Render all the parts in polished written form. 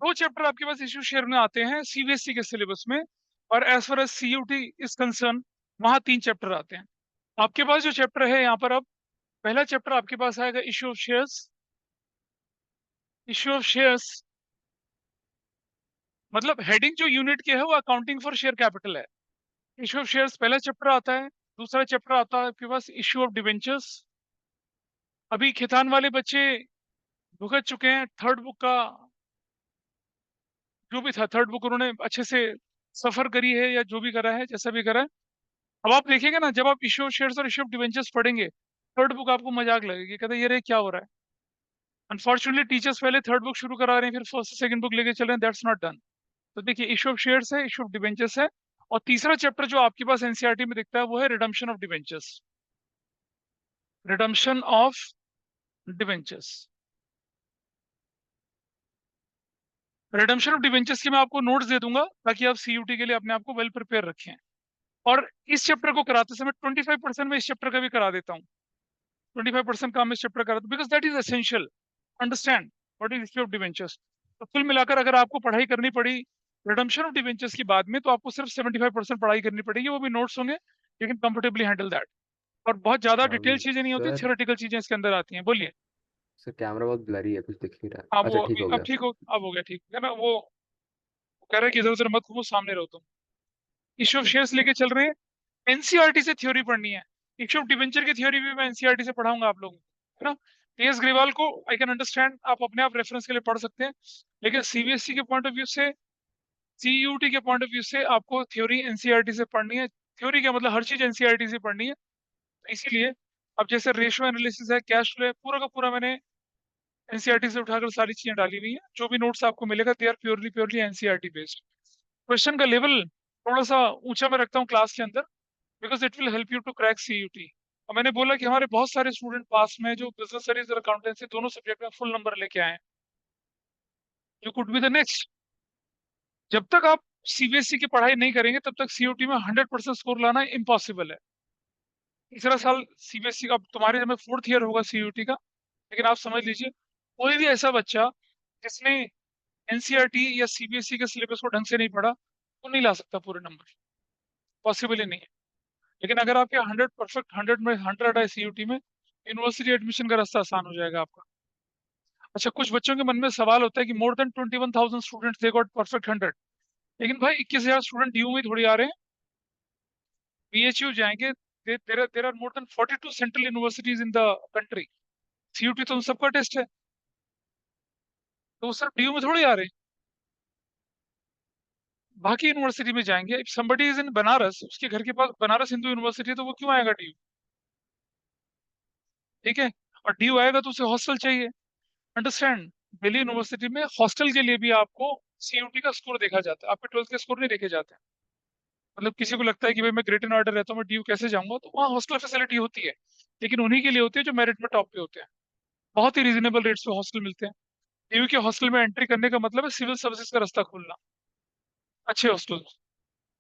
दो चैप्टर आपके पास issue share में आते हैं सीबीएसई के सिलेबस में, और as far as CUET is concern वहां 3 चैप्टर आते हैं। आपके पास जो चैप्टर है यहाँ पर, अब पहला चैप्टर आपके पास आएगा issue of shares. Issue of shares मतलब हेडिंग जो यूनिट की है वो अकाउंटिंग फॉर शेयर कैपिटल है। इश्यू ऑफ शेयर्स पहला चैप्टर आता है। दूसरा चैप्टर आता है आपके पास इश्यू ऑफ डिवेंचर्स। अभी खितान वाले बच्चे भुगत चुके हैं थर्ड बुक का, जो भी था थर्ड बुक उन्होंने अच्छे से सफर करी है, या जो भी करा है, जैसा भी करा है। अब आप देखेंगे ना, जब आप इश्यू ऑफ शेयर्स और इश्यू ऑफ डिवेंचर्स पढ़ेंगे, थर्ड बुक आपको मजाक लगेगी, कहते ये रे क्या हो रहा है। अनफॉर्चुनेटली टीचर्स पहले थर्ड बुक शुरू करा रहे हैं, फिर फर्स्ट सेकंड बुक लेके चल रहे हैं, दैट्स नॉट डन। तो देखिए, इश्यू ऑफ शेयर्स है, इश्यू ऑफ डिवेंचर्स है, और तीसरा चैप्टर जो आपके पास एनसीईआरटी में दिखता है वो है redemption of debentures. Redemption of debentures. Redemption of debentures के मैं आपको नोट्स दे दूंगा ताकि आप सीयूटी के लिए अपने आप को वेल प्रिपेयर रखें। और इस चैप्टर को कराते समय 25% में इस चैप्टर का भी करा देता हूँ। 25% काम इस चैप्टर करा दो, because that is essential understand what is issue of debentures. तो कुल मिलाकर अगर आपको पढ़ाई करनी पड़ी रिडम्पशन ऑफ डिवेंचर्स के बाद में, तो आपको सिर्फ 75% पढ़ाई करनी पड़ेगी, वो भी नोट्स होंगे, लेकिन कंफर्टेबली हैंडल दैट। और बहुत ज्यादा डिटेल चीजें नहीं होती, सर थियोरेटिकल चीजें इसके अंदर आती हैं। बोलिए। सर कैमरा बहुत ब्लरी है, कुछ दिख नहीं रहा। आप अच्छा वो ठीक अभी हो अब गया। ठीक हो, अब हो गया, ठीक है ना। वो कह रहे हैं कि इधर उधर मत घूमो, सामने रहो तुम। इश्यू ऑफ शेयर्स लेके चल रहे हैं, एनसीईआरटी से थ्योरी पढ़नी है। इश्यू ऑफ डिवेंचर की थ्योरी भी मैं एनसीईआरटी से पढ़ाऊंगा आप लोगों को, है ना। टीएस ग्रेवाल को आई कैन अंडरस्टैंड, आप अपने आप रेफरेंस के लिए पढ़ सकते हैं, लेकिन सीबीएसई के पॉइंट ऑफ व्यू से, सीयूटी के पॉइंट ऑफ व्यू से आपको थ्योरी एनसीईआरटी से पढ़नी है। थ्योरी क्या मतलब, हर चीज एनसीईआरटी से पढ़नी है। तो इसीलिए अब जैसे रेशियो एनालिसिस है, कैश फ्लो है, पूरा का पूरा मैंने एनसीईआरटी से उठाकर सारी चीजें डाली हुई हैं। जो भी नोट्स आपको मिलेगा they are purely purely NCERT based. Question का लेवल थोड़ा सा ऊंचा मैं रखता हूँ क्लास के अंदर, because it will help you to crack CUET. और मैंने बोला कि हमारे बहुत सारे स्टूडेंट पास में जो बिजनेस स्टडीज और अकाउंटेंसी दोनों सब्जेक्ट में फुल नंबर लेके आए हैं। You could be the next. जब तक आप सीबीएसई की पढ़ाई नहीं करेंगे तब तक सीयूटी में 100% स्कोर लाना इम्पॉसिबल है। तीसरा साल सीबीएसई का, अब तुम्हारे में फोर्थ ईयर होगा सीयूटी का, लेकिन आप समझ लीजिए, कोई भी ऐसा बच्चा जिसने एनसीईआरटी या सीबीएसई के सिलेबस को ढंग से नहीं पढ़ा, वो नहीं ला सकता पूरे नंबर, पॉसिबल ही नहीं है। लेकिन अगर आपके 100 में 100 है सीयूटी में, यूनिवर्सिटी एडमिशन का रास्ता आसान हो जाएगा आपका। अच्छा, कुछ बच्चों के मन में सवाल होता है कि more than 21,000 students they got perfect 100, लेकिन भाई 21,000 स्टूडेंट ड्यू में थोड़ी आ रहे हैं। बीएचयू जाएंगे, there are more than 42 central universities in the country. CUET तो उन सबका टेस्ट है, तो वो सिर्फ ड्यू में थोड़ी आ रहे हैं, बाकी यूनिवर्सिटी में जाएंगे। If somebody is in Banaras, उसके घर के पास बनारस हिंदू यूनिवर्सिटी है, तो वो क्यों आएगा ड्यू। ठीक है। और ड्यू आएगा तो उसे हॉस्टल चाहिए, अंडरस्टैंड। दिल्ली यूनिवर्सिटी में हॉस्टल के लिए भी आपको सीयूटी का स्कोर देखा जाता है, आपके 12th के स्कोर नहीं देखे जाते हैं। मतलब किसी को लगता है कि भाई मैं ग्रेटर नोएडा रहता हूँ, मैं ड्यू कैसे जाऊंगा, तो वहाँ हॉस्टल फैसिलिटी होती है, लेकिन उन्हीं के लिए होती है जो मेरिट में टॉप पे होते हैं। बहुत ही रीजनेबल रेट्स पे हॉस्टल मिलते हैं। ड्यू के हॉस्टल में एंट्री करने का मतलब है सिविल सर्विसेज का रास्ता खोलना, अच्छे हॉस्टल,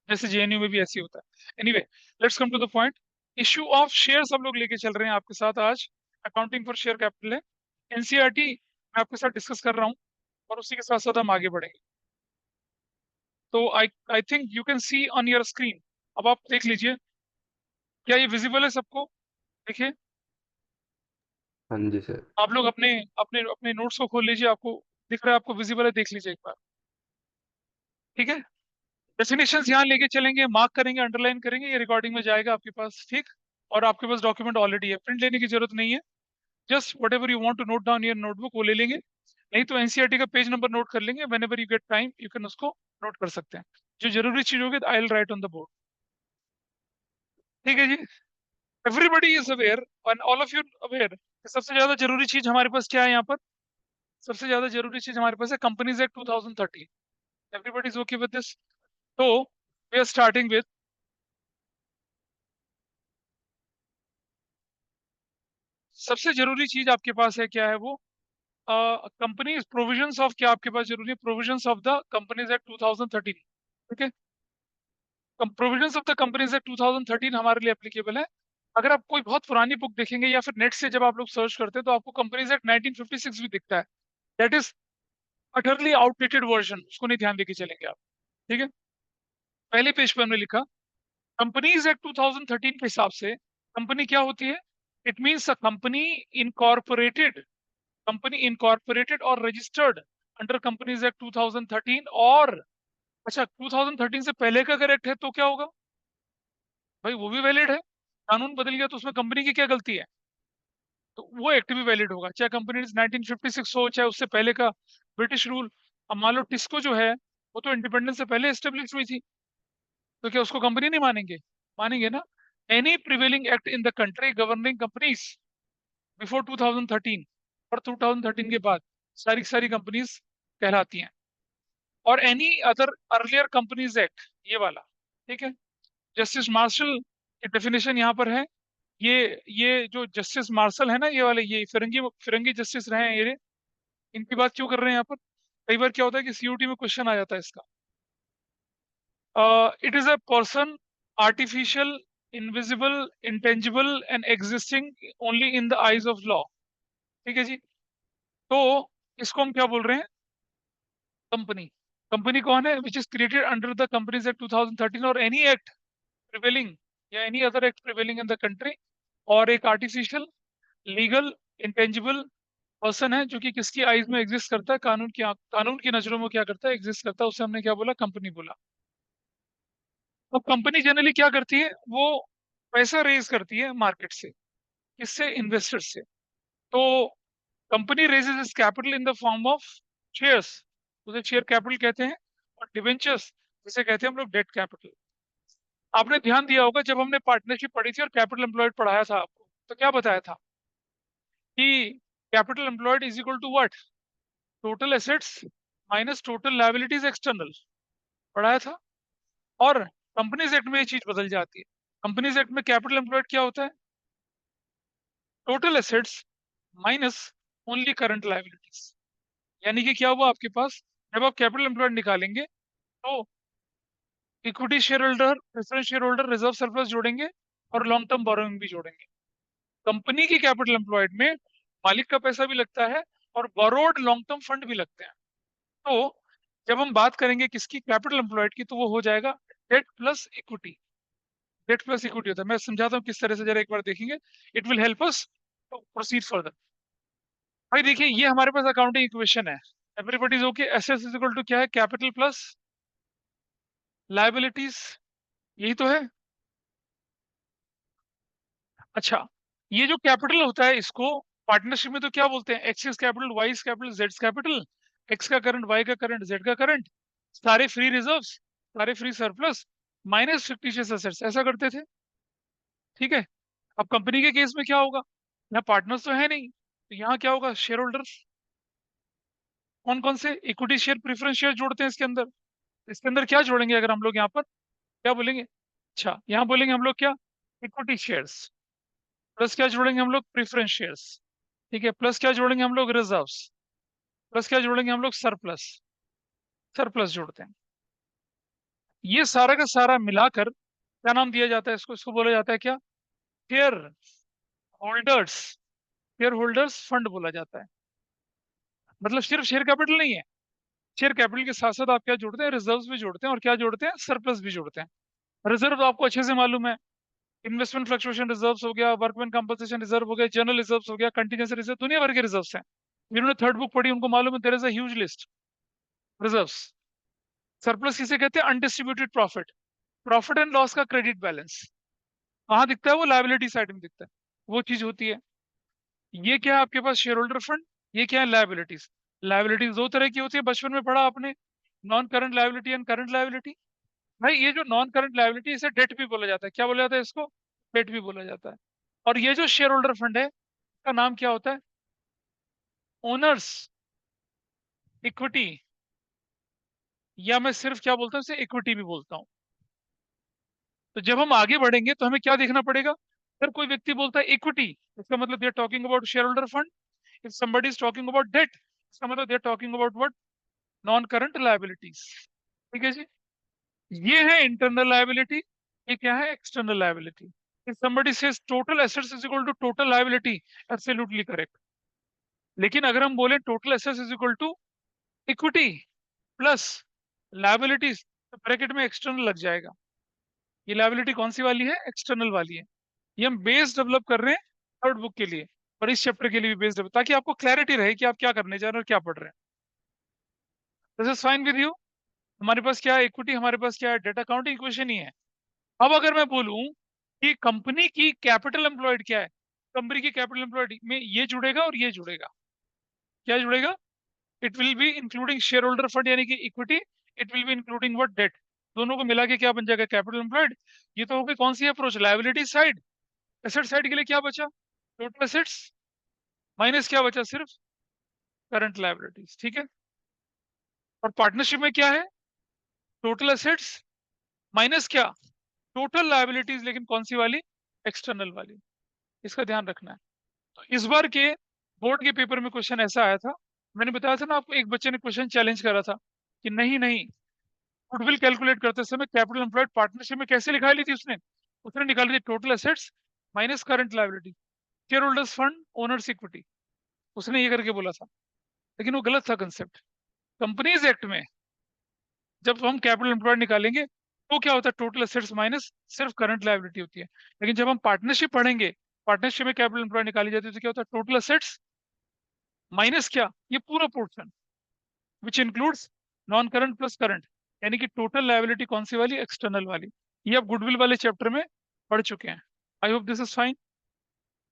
जैसे जेएनयू में भी ऐसे ही होता है। Anyway, let's come to the point. Issue of shares हम लोग लेके चल रहे हैं आपके साथ आज। अकाउंटिंग फॉर शेयर कैपिटल है, एनसीईआरटी मैं आपके साथ डिस्कस कर रहा हूँ, और उसी के साथ साथ हम आगे बढ़ेंगे। तो I I think you can see on your screen. अब आप देख लीजिए, क्या ये विजिबल है सबको। देखिए, हाँ जी सर। आप लोग अपने अपने अपने नोट्स को खोल लीजिए, आपको दिख रहा है, आपको विजिबल है, देख लीजिए एक बार। ठीक है। डेफिनेशंस यहाँ लेके चलेंगे, मार्क करेंगे, अंडरलाइन करेंगे, ये रिकॉर्डिंग में जाएगा आपके पास, ठीक। और आपके पास डॉक्यूमेंट ऑलरेडी है, प्रिंट लेने की जरूरत नहीं है। Just whatever you want to note down your notebook वो ले लेंगे, नहीं तो एनसीईआरटी का पेज नंबर नोट कर लेंगे। Whenever you get time you can उसको नोट कर सकते हैं। जो जरूरी चीज होगी I will write on the board. ठीक है जी। Everybody is aware, and all of you aware, सबसे ज्यादा जरूरी चीज हमारे पास क्या है यहाँ पर। सबसे ज्यादा जरूरी चीज हमारे पास है companies act 2013। Everybody is okay with this. तो वी आर स्टार्टिंग विद, सबसे जरूरी चीज आपके पास है, क्या है वो, कंपनीज प्रोविजंस ऑफ, क्या आपके पास जरूरी है, provisions of the companies act 2013। ठीक है। Provisions of the companies act 2013 हमारे लिए एप्लीकेबल है। अगर आप कोई बहुत पुरानी बुक देखेंगे या फिर नेट से जब आप लोग सर्च करते हैं, तो आपको कंपनीज एक्ट 1956 भी दिखता है। That is utterly outdated version, उसको नहीं ध्यान देके चलेंगे आप। ठीक है, पहले पेज पर हमने लिखा कंपनीज एक्ट 2013 के हिसाब से कंपनी क्या होती है? It means a incorporated company incorporated और रजिस्टर्ड अंडर कंपनीज एक्ट 2013, और अच्छा 2013 से पहले का अगर एक्ट है तो क्या होगा भाई? वो भी वैलिड है। कानून बदल गया तो उसमें कंपनी की क्या गलती है? तो वो एक्ट भी वैलिड होगा, चाहे कंपनी 1956 हो, चाहे उससे पहले का ब्रिटिश रूल। अब मान लो टिस्को जो है वो तो इंडिपेंडेंस से पहले एस्टेब्लिश हुई थी, तो क्या उसको कंपनी नहीं मानेंगे? मानेंगे ना। Any prevailing act in the country governing companies before 2013 और 2013 के बाद सारी सारी कंपनीज कहलाती हैं। और any other earlier companies act, ये वाला, ठीक है। जस्टिस मार्शल की डेफिनेशन यहाँ पर है। ये जो जस्टिस मार्शल है ना, ये वाले, ये फिरंगी फिरंगी जस्टिस रहे हैं ये, इनकी बात क्यों कर रहे हैं यहाँ पर? कई बार क्या होता है कि सीयूटी में क्वेश्चन आ जाता है इसका। It is a person, artificial, invisible, intangible and existing only in the eyes of law. ठीक है जी। तो इसको हम क्या बोल रहे हैं? कंपनी। कंपनी कौन है? Which is created under the companies act 2013 और एनी एक्ट प्रिवेलिंग या any other act prevailing in the country. और एक आर्टिफिशियल, लीगल, इंटेंजिबल पर्सन है जो कि किसकी आइज में एग्जिस्ट करता है, कानून की नजरों में क्या करता है? एग्जिस्ट करता है। उसे हमने क्या बोला? कंपनी बोला। अब कंपनी जनरली क्या करती है? वो पैसा रेज करती है मार्केट से। किससे? इन्वेस्टर से। तो company raises is capital in the form of shares, उसे शेयर कैपिटल कहते हैं। और डिवेंचर्स, जिसे कहते हैं हम लोग डेट कैपिटल। आपने ध्यान दिया होगा जब हमने पार्टनरशिप पढ़ी थी और कैपिटल एम्प्लॉयड पढ़ाया था आपको, तो क्या बताया था कि capital employed is equal to what? Total assets minus total liabilities external, पढ़ाया था। और कंपनीज एक्ट में ये चीज बदल जाती है। कंपनीज एक्ट में कैपिटल एम्प्लॉयड क्या होता है? Total assets minus only current liabilities. यानी कि क्या हुआ आपके पास? जब आप कैपिटल एम्प्लॉयड निकालेंगे तो equity share holder, preference share holder, reserve surplus जोड़ेंगे और लॉन्ग टर्म बोरोइंग भी जोड़ेंगे। कंपनी की कैपिटल एम्प्लॉयड में मालिक का पैसा भी लगता है और बोरोड लॉन्ग टर्म फंड भी लगते हैं। तो जब हम बात करेंगे किसकी? कैपिटल एम्प्लॉयड की, तो वो हो जाएगा debt plus equity. Debt plus equity होता है। मैं समझाता हूँ किस तरह से, जरा एक बार देखेंगे, it will help us to proceed further. भाई देखिए, ये हमारे पास अकाउंटिंग इक्वेशन है। Everybody is okay. Assets is equal to क्या है? कैपिटल प्लस लायबिलिटीज, यही तो है। अच्छा, ये जो कैपिटल होता है इसको पार्टनरशिप में तो क्या बोलते हैं? X is capital, Y is capital, Z capital. X का करंट, वाई का करंट, जेड का करंट, सारे फ्री रिजर्व्स, सारे free surplus, minus fictitious assets, ऐसा करते थे। ठीक है। अब कंपनी के केस में क्या होगा? यहाँ पार्टनर्स तो है नहीं, तो यहाँ क्या होगा? Share holders. कौन कौन से? इक्विटी शेयर, प्रेफरेंस शेयर जोड़ते हैं इसके अंदर। इसके अंदर क्या जोड़ेंगे अगर हम लोग यहाँ पर? क्या बोलेंगे? अच्छा, यहाँ बोलेंगे हम लोग क्या? Equity shares. प्लस क्या जोड़ेंगे हम लोग? Preference shares. ठीक है। प्लस क्या जोड़ेंगे हम लोग? रिजर्व्स। प्लस क्या जोड़ेंगे हम लोग? सरप्लस। सरप्लस जोड़ते हैं। ये सारा का सारा मिलाकर क्या नाम दिया जाता है इसको? इसको बोला जाता है क्या? Share holders, share holders fund बोला जाता है। मतलब सिर्फ शेयर कैपिटल नहीं है, शेयर कैपिटल के साथ साथ आप क्या जोड़ते हैं? रिजर्व्स भी जोड़ते हैं, और क्या जोड़ते हैं? सरप्लस भी जोड़ते हैं। रिजर्व तो आपको अच्छे से मालूम है। इन्वेस्टमेंट फ्लक्चुएशन रिजर्व्स हो गया, वर्कमैन कंपनसेशन रिजर्व हो गया, जनरल रिजर्व्स हो गया, कंटीजेंसी रिजर्व, दुनिया भर के रिजर्व्स हैं। जिन्होंने थर्ड बुक पढ़ी उनको मालूम है, there is a huge list reserves. Surplus किसे कहते हैं? Undistributed profit, profit and loss का क्रेडिट बैलेंस। कहाँ दिखता है? वो लायबिलिटी साइड में दिखता है। वो चीज होती है। ये क्या है आपके पास? Share holder fund. ये क्या है? लायबिलिटीज। लायबिलिटीज दो तरह की होती है, बचपन में पढ़ा आपने, non current liability and current liability. भाई ये जो नॉन करंट लायबिलिटी, इसे डेट भी बोला जाता है। क्या बोला जाता है इसको? डेट भी बोला जाता है। और ये जो शेयर होल्डर फंड है, इसका नाम क्या होता है? ओनर्स इक्विटी, या मैं सिर्फ क्या बोलता हूँ, इसे इक्विटी भी बोलता हूँ। तो जब हम आगे बढ़ेंगे तो हमें क्या देखना पड़ेगा? अगर कोई व्यक्ति बोलता है इक्विटी, इसका मतलब they are talking about share holder fund. If somebody is talking about debt, इसका मतलब they are talking about what? Non current liabilities. ठीक है जी। ये है इंटरनल लायबिलिटी, ये क्या है? External liability. If somebody says total assets is equal to total liability, absolutely correct। लेकिन अगर हम बोले total assets is equal to equity plus liabilities, तो ब्रैकेट में एक्सटर्नल लग जाएगा। ये लायबिलिटी कौन सी वाली है? एक्सटर्नल वाली है। ये हम बेस डेवलप कर रहे हैं थर्ड बुक के लिए, और इस चैप्टर के लिए भी बेस डेवलप, ताकि आपको क्लैरिटी रहे कि आप क्या करने जा रहे हैं और क्या पढ़ रहे हैं। This is fine with you? हमारे पास क्या है? इक्विटी, हमारे पास क्या है? डेटा अकाउंटिंग इक्वेशन ही है। अब अगर मैं बोलूं कि कंपनी की कैपिटल एम्प्लॉयड क्या है, कंपनी की कैपिटल एम्प्लॉयड में ये जुड़ेगा और ये जुड़ेगा। क्या जुड़ेगा? It will be including share holder fund यानी कि equity, it will be including what? Debt. दोनों को मिला के क्या बन जाएगा? Capital employed. ये तो होगी कौन सी approach? Liability side. Asset side के लिए क्या बचा? टोटल एसेट्स माइनस क्या बचा? सिर्फ करंट लायबिलिटीज। ठीक है। और पार्टनरशिप में क्या है? टोटल एसेट्स माइनस क्या? टोटल लायबिलिटीज, लेकिन कौन सी वाली? एक्सटर्नल वाली। इसका ध्यान रखना है। तो इस बार के बोर्ड के पेपर में क्वेश्चन ऐसा आया था, मैंने बताया था ना आपको, एक बच्चे ने क्वेश्चन चैलेंज करा था कि नहीं नहीं, गुडविल कैलकुलेट करते समय कैपिटल एम्प्लॉयड पार्टनरशिप में कैसे निकाली ली थी उसने? उसने निकाली थी total assets minus current liability, share holders fund, owners equity. उसने ये करके बोला था, लेकिन वो गलत था कंसेप्ट। कंपनीज एक्ट में जब हम कैपिटल एम्प्लॉयड निकालेंगे तो क्या होता है? टोटल एसेट्स माइनस सिर्फ करंट लायबिलिटी होती है। लेकिन जब हम पार्टनरशिप पढ़ेंगे, पार्टनरशिप में कैपिटल एम्प्लॉयड निकाली जाती है, तो क्या होता है? टोटल एसेट्स माइनस क्या? ये पूरा portion which includes non current plus current, यानी कि टोटल लायबिलिटी कौन सी वाली? एक्सटर्नल वाली। ये आप गुडविल वाले चैप्टर में पढ़ चुके हैं। आई होप दिस इज फाइन।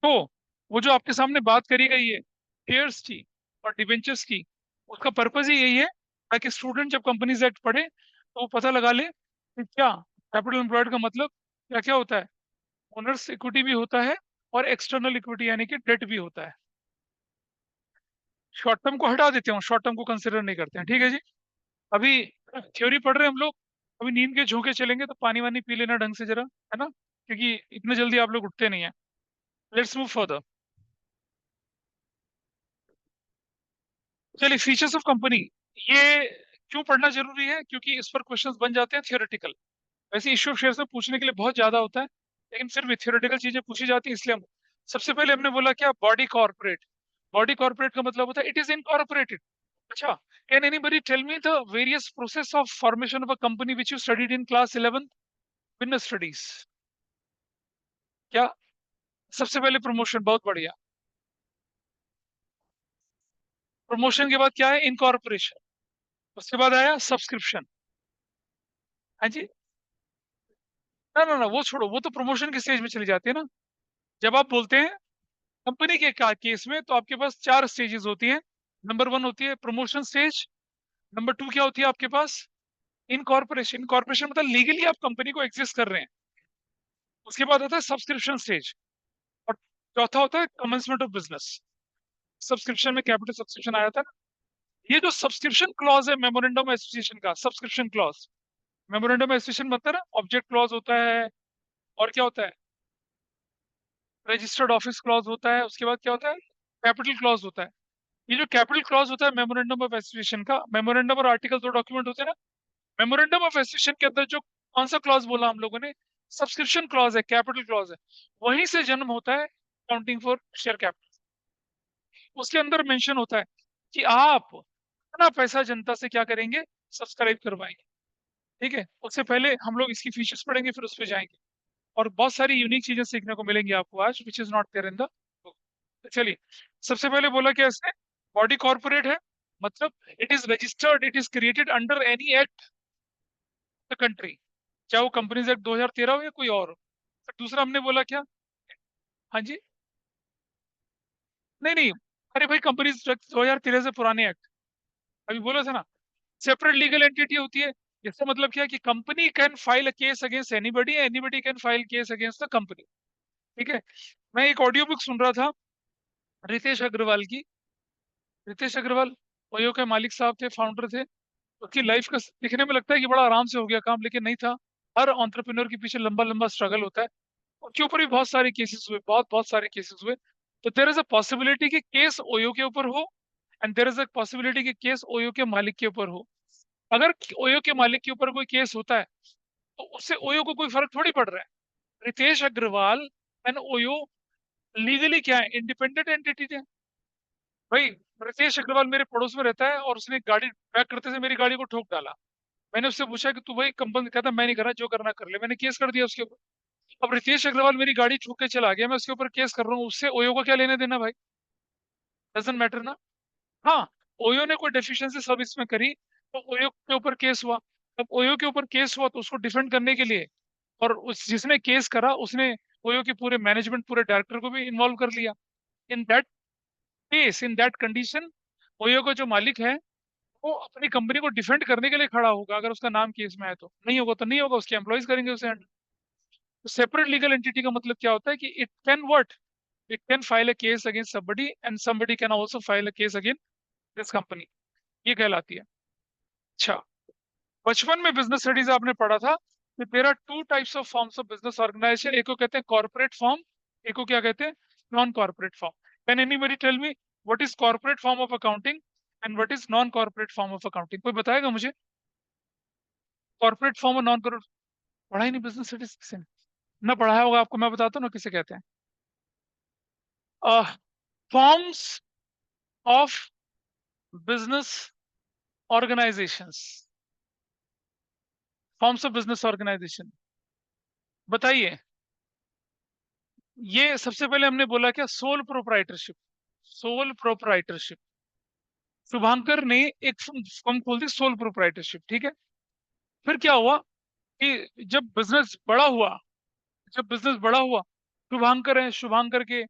तो वो जो आपके सामने बात करी गई है शेयर्स की और डिबेंचर्स की, उसका पर्पज ही यही है ताकि स्टूडेंट जब कंपनीज एक्ट पढ़े तो वो पता लगा ले कि क्या कैपिटल एम्प्लॉयड का मतलब क्या क्या होता है। ओनर्स इक्विटी भी होता है और एक्सटर्नल इक्विटी यानी कि डेट भी होता है। शॉर्ट टर्म को हटा देते हैं, शॉर्ट टर्म को कंसिडर नहीं करते हैं। ठीक है जी। अभी थ्योरी पढ़ रहे हैं हम लोग। अभी नींद के झोंके चलेंगे तो पानी वानी पी लेना ढंग से जरा, है ना, क्योंकि इतने जल्दी आप लोग उठते नहीं है। Let's move further. चलिए, फीचर्स ऑफ कंपनी, ये क्यों पढ़ना जरूरी है? क्योंकि इस पर क्वेश्चंस बन जाते हैं थियोरेटिकल। वैसे इश्यू ऑफ शेयर्स में पूछने के लिए बहुत ज्यादा होता है, लेकिन फिर भी थियोरेटिकल चीजें पूछी जाती है, इसलिए हम सबसे पहले हमने बोला क्या? Body corporate. बॉडी कॉर्पोरेट का मतलब होता है इट इज इनकॉर्पोरेटेड। अच्छा, can anybody tell me the various process of formation of a company which you studied in class 11 business studies? क्या? सबसे पहले प्रमोशन, बहुत बढ़िया। प्रमोशन के बाद क्या है? इनकॉर्पोरेशन। उसके बाद आया सब्सक्रिप्शन। हाँ जी। ना ना ना, वो छोड़ो, वो तो प्रमोशन की स्टेज में चली जाती है ना। जब आप बोलते हैं कंपनी के केस में, तो आपके पास चार स्टेजेस होती हैं। नंबर वन होती है प्रमोशन स्टेज। नंबर टू क्या होती है आपके पास? इनकॉर्पोरेशन। इनकॉर्पोरेशन मतलब लीगली आप कंपनी को एग्जिस्ट कर रहे हैं। उसके बाद होता है सब्सक्रिप्शन स्टेज। और चौथा होता है कमेंसमेंट ऑफ बिजनेस। सब्सक्रिप्शन में कैपिटल सब्सक्रिप्शन आया था ना। ये जो सब्सक्रिप्शन क्लॉज है मेमोरेंडम एसोसिएशन का, सब्सक्रिप्शन क्लॉज, मेमोरेंडम एसोसिएशन मतलब ना, ऑब्जेक्ट क्लॉज होता है, और क्या होता है? रजिस्टर्ड ऑफिस क्लॉज होता है। उसके बाद क्या होता है? कैपिटल क्लॉज होता है। ये जो कैपिटल क्लॉज होता है मेमोरेंडम ऑफ एसोसिएशन का, मेमोरेंडम और आर्टिकल दो डॉक्यूमेंट होते हैं ना। मेमोरेंडम ऑफ एसोसिएशन के अंदर जो कौन सा क्लॉज बोला हम लोगों ने? सब्सक्रिप्शन क्लॉज है, कैपिटल क्लॉज है। वहीं से जन्म होता है काउंटिंग फॉर शेयर कैपिटल। उसके अंदर मेंशन होता है कि आप कितना पैसा जनता से क्या करेंगे? सब्सक्राइब करवाएंगे। ठीक है। उससे पहले हम लोग इसकी फीचर्स पढ़ेंगे, फिर उस पर जाएंगे। और बहुत सारी यूनिक चीजें सीखने को मिलेंगी आपको आज, which is not there in the book. तो चलिए, सबसे पहले बोला क्या इसने? बॉडी कॉर्पोरेट है, मतलब it is registered, it is created under any act the country, चाहे वो कंपनीज एक्ट 2013 हो या कोई और हो। फिर दूसरा हमने बोला क्या? हाँ जी। नहीं नहीं, अरे भाई, कंपनीज 2013 से पुराने एक्ट, अभी बोला था ना। सेपरेट लीगल एंटिटी होती है। इसका मतलब क्या है कि company can file a case against anybody, anybody can file case against the company. ठीक है। मैं एक ऑडियो बुक सुन रहा था रितेश अग्रवाल की। रितेश अग्रवाल ओयो के मालिक साहब थे, फाउंडर थे। उसकी लाइफ का दिखने में लगता है कि बड़ा आराम से हो गया काम, लेकिन नहीं था। हर एंटरप्रेन्योर के पीछे लंबा लंबा स्ट्रगल होता है। उसके ऊपर भी बहुत सारे केसेस हुए, बहुत बहुत सारे केसेस हुए। तो देर इज अ पॉसिबिलिटी कि केस ओयो के ऊपर हो, and there is a possibility कि केस ओयो के मालिक के ऊपर हो। अगर ओयो के मालिक के ऊपर कोई केस होता है तो उससे ओयो को कोई फर्क थोड़ी पड़ रहा है। Ritesh Agarwal and OYO legally क्या है? इंडिपेंडेंट एंटिटी है भाई। रितेश अग्रवाल मेरे पड़ोस में रहता है और उसने गाड़ी बैक करते से मेरी गाड़ी को ठोक डाला। मैंने उससे पूछा कि तू भाई कंपनी, कहता मैं नहीं कर रहा, जो करना कर ले। मैंने केस कर दिया उसके ऊपर। अब रितेश अग्रवाल मेरी गाड़ी ठोक के चला गया, मैं उसके ऊपर केस कर रहा हूँ, उससे ओयो को क्या लेने देना भाई? डजंट मैटर ना। हाँ, ओयो ने कोई डेफिशिएंसी सर्विस में करी तो ओयो के ऊपर केस हुआ। अब ओयो के ऊपर केस हुआ तो उसको डिफेंड करने के लिए, और उस जिसने केस करा उसने ओयो के पूरे मैनेजमेंट, पूरे डायरेक्टर को भी इन्वॉल्व कर लिया। In that case, in that condition, OYO का जो मालिक है वो अपनी कंपनी को डिफेंड करने के लिए खड़ा होगा। अगर उसका नाम केस में है तो नहीं होगा, तो नहीं होगा, उसके एम्प्लॉयज करेंगे उसे। तो सेपरेट लीगल एंटिटी का मतलब क्या होता है कि it can what, it can file a case against somebody and somebody can also file a case against this company. ये कहलाती है। अच्छा, बचपन में बिजनेस स्टडीज आपने पढ़ा था कि there are two types of forms of business organization, एक को कहते हैं कॉर्पोरेट फॉर्म, एक को क्या कहते हैं, non corporate form. Can anybody tell me what is corporate form of accounting and what is non corporate form of accounting? कोई बताएगा मुझे? कॉर्पोरेट फॉर्म और नॉन कॉर्पोरेट, पढ़ा ही नहीं बिजनेस स्टडीज किसी ने? ना पढ़ाया होगा आपको, मैं बताता हूँ ना किसे कहते हैं। Forms of business organizations, forms of business organization, बताइए। ये सबसे पहले हमने बोला क्या, sole proprietorship. Sole proprietorship, Shubhankar ने एक फर्म खोल दी सोल प्रोप्राइटरशिप, ठीक है। फिर क्या हुआ कि जब बिजनेस बड़ा हुआ, जब बिजनेस बड़ा हुआ, शुभांकर है, शुभांकर के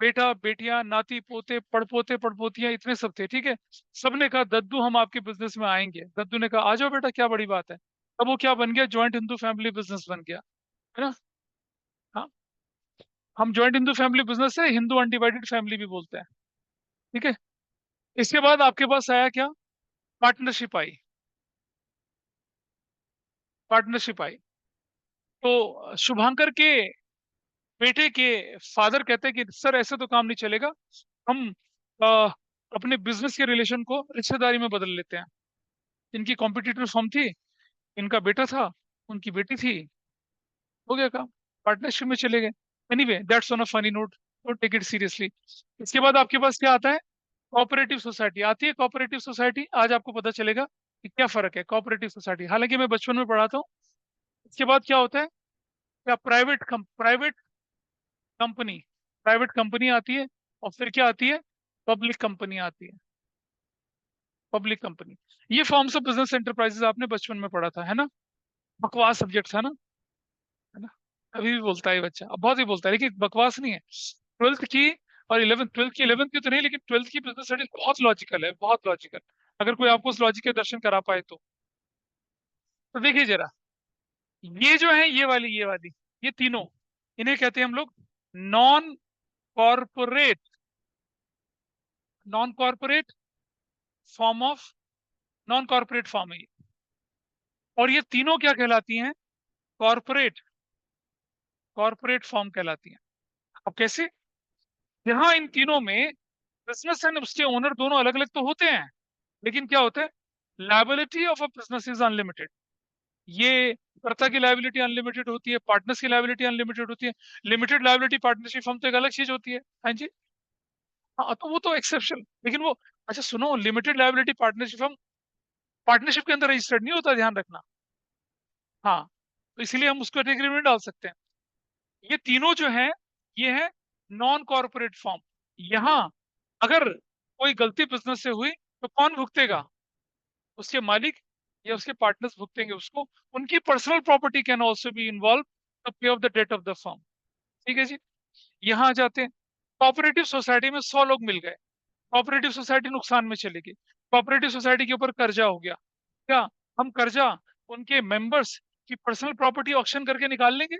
बेटा बेटियां नाती पोते पड़पोते पड़पोतियां इतने सब थे, ठीक है। सबने कहा दद्दू हम आपके बिजनेस में आएंगे। दद्दू ने कहा आ जाओ बेटा, क्या बड़ी बात है। अब वो क्या बन गया, ज्वाइंट हिंदू फैमिली बिजनेस बन गया, है ना। हाँ, हम ज्वाइंट हिंदू फैमिली बिजनेस है, हिंदू अनडिवाइडेड फैमिली भी बोलते हैं, ठीक है। इसके बाद आपके पास आया क्या, पार्टनरशिप आई। पार्टनरशिप आई तो शुभांकर के बेटे के फादर कहते हैं कि सर ऐसे तो काम नहीं चलेगा, हम अ, अपने बिजनेस के रिलेशन को रिश्तेदारी में बदल लेते हैं। इनकी कॉम्पिटिटिव फर्म थी, इनका बेटा था, उनकी बेटी थी, हो गया काम, पार्टनरशिप में चले गए। Anyway that's on a funny note, don't take it seriously. इसके बाद आपके पास क्या आता है, कोऑपरेटिव सोसाइटी आती है। कोऑपरेटिव सोसाइटी आज आपको पता चलेगा कि क्या फर्क है कोऑपरेटिव सोसाइटी, हालांकि मैं बचपन में पढ़ा था। इसके बाद क्या होता है, क्या प्राइवेट कंपनी, प्राइवेट कंपनी आती है। और फिर क्या आती है, पब्लिक कंपनी आती है। पब्लिक कंपनी, ये फॉर्म्स ऑफ बिजनेस एंटरप्राइजेस आपने बचपन में पढ़ा था, है ना। बकवास सब्जेक्ट था ना, है ना। अभी भी बोलता है ये बच्चा, अब बहुत ही बोलता है, लेकिन बकवास नहीं है। ट्वेल्थ की और इलेवंथ, ट्वेल्थ की, इलेवंथ की तो नहीं, लेकिन ट्वेल्थ की बिजनेस स्टडीज बहुत लॉजिकल है, बहुत लॉजिकल। अगर कोई आपको उस लॉजिक के दर्शन करा पाए तो देखिए जरा, ये जो है, ये वाली ये तीनों, इन्हें कहते हैं हम लोग non corporate, non corporate form of, non corporate form है ये। और ये तीनों क्या कहलाती हैं, कॉरपोरेट, कॉरपोरेट फॉर्म कहलाती हैं। अब कैसे, यहाँ इन तीनों में बिजनेस एंड उसके ओनर दोनों अलग अलग तो होते हैं, लेकिन क्या होता है, liability of a business is unlimited. ये कर्ता की लायबिलिटी अनलिमिटेड होती है, पार्टनर्स की लायबिलिटी अनलिमिटेड होती है। लिमिटेड लायबिलिटी पार्टनरशिप फर्म तो एक अलग चीज होती है। हाँ जी, हाँ तो वो तो एक्सेप्शन, लेकिन वो, अच्छा सुनो, limited liability partnership firm partnership के अंदर रजिस्टर्ड नहीं होता, ध्यान रखना। हाँ, तो इसीलिए हम उसको कैटेगरी में डाल सकते हैं। ये तीनों जो है, ये है नॉन कॉर्पोरेट फॉर्म। यहाँ अगर कोई गलती बिजनेस से हुई तो कौन भुगतेगा, उसके मालिक या उसके पार्टनर्स भुगतेंगे उसको। उनकी personal property can also be involve to pay off the debt of the firm, ठीक है जी। यहाँ आ जाते हैं, कोऑपरेटिव सोसाइटी में 100 लोग मिल गए, कोऑपरेटिव सोसाइटी नुकसान में चली गई, कोऑपरेटिव सोसाइटी के ऊपर कर्जा हो गया। क्या हम कर्जा उनके मेंबर्स की पर्सनल प्रॉपर्टी ऑक्शन करके निकाल लेंगे?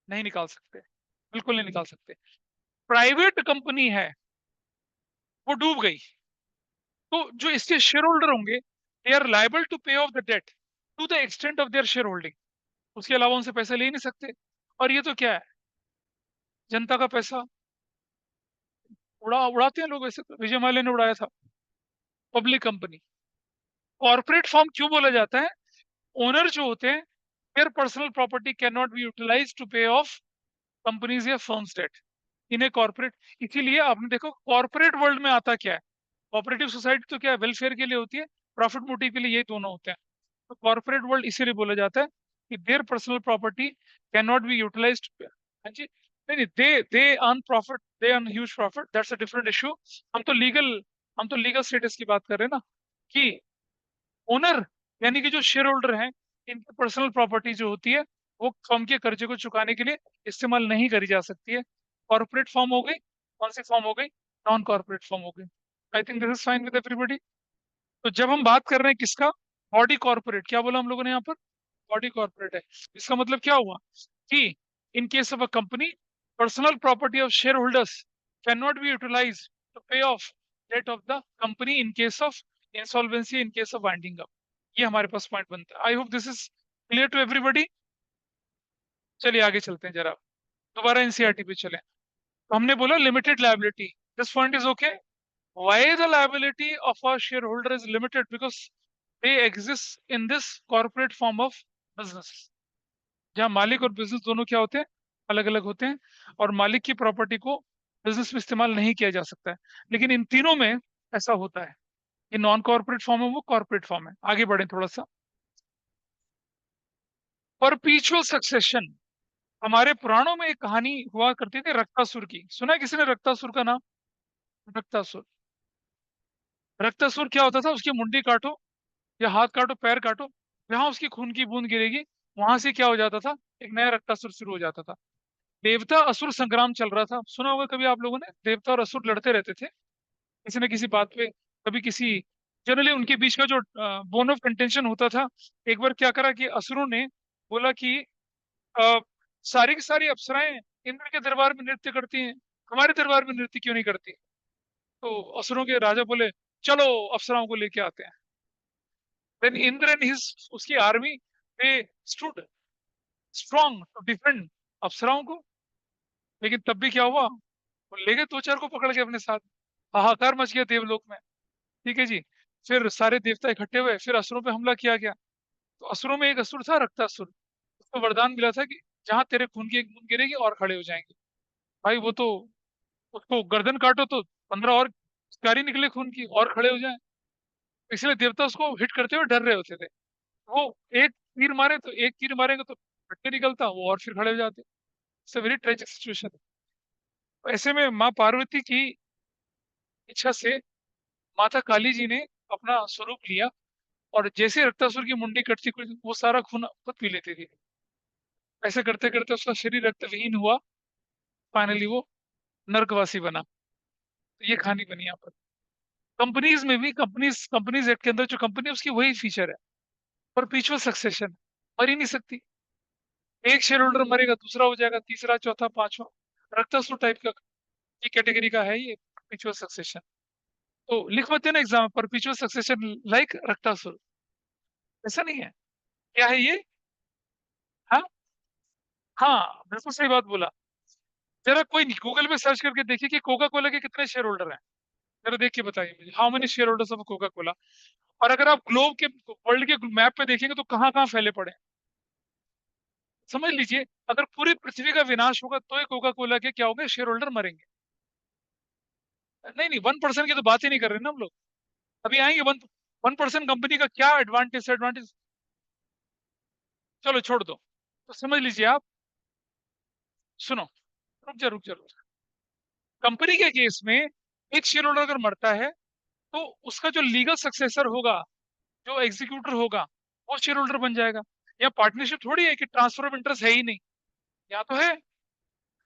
नहीं निकाल सकते, बिल्कुल नहीं निकाल सकते। प्राइवेट कंपनी है, वो डूब गई, तो जो इसके शेयर होल्डर होंगे, they are liable to pay off the debt to the extent of their share holding. उसके अलावा उनसे पैसे ले ही नहीं सकते। और ये तो क्या है, जनता का पैसा उड़ाते हैं लोग, वैसे तो विजय माल्या ने उड़ाया था। पब्लिक कंपनी, कॉर्पोरेट फॉर्म क्यों बोला जाता है, ओनर जो होते हैं, their personal property can not be utilize to pay off companies या फर्म्स डेट, इन्हें कॉर्पोरेट। इसीलिए आपने देखो कॉर्पोरेट वर्ल्ड में आता क्या है, कोऑपरेटिव सोसाइटी तो क्या है, वेलफेयर के लिए होती है, प्रॉफिट मोटिव के लिए, ये दोनों होते हैं। तो कॉर्पोरेट वर्ल्ड इसीलिए बोला जाता है कि their personal property can not be utilized. हाँ जी, नहीं नहीं, they earn profit, they earn huge profit, that's a different issue. हम तो लीगल हम तो लीगल स्टेटस की बात कर रहे हैं ना, कि ओनर यानी कि जो शेयर होल्डर हैं, इनकी पर्सनल प्रॉपर्टी जो होती है वो फर्म के कर्जे को चुकाने के लिए इस्तेमाल नहीं करी जा सकती है। कॉर्पोरेट फॉर्म हो गई, कौन सी फॉर्म हो गई, नॉन कॉर्पोरेट फॉर्म हो गई। I think this is fine with everybody. तो जब हम बात कर रहे हैं किसका, बॉडी कॉर्पोरेट, क्या बोला हम लोगों ने यहाँ पर, बॉडी कॉर्पोरेट है। इसका मतलब क्या हुआ कि in case of a company, personal property of share holders can not be utilize to pay off debt of the company in case of insolvency, in case of winding up. ये हमारे पास point बनता है। I hope this is clear to everybody. चलिए आगे चलते हैं जरा, दोबारा एनसीईआरटी पे चलें। तो हमने बोला limited liability, this point is okay. Why the liability of a share holder is limited? Because they exist in this corporate form of business, जहाँ मालिक और बिजनेस दोनों क्या होते हैं, अलग अलग होते हैं, और मालिक की प्रॉपर्टी को बिजनेस में इस्तेमाल नहीं किया जा सकता है। लेकिन इन तीनों में ऐसा होता है। ये नॉन कॉर्पोरेट फॉर्म है, वो कॉर्पोरेट फॉर्म है। आगे बढ़े थोड़ा सा। परपीचुअल सक्सेशन, हमारे पुराणों में एक कहानी हुआ करती थी रक्तासुर की। सुना है किसी ने रक्तासुर का नाम? रक्तासुर, रक्तासुर क्या होता था, उसकी मुंडी काटो या हाथ काटो, पैर काटो, जहां उसकी खून की बूंद गिरेगी वहां से क्या हो जाता था, एक नया रक्तासुर शुरू हो जाता था। देवता असुर संग्राम चल रहा था, सुना होगा कभी आप लोगों ने, देवता और असुर लड़ते रहते थे किसी न किसी बात पे, कभी किसी, जनरली उनके बीच का जो बोन ऑफ कंटेंशन होता था। एक बार क्या करा कि असुरों ने बोला कि अ, सारी की सारी अप्सराएं इंद्र के दरबार में नृत्य करती हैं, हमारे दरबार में नृत्य क्यों नहीं करती? तो असुरों के राजा बोले चलो अप्सराओं को लेके आते हैं। देन इंद्र एंड हिज, उसकी army, they stood strong to defend अप्सराओं को। लेकिन तब भी क्या हुआ, वो ले गए दो चार को पकड़ के अपने साथ, हाहाकार मच गया देवलोक में। ठीक है जी। फिर सारे देवता इकट्ठे हुए, फिर असुरों पे हमला किया गया। तो असुरों में एक असुर था रक्तासुर, उसको वरदान मिला था कि जहां तेरे खून की एक बूंद गिरेगी और खड़े हो जाएंगे। भाई वो तो, उसको गर्दन काटो तो 15 और कारी निकले खून की और खड़े हो जाए। इसलिए देवता उसको हिट करते हुए डर रहे होते थे। वो एक तीर मारे तो, एक तीर मारेंगे तो फटके निकलता, वो और फिर खड़े हो जाते। It's a very tragic situation. ऐसे में माँ पार्वती की इच्छा से माता काली जी ने अपना स्वरूप लिया, और जैसे रक्तासुर की मुंडी कटती कुछ वो सारा खून खुद पी लेती थी। ऐसे करते करते उसका शरीर रक्तविहीन हुआ, फाइनली वो नर्कवासी बना। तो ये कहानी बनी यहाँ पर। कंपनीज में भी, कंपनीज एक्ट के अंदर जो कंपनी है उसकी वही फीचर है, परपीचुअल सक्सेशन, मर ही नहीं सकती। एक शेयर होल्डर मरेगा दूसरा हो जाएगा, तीसरा, चौथा, पांचवा। रक्तासुर टाइप का ये कैटेगरी का है ये परपीचुअल सक्सेशन। तो लिख मत देना एग्जाम में, परपीचुअल सक्सेशन लाइक रक्तासुर, ऐसा नहीं है। क्या है ये? हाँ, हाँ बिल्कुल सही बात बोला। जरा कोई गूगल पे सर्च करके देखिए कि कोका कोला के कितने शेयर होल्डर हैं। जरा देख के बताइए मुझे, how many share holders of Coca Cola. और अगर आप ग्लोब के, वर्ल्ड के मैप पे देखेंगे तो कहाँ कहाँ फैले पड़े हैं। समझ लीजिए, अगर पूरी पृथ्वी का विनाश होगा तो कोका कोला के क्या होंगे, शेयर होल्डर मरेंगे। नहीं नहीं, 1% की तो बात ही नहीं कर रहे ना हम लोग। अभी आएंगे 1% कंपनी का क्या एडवांटेज एडवांटेज, चलो छोड़ दो। तो समझ लीजिए आप, सुनो, रुक जा। कंपनी के केस में एक शेयर होल्डर अगर मरता है तो उसका जो लीगल सक्सेसर होगा, जो एग्जीक्यूटर होगा, वो शेयर होल्डर बन जाएगा। या पार्टनरशिप थोड़ी है कि ट्रांसफर ऑफ इंटरेस्ट है ही नहीं, यहाँ तो है।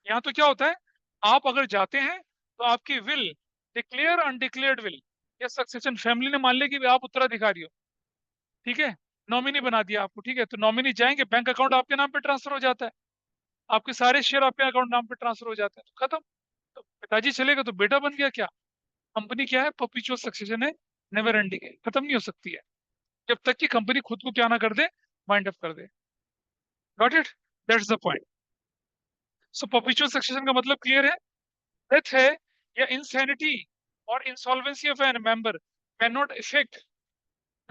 यहाँ तो क्या होता है, आप अगर जाते हैं तो आपकी विल, डिक्लेयर अनडिक्लेयर्ड विल या सक्सेशन, फैमिली ने मान लिया कि आप उत्तराधिकारी हो, ठीक है, नॉमिनी बना दिया आपको, ठीक है, तो नॉमिनी जाएंगे, बैंक अकाउंट आपके नाम पे ट्रांसफर हो जाता है, आपके सारे शेयर आपके अकाउंट नाम पे ट्रांसफर हो जाते हैं, तो खत्म। तो पिताजी चले गए तो बेटा बन गया क्या? कंपनी क्या है, परपेचुअल सक्सेशन है, नेवर एंडिंग है, खत्म नहीं हो सकती है जब तक कि कंपनी खुद को क्या ना कर दे, वाइंड अप कर दे। Got it? That's the point. So perpetual succession का मतलब क्लियर है। डेथ है या इंसैनिटी और insolvency of an member can not effect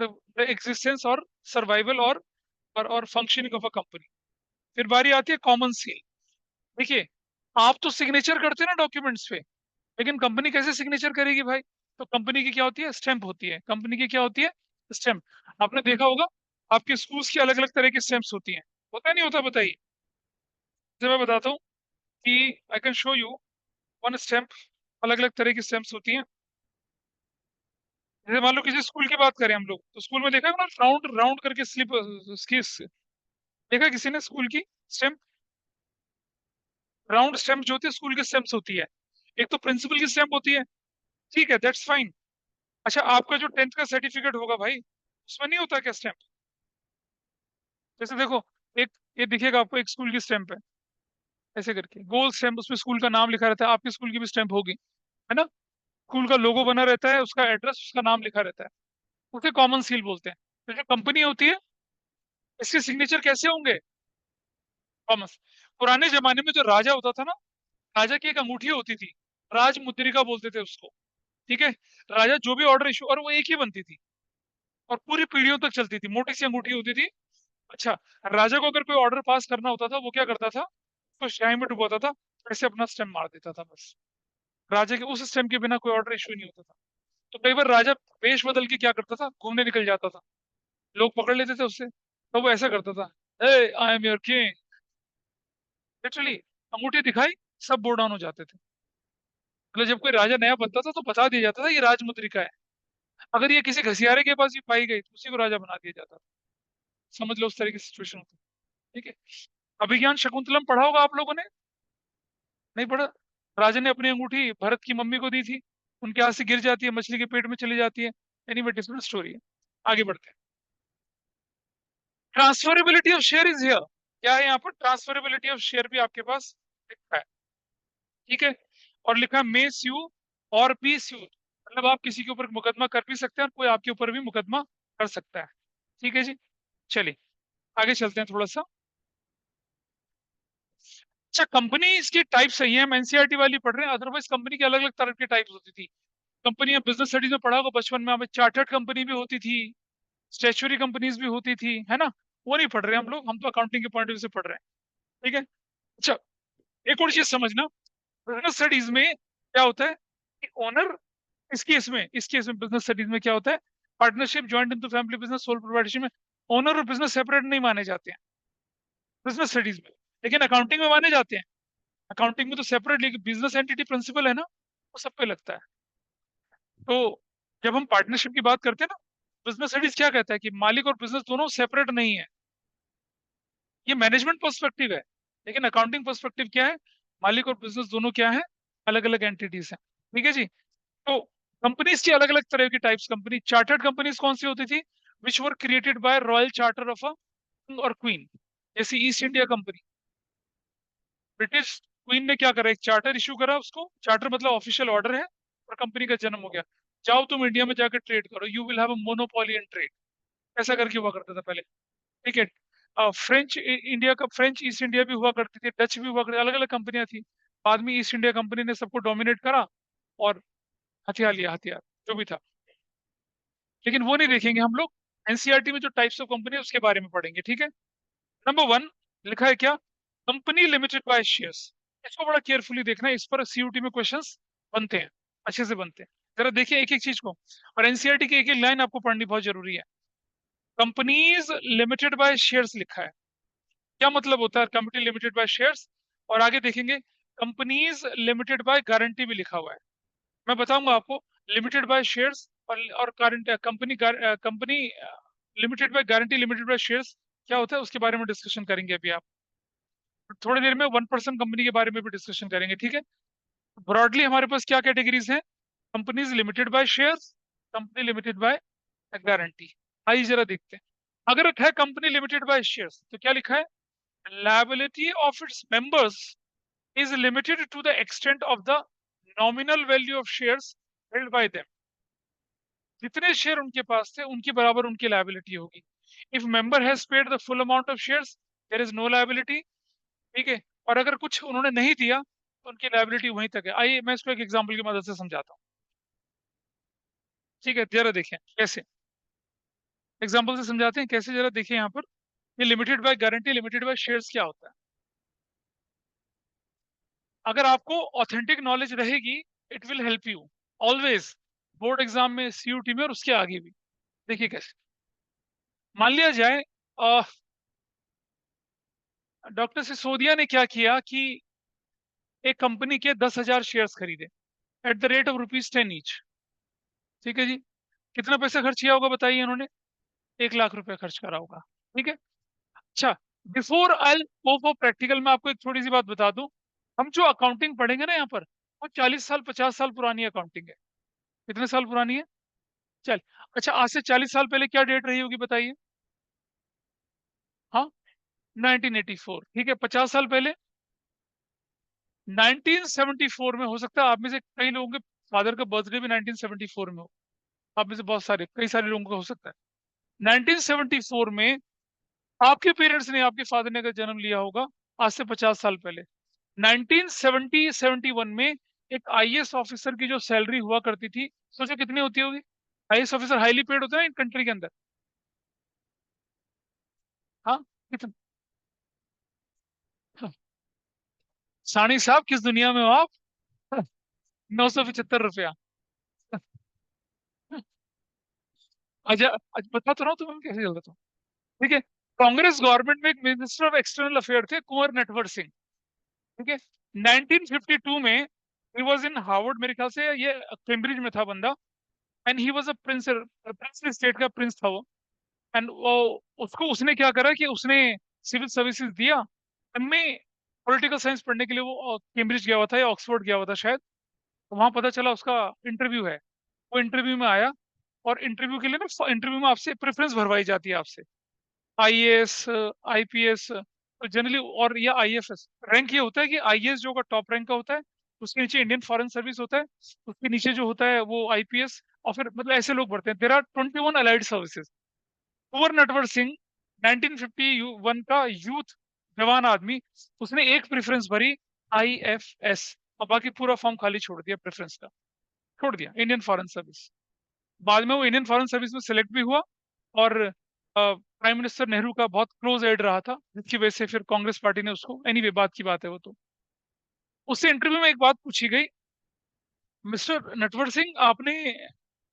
the existence और सर्वाइवल और फंक्शनिंग ऑफ अ कंपनी। फिर बारी आती है कॉमन सील। देखिए, आप तो सिग्नेचर करते हैं ना डॉक्यूमेंट्स पे, लेकिन कंपनी कैसे सिग्नेचर करेगी भाई? तो कंपनी की क्या होती है, स्टैंप होती है। कंपनी की क्या होती है, स्टैंप। आपने देखा होगा आपके स्कूल्स की अलग अलग तरह की स्टैंप्स होती हैं, होता नहीं होता, बताइए। जैसे मैं बताता हूँ कि I can show you one stamp. अलग अलग तरह की स्टैंप्स होती हैं। जैसे मान लो किसी स्कूल की बात करें हम लोग, तो स्कूल में देखा है ना, राउंड राउंड करके स्लिप उसकी देखा है किसी ने स्कूल की स्टैंप? राउंड स्टैंप जो होती है स्कूल की स्टैंप्स होती है। एक तो प्रिंसिपल की स्टैंप होती है, ठीक है, दैट्स फाइन। अच्छा, आपका जो 10th का सर्टिफिकेट होगा भाई, उसमें नहीं होता क्या स्टैंप? जैसे देखो, एक ये दिखेगा आपको, एक स्कूल की स्टैंप है, ऐसे करके गोल स्टैंप, उसमें स्कूल का नाम लिखा रहता है। आपके स्कूल की भी स्टैंप होगी, है ना? स्कूल का लोगो बना रहता है, उसका एड्रेस, उसका नाम लिखा रहता है। उसे कॉमन सील बोलते हैं। तो जो कंपनी होती है, इसके सिग्नेचर कैसे होंगे? कॉमन। पुराने जमाने में जो राजा होता था ना, राजा की एक अंगूठी होती थी, राज मुद्रिका बोलते थे उसको, ठीक है। राजा जो भी ऑर्डर इशू, और वो एक ही बनती थी और पूरी पीढ़ियों तक चलती थी, मोटी सी अंगूठी होती थी। अच्छा, राजा को अगर कोई ऑर्डर पास करना होता था, वो क्या करता था, तो स्याही में डुबाता था, ऐसे अपना स्टैम्प मार देता था बस। राजा के उस स्टैम्प के बिना कोई ऑर्डर इशू नहीं होता था। तो कई बार राजा वेश बदल के क्या करता था, घूमने निकल जाता था, लोग पकड़ लेते थे उससे, तो वो ऐसा करता था, a I am your king, literally अंगूठी दिखाई, सब बोर डाउन हो जाते थे। मतलब जब कोई राजा नया बनता था तो बता दिया जाता था ये राजमुद्रिका है। अगर ये किसी घसियारे के पास भी पाई गई तो उसी को राजा बना दिया जाता था। समझ लो उस तरह की सिचुएशन होती है, ठीक है। अभिज्ञान शकुंतलम पढ़ा होगा आप लोगों ने, नहीं पढ़ा? राजा ने अपनी अंगूठी भरत की मम्मी को दी थी, उनके हाथ से गिर जाती है, मछली के पेट में चली जाती है। एनीवे, डिफरेंट स्टोरी है। आगे बढ़ते हैं। Transferability of share is here. क्या है यहाँ पर? ट्रांसफरेबिलिटी ऑफ शेयर भी आपके पास लिखा है, ठीक है। और लिखा है मे स्यू और बी स्यू, मतलब आप किसी के ऊपर मुकदमा कर भी सकते हैं और कोई आपके ऊपर भी मुकदमा कर सकता है, ठीक है जी। चलिए आगे चलते हैं थोड़ा सा। अच्छा, कंपनी इसकी टाइप सही है, हम एनसीईआरटी वाली पढ़ रहे हैं, अदरवाइज कंपनी की अलग अलग तरह की टाइप्स होती थी। कंपनी बिजनेस स्टडीज में पढ़ा होगा बचपन में, हमें चार्टर्ड कंपनी भी होती थी, स्टेचुरी कंपनीज भी होती थी, है ना? वो नहीं पढ़ रहे हम लोग, हम तो अकाउंटिंग के पॉइंट ऑफ व्यू से पढ़ रहे हैं, ठीक है। अच्छा, एक और चीज समझना, बिजनेस स्टडीज में क्या होता है कि ओनर, इस केस में बिजनेस स्टडीज में क्या होता है, partnership, joint into family business, sole proprietorship में ओनर और बिजनेस सेपरेट नहीं माने जाते हैं बिजनेस स्टडीज में, लेकिन अकाउंटिंग में माने जाते हैं। अकाउंटिंग में तो सेपरेट, लेकिन बिजनेस एंटिटी प्रिंसिपल है ना, वो सब पे लगता है। तो जब हम पार्टनरशिप की बात करते हैं ना, बिजनेस स्टडीज क्या कहता है कि मालिक और बिजनेस दोनों सेपरेट नहीं है। ये मैनेजमेंट पर्सपेक्टिव है, लेकिन अकाउंटिंग पर्सपेक्टिव क्या है, मालिक और बिजनेस दोनों क्या है, अलग अलग एंटिटीज हैं, ठीक है जी। तो कंपनीज की अलग अलग तरह की टाइप्स, कंपनी चार्टर्ड कंपनीज कौन सी होती थी, which were created by royal charter of a king और क्वीन। जैसे East India company, British queen ने क्या करा, एक चार्टर इशू करा, उसको चार्टर मतलब ऑफिशियल ऑर्डर है, और कंपनी का जन्म हो गया। जाओ तुम इंडिया में जाकर ट्रेड करो, you will have a monopoly in trade. ऐसा करके हुआ करता था पहले, ठीक है। फ्रेंच इंडिया का, फ्रेंच ईस्ट इंडिया भी हुआ करती थी, डच भी हुआ करती, अलग अलग कंपनियां थी। बाद में ईस्ट इंडिया कंपनी ने सबको डोमिनेट करा और हथियार लिया, हथियार जो भी था। लेकिन वो नहीं देखेंगे हम लोग, एनसीईआरटी में जो टाइप्स ऑफ कंपनी है उसके बारे में पढ़ेंगे, ठीक है। नंबर वन लिखा है क्या, कंपनी लिमिटेड बाय शेयर्स। इसको बड़ा केयरफुली देखना, इस पर सीयूटी में क्वेश्चंस बनते हैं, अच्छे से बनते हैं। जरा देखिए एक एक चीज को, और एनसीईआरटी की एक एक लाइन आपको पढ़नी बहुत जरूरी है। कंपनीज लिमिटेड बाय शेयर्स लिखा है, क्या मतलब होता है कंपनी लिमिटेड बाय शेयर्स? और आगे देखेंगे कंपनीज लिमिटेड बाय गारंटी भी लिखा हुआ है। मैं बताऊंगा आपको, लिमिटेड बाय शेयर्स और current company company limited by guarantee, limited by shares क्या होता है उसके बारे में डिस्कशन करेंगे अभी आप। थोड़ी देर में 1% कंपनी के बारे में भी डिस्कशन करेंगे, ठीक है। ब्रॉडली हमारे पास क्या कैटेगरीज हैं, companies limited by shares, company limited by guarantee. आइए जरा देखते हैं। अगर है कंपनी लिमिटेड बाय शेयर्स तो क्या लिखा है, liability of its members is limited to the extent of the nominal value of shares held by them। जितने शेयर उनके पास थे उनके बराबर उनकी लायबिलिटी होगी। If member has paid the full amount of shares, there is no liability, ठीक है। और अगर कुछ उन्होंने नहीं दिया तो उनकी लायबिलिटी वहीं तक है। आइए मैं इसको एक एग्जांपल की मदद से समझाता हूँ, ठीक है। जरा देखें कैसे, एग्जांपल से समझाते हैं कैसे, जरा देखिए यहाँ पर। ये limited by guarantee, limited by shares क्या होता है? अगर आपको ऑथेंटिक नॉलेज रहेगी, it will help you always. Board exam में, सीयूटी में, और उसके आगे भी। देखिए कैसे। मान लिया जाए डॉक्टर सिसोदिया ने क्या किया कि एक कंपनी के 10,000 शेयर्स खरीदे at the rate of rupees 10 each. ठीक है जी। कितना पैसा खर्च किया होगा बताइए इन्होंने? 1 लाख रुपए खर्च करा होगा। ठीक है। अच्छा, before I go for practical, मैं आपको एक छोटी सी बात बता दूं। हम जो अकाउंटिंग पढ़ेंगे ना यहाँ पर, वो 40 साल 50 साल पुरानी अकाउंटिंग है। कितने साल पुरानी है? चल। अच्छा, आज से 40 साल पहले क्या डेट रही होगी बताइए? हाँ, 1984। ठीक है, 50 साल पहले 1974 में। हो सकता है आप में से कई लोगों के फादर का बर्थडे भी 1974 में हो। आप में से बहुत सारे, कई सारे लोगों का हो सकता है। 1974 में आपके पेरेंट्स ने, आपके फादर ने अगर जन्म लिया होगा, आज से 50 साल पहले, 1970-71 में एक आईएएस ऑफिसर की जो सैलरी हुआ करती थी, सोचो कितनी होती होगी? आईएएस ऑफिसर हाईली पेड होता है इन कंट्री के अंदर। हाँ, कितना? हाँ। सानी साहब, किस दुनिया में हो आप? 975 रुपया। अच्छा, आज बता तो रहा हूँ तुम्हें कैसे चल रहा था। ठीक है। कांग्रेस गवर्नमेंट में एक मिनिस्टर ऑफ एक्सटर्नल अफेयर थे, कुंवर नटवर सिंह। ठीक है। 1952 में ही वॉज इन हार्वर्ड, मेरे ख्याल से ये कैम्ब्रिज में था बंदा। And he was a prince, princely state का प्रिंस था वो। एंड वो, उसको, उसने क्या करा कि उसने सिविल सर्विसेज दिया। में पॉलिटिकल साइंस पढ़ने के लिए वो कैम्ब्रिज गया हुआ था या ऑक्सफोर्ड गया हुआ था शायद। तो वहां पता चला उसका इंटरव्यू है। वो इंटरव्यू में आया, और इंटरव्यू के लिए ना, इंटरव्यू में आपसे प्रेफरेंस भरवाई जाती है आपसे, आईएएस, आईपीएस, तो जनरली, और या आईएफएस। रैंक ये होता है कि आईएएस जो का टॉप रैंक का होता है, उसके नीचे इंडियन फॉरेन सर्विस होता है, उसके नीचे जो होता है वो आईपीएस, और फिर मतलब ऐसे लोग बढ़ते हैं। There are 21 allied services. Kunwar Natwar Singh 1951 का यूथ जवान आदमी, उसने एक प्रेफरेंस भरी, आईएफएस, और बाकी पूरा फॉर्म खाली छोड़ दिया, प्रेफरेंस का छोड़ दिया, इंडियन फॉरेन सर्विस। बाद में वो इंडियन फॉरेन सर्विस में सिलेक्ट भी हुआ, और प्राइम मिनिस्टर नेहरू का बहुत क्लोज एड रहा था, जिसकी वजह से फिर कांग्रेस पार्टी ने उसको, एनीवे बात की बात है वो तो। उससे इंटरव्यू में एक बात पूछी गई, मिस्टर नटवर सिंह, आपने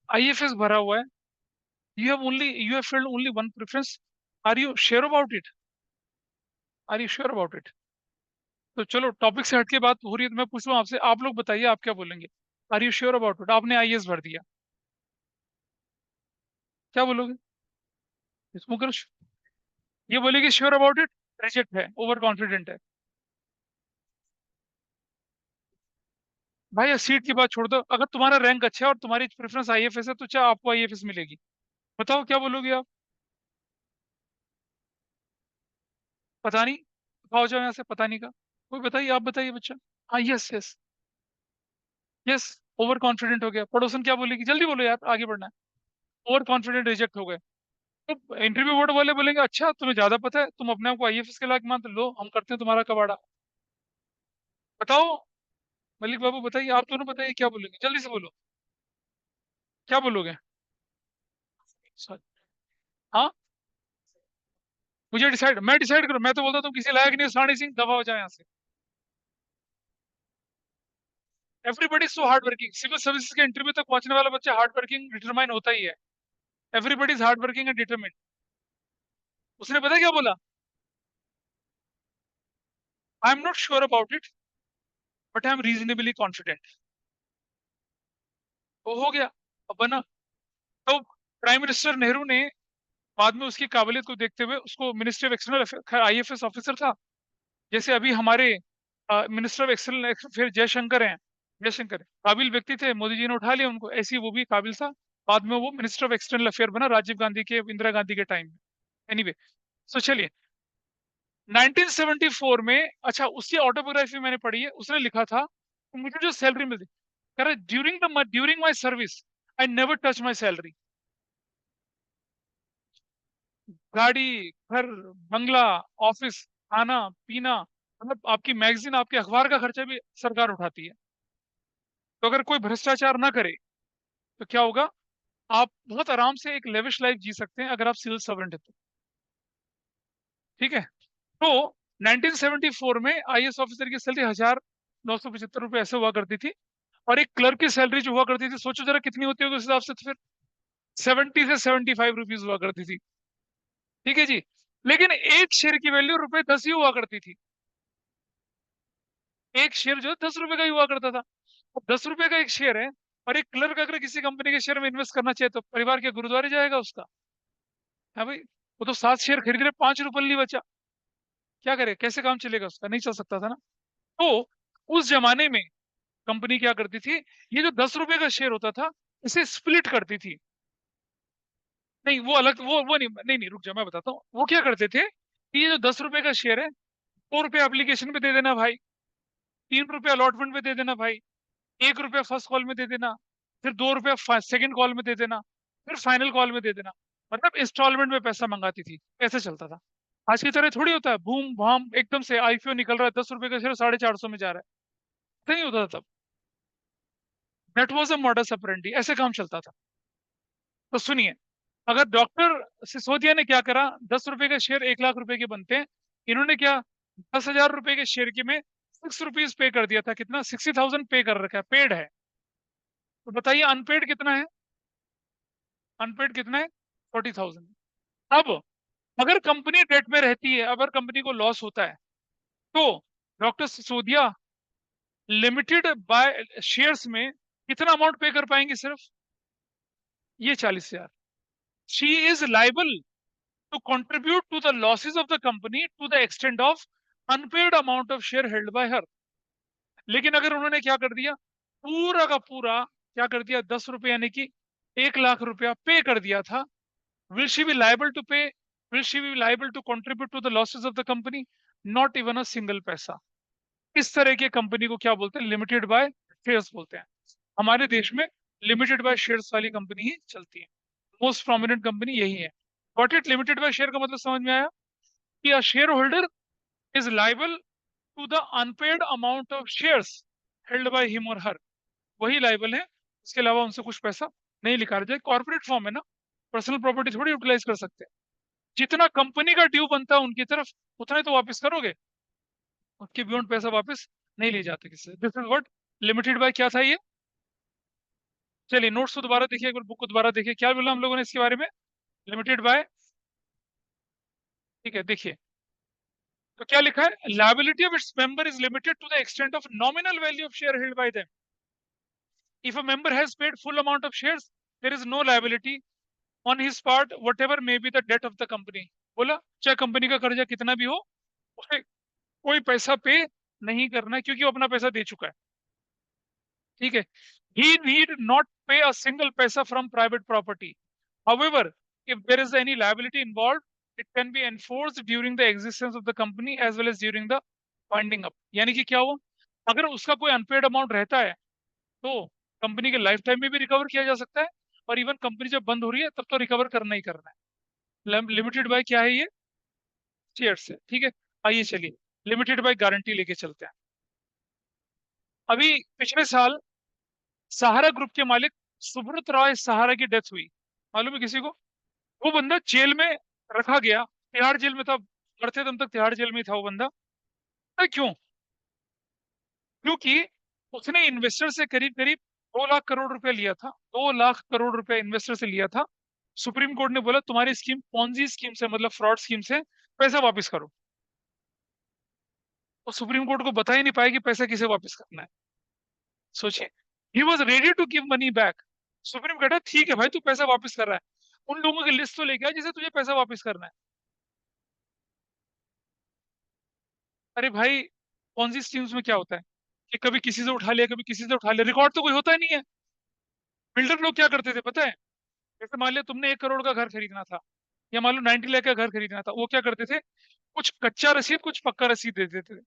आईएफएस भरा हुआ है, you have filled only one preference, are you sure about it? Are you sure about it? तो चलो, टॉपिक से हटके बात हो रही है, तो मैं पूछ रहा हूँ आपसे, आप लोग बताइए आप क्या बोलेंगे? Are you sure about it? आपने आईएएस भर दिया, क्या बोलोगे? इसमें करो, ये बोलेगी श्योर अबाउट इट, रिजेक्ट है, ओवर कॉन्फिडेंट है। भाई, सीट की बात छोड़ दो, अगर तुम्हारा रैंक अच्छा है और तुम्हारी प्रेफरेंस आईएफएस है, तो क्या आपको आईएफएस मिलेगी? बताओ क्या बोलोगे आप? पता नहीं, बताओ जाओ यहाँ से, पता नहीं का कोई, बताइए, आप बताइए बच्चा। हाँ, yes yes. Yes. Over confident हो गया, पड़ोसन क्या बोलेगी? जल्दी बोलो यार, आगे बढ़ना है। ओवर कॉन्फिडेंट, रिजेक्ट हो गए। तो इंटरव्यू बोर्ड वाले बोलेंगे, अच्छा तुम्हें ज्यादा पता है, तुम अपने आप को आईएफएस के लायक मान लो, हम करते हैं तुम्हारा कबाड़ा। बताओ, मलिक बाबू बताइए, आप दोनों बताइए क्या बोलेंगे, जल्दी से बोलो, क्या बोलोगे? Sorry। हाँ, मुझे डिसाइड, मैं डिसाइड करूँ? मैं तो बोलता हूँ तुम किसी लायक नहीं हो, सानी सिंह, दफा हो जाए यहाँ से। Everybody so hard working, civil services के इंटरव्यू तक पहुंचने वाला बच्चा हार्ड वर्किंग डिटरमाइन होता ही है। Everybody is hard working and determine. उसने पता क्या बोला? I am not sure about it, but I am reasonably confident. वो हो गया, अब बना। तो प्राइम मिनिस्टर नेहरू ने बाद में उसकी काबिलियत को देखते हुए उसको ministry of external affair, IFS officer था, जैसे अभी हमारे minister of external affair Jaishankar हैं। जयशंकर काबिल व्यक्ति थे, मोदी जी ने उठा लिया उनको, ऐसे ही वो भी काबिल था। बाद में वो मिनिस्टर ऑफ एक्सटर्नल अफेयर बना, राजीव गांधी के, इंदिरा गांधी के टाइम में। एनीवे, सो चलिए, 1974 में, अच्छा, उसकी ऑटोबायोग्राफी मैंने पढ़ी है, उसने लिखा था कि मुझे जो सैलरी मिलती, कह रहा, during my service I never touch my salary. गाड़ी, घर, बंगला, ऑफिस, खाना पीना, मतलब आपकी मैगजीन, आपके अखबार का खर्चा भी सरकार उठाती है। तो अगर कोई भ्रष्टाचार ना करे, तो क्या होगा? आप बहुत आराम से एक लेविश लाइफ जी सकते हैं, अगर आप सिविल सर्वेंट है तो। ठीक है। तो 1974 में आईएएस ऑफिसर की सैलरी 1,975 रुपये ऐसे हुआ करती थी। और एक क्लर्क की सैलरी जो हुआ करती थी, सोचो जरा कितनी होती होगी उस हिसाब से, तो फिर 70 से 75 रुपीज हुआ करती थी। ठीक है जी। लेकिन एक शेयर की वैल्यू ₹10 ही हुआ करती थी। एक शेयर जो है 10 रुपए का ही हुआ करता था। अब 10 रुपए का एक शेयर है, और एक क्लर्क अगर किसी कंपनी के शेयर में इन्वेस्ट करना चाहे तो परिवार के गुरुद्वारे जाएगा उसका। है भाई, वो तो 7 शेयर खरीद रहे, 5 रुपये नहीं बचा, क्या करे, कैसे काम चलेगा उसका, नहीं चल सकता था ना। तो उस जमाने में कंपनी क्या करती थी, ये जो 10 रुपए का शेयर होता था, इसे स्प्लिट करती थी। नहीं वो अलग, वो नहीं नहीं नहीं, रुक जा, मैं बताता हूँ वो क्या करते थे कि ये जो 10 रुपए का शेयर है, 2 रुपए एप्लीकेशन पे दे देना भाई, 3 रुपए अलॉटमेंट पे दे देना भाई, 1 रुपया फर्स्ट कॉल में दे देना, फिर 2 रुपया सेकंड कॉल में दे देना, फिर फाइनल कॉल में दे देना। मतलब इंस्टॉलमेंट में पैसा मंगाती थी, ऐसे चलता था। आज की तरह थोड़ी होता है बूम भाम एकदम से आईपीओ निकल रहा है, 10 रुपए का शेयर 450 में जा रहा है, नहीं होता था तब। That was a modus operandi, ऐसे काम चलता था। तो सुनिए, अगर डॉक्टर सिसोदिया ने क्या करा, 10 रुपए के शेयर 1 लाख रुपए के बनते हैं, इन्होंने क्या, 10,000 रुपए के शेयर की में ₹6 पे कर दिया था, कितना, 60,000 पे कर रखा है, पेड है। तो बताइए अनपेड कितना है, अनपेड कितना है, 40,000। अब अगर कंपनी डेट में रहती है, अगर कंपनी को लॉस होता है, तो doctor Sisodia limited by shares में कितना अमाउंट पे कर पाएंगे, सिर्फ ये 40,000। She is liable to contribute to the losses of the company to the extend of unpaid amount of share held by her. लेकिन अगर उन्होंने क्या कर दिया, पूरा का पूरा क्या कर दिया, 10 रुपए यानी कि 1 लाख रुपया पे कर दिया था, will she be liable to pay, will she be liable to contribute to the losses of the company? Not even a single पैसा। इस तरह की कंपनी को क्या बोलते हैं, लिमिटेड बाय शेयर्स बोलते हैं। हमारे देश में लिमिटेड बाय शेयर्स वाली कंपनी ही चलती है, मोस्ट प्रोमिनेंट कंपनी यही है। What it, limited by share का मतलब समझ में आया, कि a share holder is liable to the unpaid amount of shares held by him और हर, वही लाइबल है, इसके अलावा उनसे कुछ पैसा नहीं लिखा जाए। कॉर्पोरेट फॉर्म है ना, पर्सनल प्रॉपर्टी थोड़ी यूटिलाइज कर सकते हैं। जितना कंपनी का ड्यू बनता है उनकी तरफ, उतना ही तो वापस करोगे, उसके बियॉन्ड पैसा वापस नहीं ले जाते किसी से। This is what limited by क्या था ये। चलिए नोट्स को दोबारा देखिए, एक बार बुक को दोबारा देखिए, क्या बोला हम लोगों ने इसके बारे में, लिमिटेड बाय। ठीक है, देखिए, तो क्या लिखा है, liability of its member is limited to the extent of nominal value of share held by them. If a member has paid full amount of shares, there is no liability on his part whatever may be the debt of the company. बोला चाहे company का कर्जा कितना भी हो, उसे कोई पैसा पे नहीं करना है, क्योंकि वो अपना पैसा दे चुका है। ठीक है, he need not pay a single पैसा from private property, however if there is any liability involved, it can be enforced during the existence of the company as well as during the winding up। यानी कि क्या हुआ, अगर उसका कोई unpaid amount रहता है, तो कंपनी के लाइफ टाइम में भी रिकवर किया जा सकता है, और इवन कंपनी जब बंद हो रही है तब तो रिकवर करना ही करना है। लिमिटेड बाय क्या है ये, शेयर्स है। ठीक है, आइए चलिए लिमिटेड बाय गारंटी लेके चलते हैं। अभी पिछले साल सहारा ग्रुप के मालिक सुब्रत रॉय सहारा की डेथ हुई, मालूम है किसी को। वो बंदा जेल में रखा गया, तिहाड़ जेल में था, मरते दम तक तिहाड़ जेल में ही था वो बंदा। पता है क्यों, क्योंकि उसने इन्वेस्टर से करीब करीब 2 लाख करोड़ रुपया लिया था, 2 लाख करोड़ रुपया इन्वेस्टर से लिया था। सुप्रीम कोर्ट ने बोला तुम्हारी स्कीम पॉन्जी स्कीम से, मतलब फ्रॉड स्कीम से, पैसा वापस करो। तो सुप्रीम कोर्ट को बता ही नहीं पाया कि पैसा किसे वापस करना है। सोचिए, he was ready to give money back. Supreme कहता ठीक है भाई, तू पैसा वापस कर रहा है, उन लोगों की लिस्ट तो लेके आ जिसे तुझे पैसा वापस करना है। अरे भाई, पॉन्जी स्कीम्स में क्या होता है कि कभी किसी से उठा लिया, कभी किसी से उठा लिया, रिकॉर्ड तो कोई होता ही नहीं है। बिल्डर लोग क्या करते थे पता है, जैसे मान लिया तुमने 1 करोड़ का घर खरीदना था, या मान लो 90 लाख का घर खरीदना था, वो क्या करते थे, कुछ कच्चा रसीद कुछ पक्का रसीद दे देते थे।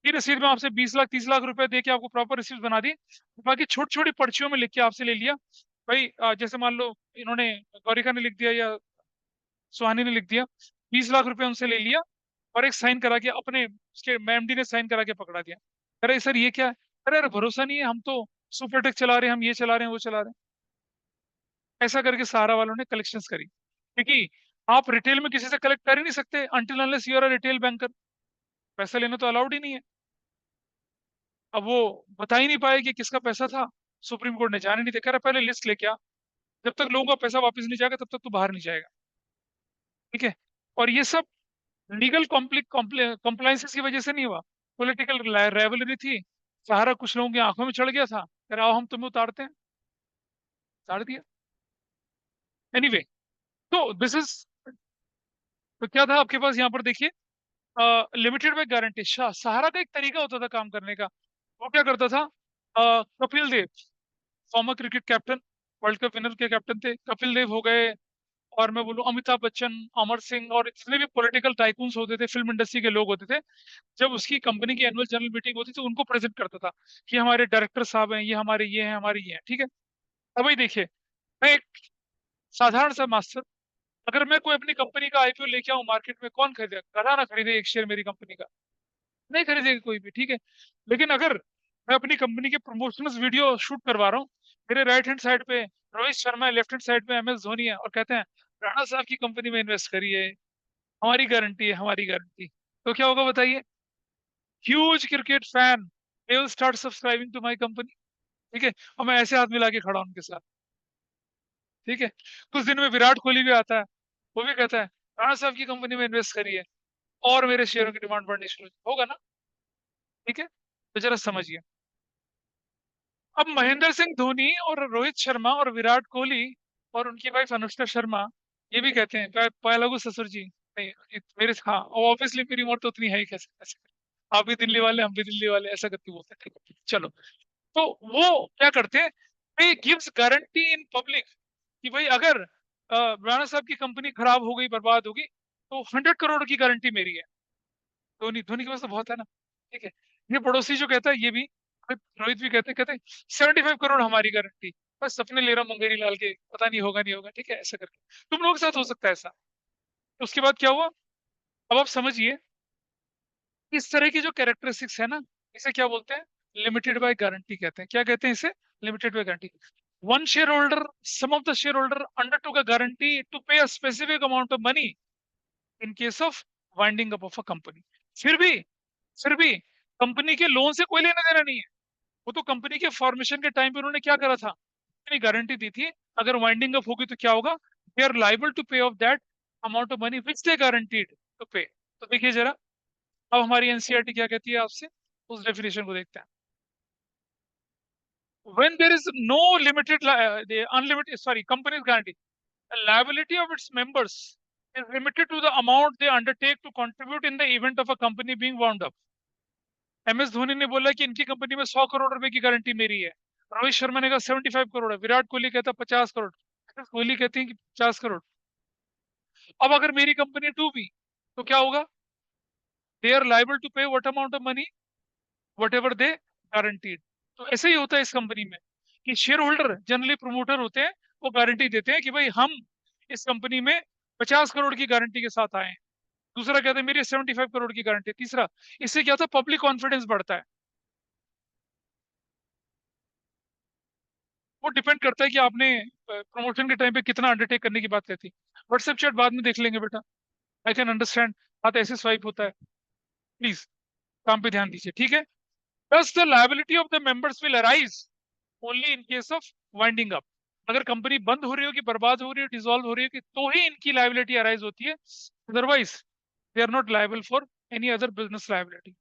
ये रसीद में आपसे 20 लाख 30 लाख रुपए दे के आपको प्रॉपर रसीद बना दी, बाकी छोटी छोटी पर्चियों में लिख के आपसे ले लिया। भाई जैसे मान लो इन्होंने, गौरिका ने लिख दिया या सुहानी ने लिख दिया, 20 लाख रुपए उनसे ले लिया, और एक साइन करा के अपने, उसके एमडी ने साइन करा के पकड़ा दिया। अरे सर ये क्या है, अरे यार भरोसा नहीं है, हम तो सुपरटेक चला रहे हैं, हम ये चला रहे हैं वो चला रहे हैं। ऐसा करके सहारा वालों ने कलेक्शंस करी, क्योंकि आप रिटेल में किसी से कलेक्ट कर ही नहीं सकते, until unless you are a retail banker, पैसा लेना तो अलाउड ही नहीं है। अब वो बता ही नहीं पाए कि किसका पैसा था। सुप्रीम कोर्ट ने जाने नहीं दिया, कह रहा पहले लिस्ट लेके आ, जब तक लोगों का पैसा वापस नहीं जाएगा तब तक तू बाहर नहीं जाएगा। ठीक है। और ये सब लीगल कॉम्प्लाइंसेस की वजह से नहीं हुआ, पॉलिटिकल राइवलरी थी। सहारा कुछ लोगों की आंखों में चढ़ गया था, कह रहा आओ हम तुम्हें उतारते हैं, उतार दिया। एनीवे, तो दिस इज, तो क्या था आपके पास यहाँ पर देखिए, लिमिटेड बाय गारंटी। सहारा का एक तरीका होता था काम करने का। वो क्या करता था, Kapil Dev, former cricket captain, world cup winner के कैप्टन थे कपिल देव हो गए, और मैं बोलूं अमिताभ बच्चन, अमर सिंह, और जितने भी पॉलिटिकल टाइकून्स होते थे, फिल्म इंडस्ट्री के लोग होते थे, जब उसकी कंपनी की एनुअल जनरल मीटिंग होती थी उनको प्रेजेंट करता था कि हमारे डायरेक्टर साहब हैं, ये हमारे ये हैं, हमारे ये हैं। ठीक है। अब भाई देखिए, मैं एक साधारण सा मास्टर, अगर मैं कोई अपनी कंपनी का आईपीओ लेके आऊं मार्केट में, कौन खरीदेगा? गधा ना खरीदे एक शेयर मेरी कंपनी का, नहीं खरीदेगा कोई भी। ठीक है। लेकिन अगर मैं अपनी कंपनी के प्रमोशनल वीडियो शूट करवा रहा हूँ, मेरे राइट हैंड साइड पे रोहित शर्मा है, लेफ्ट हैंड साइड पे एम एस धोनी है, और कहते हैं राणा साहब की कंपनी में इन्वेस्ट करिए, हमारी गारंटी है, हमारी गारंटी, तो क्या होगा बताइए? Huge cricket fan, they will start subscribing to my company. ठीक है। और मैं ऐसे हाथ मिला के खड़ा हूं उनके साथ। ठीक है। कुछ दिन में विराट कोहली भी आता है, वो भी कहता है राणा साहब की कंपनी में इन्वेस्ट करिए, और मेरे शेयरों की डिमांड बढ़नी शुरू होगा ना। ठीक है। तो जरा समझिए, अब महेंद्र सिंह धोनी और रोहित शर्मा और विराट कोहली और उनकी वाइफ अनुष्का शर्मा ये भी कहते हैं, पाया ससुर जी नहीं, मेरे, हाँ ऑब्वियसली मेरी उम्र तो उतनी है ही, कैसे कैसे आप भी दिल्ली वाले, हम भी दिल्ली वाले, ऐसा करके बोलते हैं। ठीक है, चलो। तो वो क्या करते हैं, दे गिव्स गारंटी इन पब्लिक कि भाई अगर राणा साहब की कंपनी खराब हो गई, बर्बाद होगी, तो 100 करोड़ की गारंटी मेरी है। धोनी, धोनी के पास तो बहुत है ना। ठीक है। ये पड़ोसी जो कहता है ये भी, रोहित भी कहते हैं 75 करोड़ हमारी गारंटी, बस सपने ले रहा हूँ मुंगेरी लाल के, पता नहीं होगा नहीं होगा। ठीक है, ऐसा करके तुम लोगों के साथ हो सकता है ऐसा। तो उसके बाद क्या हुआ, अब आप समझिए, इस तरह की जो कैरेक्टरिस्टिक्स है ना, इसे क्या बोलते हैं? लिमिटेड बाय गारंटी कहते हैं। क्या कहते हैं इसे? Limited by guarantee. One share holder, some of the share holder undertook a guarantee to pay a specific amount of money in case of winding up of a company. फिर भी, फिर भी कंपनी के लोन से कोई लेना देना नहीं है। वो तो कंपनी के फॉर्मेशन के टाइम पे उन्होंने क्या करा था, अपनी गारंटी दी थी, अगर वाइंडिंग अप होगी तो क्या होगा, they are liable to pay off that amount of money which they guaranteed to pay. तो देखिए जरा, अब हमारी एनसीईआरटी क्या कहती है आपसे, उस डेफिनेशन को देखते हैं। when there is no limited the unlimited, sorry, company's guarantee, the liability of its members is limited to the amount they undertake to contribute in the event of a company being wound up। M S Dhoni ने बोला कि इनकी company में 100 करोड़ रुपए की guarantee मेरी है। रोहित शर्मा ने कहा 75 करोड़ है। विराट कोहली कहता 50 करोड़। कोहली कहती है कि 50 करोड़। अब अगर मेरी कंपनी डूबी तो क्या होगा? दे आर लाइबल टू पे what amount of money what ever they guaranteed. तो ऐसे ही होता है इस कंपनी में, कि शेयर होल्डर जनरली प्रमोटर होते हैं, वो गारंटी देते हैं कि भाई हम इस कंपनी में 50 करोड़ की गारंटी के साथ आए हैं। दूसरा कहता है मेरी 75 करोड़ की गारंटी। तीसरा, इससे क्या होता है, पब्लिक कॉन्फिडेंस बढ़ता है। वो डिपेंड करता है कि आपने प्रमोशन के टाइम पे कितना अंडरटेक करने की बात कहती। व्हाट्सएप चैट बाद में देख लेंगे बेटा, आई कैन अंडरस्टैंड, हाथ ऐसे स्वाइप होता है। प्लीज काम पे ध्यान दीजिए। ठीक है। Thus, the liability of the members will arise only in case of winding up। अगर कंपनी बंद हो रही हो, कि बर्बाद हो रही है, डिसॉल्व हो रही है, कि तो ही इनकी लाइबिलिटी अराइज होती है, otherwise they are not liable for any other business liability.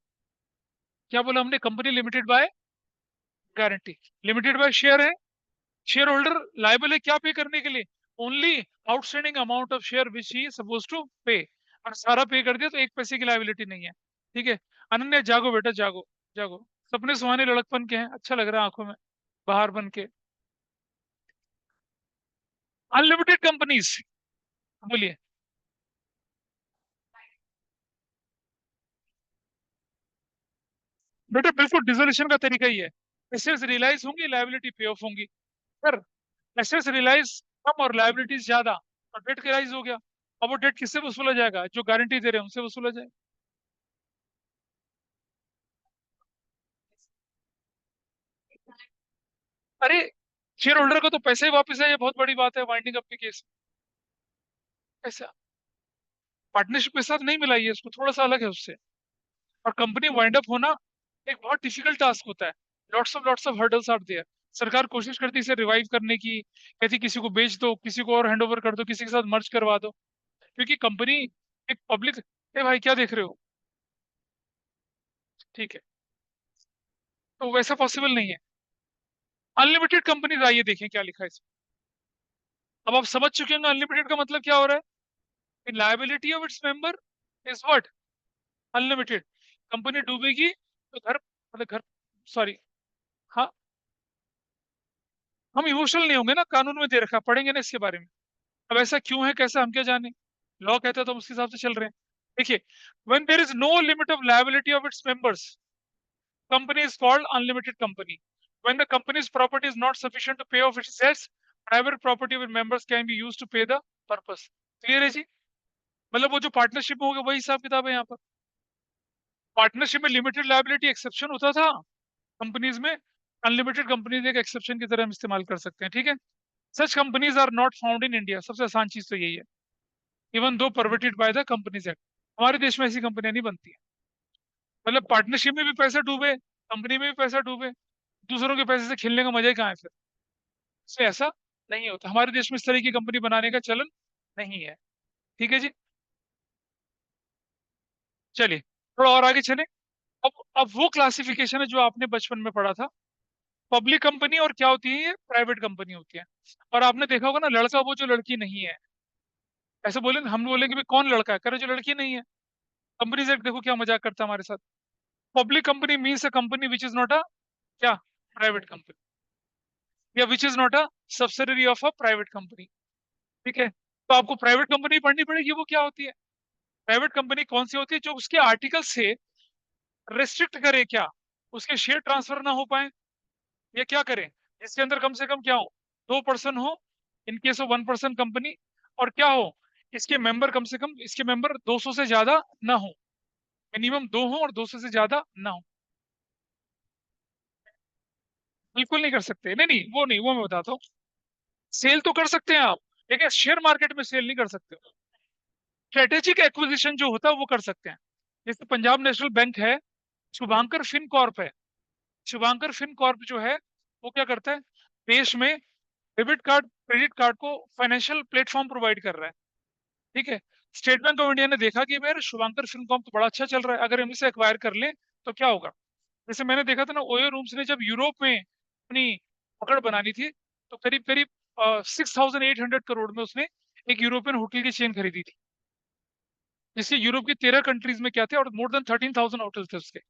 क्या बोला हमने? Company limited by guarantee, limited by share है, शेयर होल्डर लाइबल है क्या पे करने के लिए? Only outstanding amount of share which he suppose to pay. और सारा पे कर दिया तो एक पैसे की लाइबिलिटी नहीं है। ठीक है। अनन्या जागो बेटा, जागो, जागो, सपने सुहाने लड़कपन के हैं, अच्छा लग रहा है आंखों में बाहर बन के। अनलिमिटेड कंपनीज, बोलिए बेटा। बिल्कुल डिसोल्यूशन का तरीका ही है, एसेट्स रियलाइज होंगी, लाइबिलिटी पे ऑफ होंगी। पर एसेट्स रियलाइज कम और लाइबिलिटीज ज्यादा, और डेट राइज हो गया। अब वो डेट किससे वसूला जाएगा? जो गारंटी दे रहे हैं उनसे वसूला जाएगा। अरे, शेयर होल्डर को तो पैसे ही वापस है, ये बहुत बड़ी बात है वाइंडिंग अप के केस। ऐसा पार्टनरशिप के साथ नहीं मिलाई है, इसको थोड़ा सा अलग है उससे। और कंपनी वाइंड अप होना, एक बहुत डिफिकल्ट टास्क होता है। Lots of hurdles are there. सरकार कोशिश करती है इसे रिवाइव करने की, कहती किसी को बेच दो, किसी को और हैंड ओवर कर दो, किसी के साथ मर्ज करवा दो, क्योंकि कंपनी एक पब्लिक। ए भाई क्या देख रहे हो? ठीक है, तो वैसा पॉसिबल नहीं है। अनलिमिटेड कंपनीज, आइए देखें क्या लिखा है इसमें। अब आप समझ चुके होंगे अनलिमिटेड का मतलब क्या हो रहा है। Liability of its member is what? Unlimited. Company डूबेगी तो घर, मतलब घर, सॉरी, हाँ, हम इमोशनल नहीं होंगे ना, कानून में दे रखा है, पढ़ेंगे ना इसके बारे में। अब ऐसा क्यों है, कैसा, हम क्या जाने। लॉ कहता है तो हम उसके हिसाब से चल रहे हैं। देखिए, when there is no limit of liability of its members, company is called unlimited company. When the company's property is not sufficient to pay off its debts, private property of its members can be used to pay the purpose. Clear है जी? मतलब वो जो partnership में हो गया वही हिसाब किताब है यहाँ पर। पार्टनरशिप में लिमिटेड लायबिलिटी एक्सेप्शन होता था, कंपनीज में अनलिमिटेड कंपनीज एक एक्सेप्शन की तरह हम इस्तेमाल कर सकते हैं, ठीक है। Such companies are not found in India, सबसे आसान चीज तो यही है। Even though permitted by the companies act, हमारे देश में ऐसी कंपनियां नहीं बनती है। मतलब पार्टनरशिप में भी पैसा डूबे, कंपनी में भी पैसा डूबे, दूसरों के पैसे से खेलने का मजा ही कहाँ है फिर। इससे ऐसा नहीं होता, हमारे देश में इस तरह की कंपनी बनाने का चलन नहीं है। ठीक है जी, चलिए थोड़ा और आगे चले। अब वो क्लासिफिकेशन है जो आपने बचपन में पढ़ा था, पब्लिक कंपनी और क्या होती है, ये प्राइवेट कंपनी होती है। और आपने देखा होगा ना, लड़का वो जो लड़की नहीं है। ऐसे बोले, हम बोलेंगे भाई कौन लड़का है, करे जो लड़की नहीं है। कंपनी से देखो क्या मजाक करता है हमारे साथ। Public company means a company which is not a, क्या, प्राइवेट कंपनी, या विच is not a subsidiary of a private company. ठीक है, तो आपको प्राइवेट कंपनी पढ़नी पड़ेगी, वो क्या होती है। प्राइवेट कंपनी कौन सी होती है, जो उसके आर्टिकल से रेस्ट्रिक्ट करे, क्या, उसके शेयर ट्रांसफर ना हो पाए, या क्या करें, इसके अंदर कम से कम क्या हो, 2 पर्सन हो, इन केस ऑफ 1 पर्सन कंपनी, और क्या हो, इसके मेंबर कम से कम, इसके मेंबर 200 से ज्यादा ना हो, मिनिमम 2 हो और 200 से ज्यादा ना हो। बिल्कुल नहीं कर सकते, नहीं नहीं, वो नहीं, वो मैं बताता हूँ। सेल तो कर सकते हैं आप, लेकिन शेयर मार्केट में सेल नहीं कर सकते। स्ट्रेटेजिक एक्विजिशन जो होता है वो कर सकते हैं। जैसे पंजाब नेशनल बैंक है, शुभांकर फिनकॉर्प है। शुभांकर फिनकॉर्प जो है, वो क्या करता है, देश में डेबिट कार्ड, क्रेडिट कार्ड को फाइनेंशियल प्लेटफॉर्म प्रोवाइड कर रहा है। ठीक है, स्टेट बैंक ऑफ इंडिया ने देखा कि यार शुभांकर फिनकॉर्प तो बड़ा अच्छा चल रहा है, अगर हम इसे एक्वायर कर लें तो क्या होगा। जैसे मैंने देखा था ना, ओयो रूम्स ने जब यूरोप में अपनी पकड़ बनानी थी, तो करीब करीब 6,800 करोड़ में उसने एक यूरोपियन होटल की चेन खरीदी थी, जिसके यूरोप की 13 कंट्रीज में क्या थे, और मोर देन 13,000 होटल थे उसके,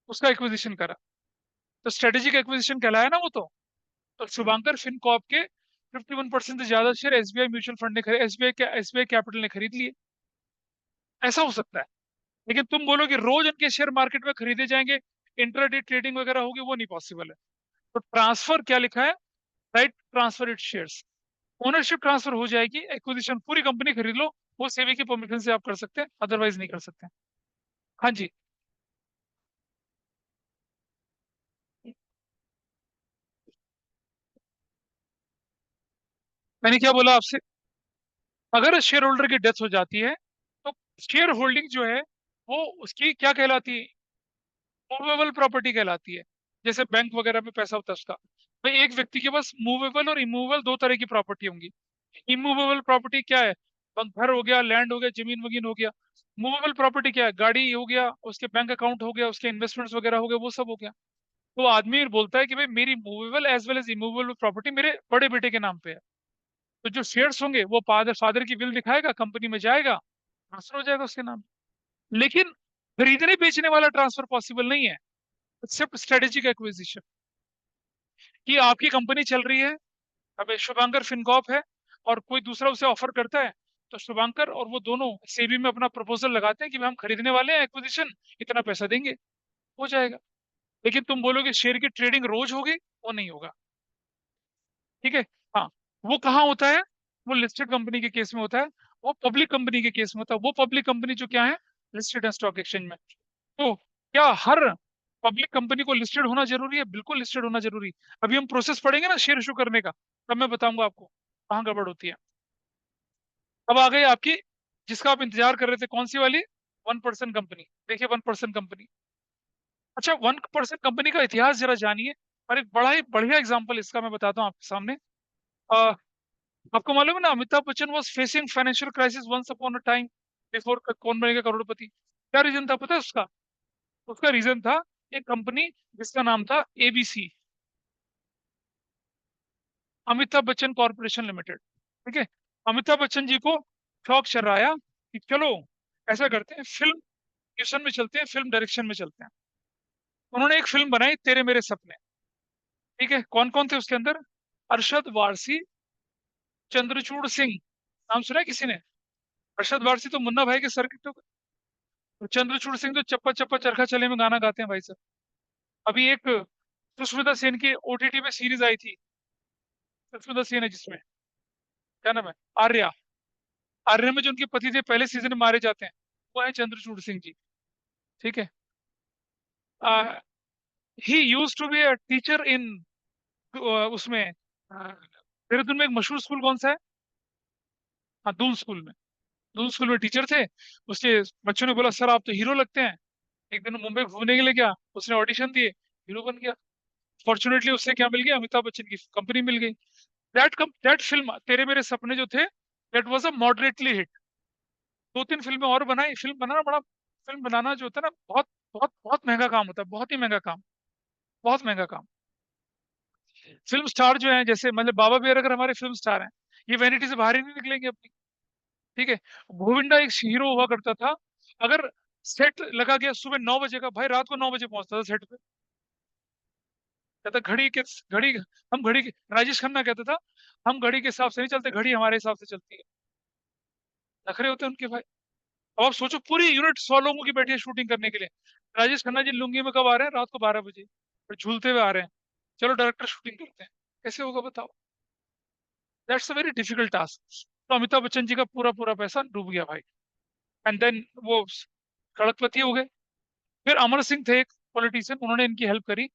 उसका एक्विजिशन करा। तो स्ट्रेटेजिक एक्विजिशन कहलाया ना वो तो शुभांकर फिनकॉर्प के 51% से ज्यादा शेयर एसबीआई म्यूचुअल फंड ने खरीद, एसबीआई कैपिटल ने खरीद लिए। ऐसा हो सकता है। लेकिन तुम बोलो कि रोज उनके शेयर मार्केट में खरीदे जाएंगे, इंट्राडे ट्रेडिंग वगैरह होगी, वो नहीं पॉसिबल है। तो ट्रांसफर क्या लिखा है, right transfer it shares, ownership transfer हो जाएगी, एक्विजिशन पूरी कंपनी खरीद लो, वो सेबी की परमिशन से आप कर सकते हैं, अदरवाइज नहीं कर सकते। हाँ जी, मैंने क्या बोला आपसे, अगर शेयर होल्डर की डेथ हो जाती है तो शेयर होल्डिंग जो है वो उसकी क्या कहलाती है, मूवेबल प्रॉपर्टी कहलाती है। जैसे बैंक वगैरह में पैसा होता है उसका, भाई एक व्यक्ति के पास मूवेबल और इमूवेबल दो तरह की प्रॉपर्टी होंगी। इमूवेबल प्रॉपर्टी क्या है, घर हो गया, लैंड हो गया, जमीन वगीन हो गया। मूवेबल प्रॉपर्टी क्या है, गाड़ी हो गया, उसके बैंक अकाउंट हो गया, उसके इन्वेस्टमेंट्स वगैरह हो गया, वो सब हो गया। तो आदमी बोलता है कि भाई मेरी movable as well as immovable property मेरे बड़े बेटे के नाम पे है। तो जो शेयर्स होंगे वो फादर फादर की विल दिखाएगा, कंपनी में जाएगा, ट्रांसफर हो जाएगा उसके नाम। लेकिन खरीदने बेचने वाला ट्रांसफर पॉसिबल नहीं है, सिर्फ स्ट्रेटेजिक एक्विजिशन। कि आपकी कंपनी चल रही है, अब शुभांकर फिनकॉर्प है, और कोई दूसरा उसे ऑफर करता है, तो शुभांकर और वो दोनों सेबी में अपना प्रपोजल लगाते हैं कि भाई हम खरीदने वाले हैं एक्विजिशन, इतना पैसा देंगे, हो जाएगा। लेकिन तुम बोलोगे शेयर की ट्रेडिंग रोज होगी, वो नहीं होगा। ठीक है, हाँ, वो कहाँ होता है, वो लिस्टेड कंपनी के केस में होता है, वो पब्लिक कंपनी के केस में होता है, वो पब्लिक कंपनी जो क्या है, लिस्टेड है स्टॉक एक्सचेंज में। तो क्या हर पब्लिक कंपनी को लिस्टेड होना जरूरी है? बिल्कुल लिस्टेड होना जरूरी है। अभी हम प्रोसेस पढ़ेंगे ना शेयर इशू करने का, तब मैं बताऊंगा आपको कहाँ गड़बड़ होती है। अब आ गई आपकी, जिसका आप इंतजार कर रहे थे, कौन सी वाली, 1 पर्सन कंपनी। देखिए 1 पर्सन कंपनी, अच्छा, 1% कंपनी का इतिहास जरा जानिए। और एक बड़ा ही बढ़िया एग्जांपल इसका मैं बताता हूँ आपके सामने। अ, आपको मालूम है ना, Amitabh Bachchan was facing financial crisis once upon a time before Kaun Banega करोड़पति। क्या रीजन था पता है उसका? उसका रीजन था एक कंपनी जिसका नाम था ABC, Amitabh Bachchan corporation limited. ठीक है। अमिताभ बच्चन जी को शौक चल रहा आया कि चलो ऐसा करते हैं, फिल्म ट्यूशन में चलते हैं, फिल्म डायरेक्शन में चलते हैं। उन्होंने एक फिल्म बनाई, तेरे मेरे सपने। ठीक है। कौन कौन थे उसके अंदर? अरशद वारसी, चंद्रचूड़ सिंह, नाम सुना है किसी ने? अरशद वारसी तो मुन्ना भाई के सर के तो, चंद्रचूड़ सिंह तो चप्पा चप्पा चरखा चले में गाना गाते हैं भाई साहब। अभी एक सुष्मिता सेन की ओटीटी पे सीरीज आई थी, सुष्मिता सेन है जिसमें, क्या नाम है, आर्या। आर्या में जो उनके पति थे पहले सीजन में मारे जाते हैं, वो है चंद्रचूड़ सिंह जी। ठीक है। He use to be a teacher in, उसमें देहरादून में एक मशहूर स्कूल कौन सा है? हाँ, दून स्कूल में। दून स्कूल में टीचर थे। उसके बच्चों ने बोला सर आप तो हीरो लगते हैं। एक दिन मुंबई घूमने के लिए गया, उसने ऑडिशन दिए, हीरो बन गया। फॉर्चुनेटली उससे क्या मिल गया? अमिताभ बच्चन की कंपनी मिल गई। दैट फिल्म तेरे मेरे सपने जो थे, that was a moderately hit. दो तीन फिल्में और बनाई। फिल्म बनाना बड़ा, फिल्म बनाना जो होता है ना, बहुत बहुत बहुत महंगा काम होता है, बहुत ही महंगा काम, बहुत महंगा काम। फिल्म स्टार जो है, जैसे मतलब बाबा बियर अगर हमारे फिल्म स्टार हैं, ये वैनिटी से बाहर ही नहीं निकलेंगे अपनी। ठीक है। गोविंदा एक हीरो हुआ करता था। अगर सेट लगा गया सुबह 9 बजे का, भाई रात को 9 बजे पहुंचता था सेट पे। कहता घड़ी के, घड़ी, हम घड़ी राजेश खन्ना कहता था, हम घड़ी के हिसाब से नहीं चलते, घड़ी हमारे हिसाब से चलती है। नखरे होते हैं उनके भाई। अब आप सोचो, पूरी यूनिट 100 लोगों की बैठी है शूटिंग करने के लिए। राजेश खन्ना जी लुंगी में कब आ रहे हैं? रात को 12 बजे, और झूलते हुए आ रहे हैं। चलो डायरेक्टर शूटिंग करते हैं। कैसे होगा बताओ? That's a very difficult task. तो अमिताभ बच्चन जी का पूरा पूरा पैसा डूब गया भाई। एंड देन वो कड़कपति हो गए। फिर अमर सिंह थे एक पॉलिटिशियन, उन्होंने इनकी हेल्प करी।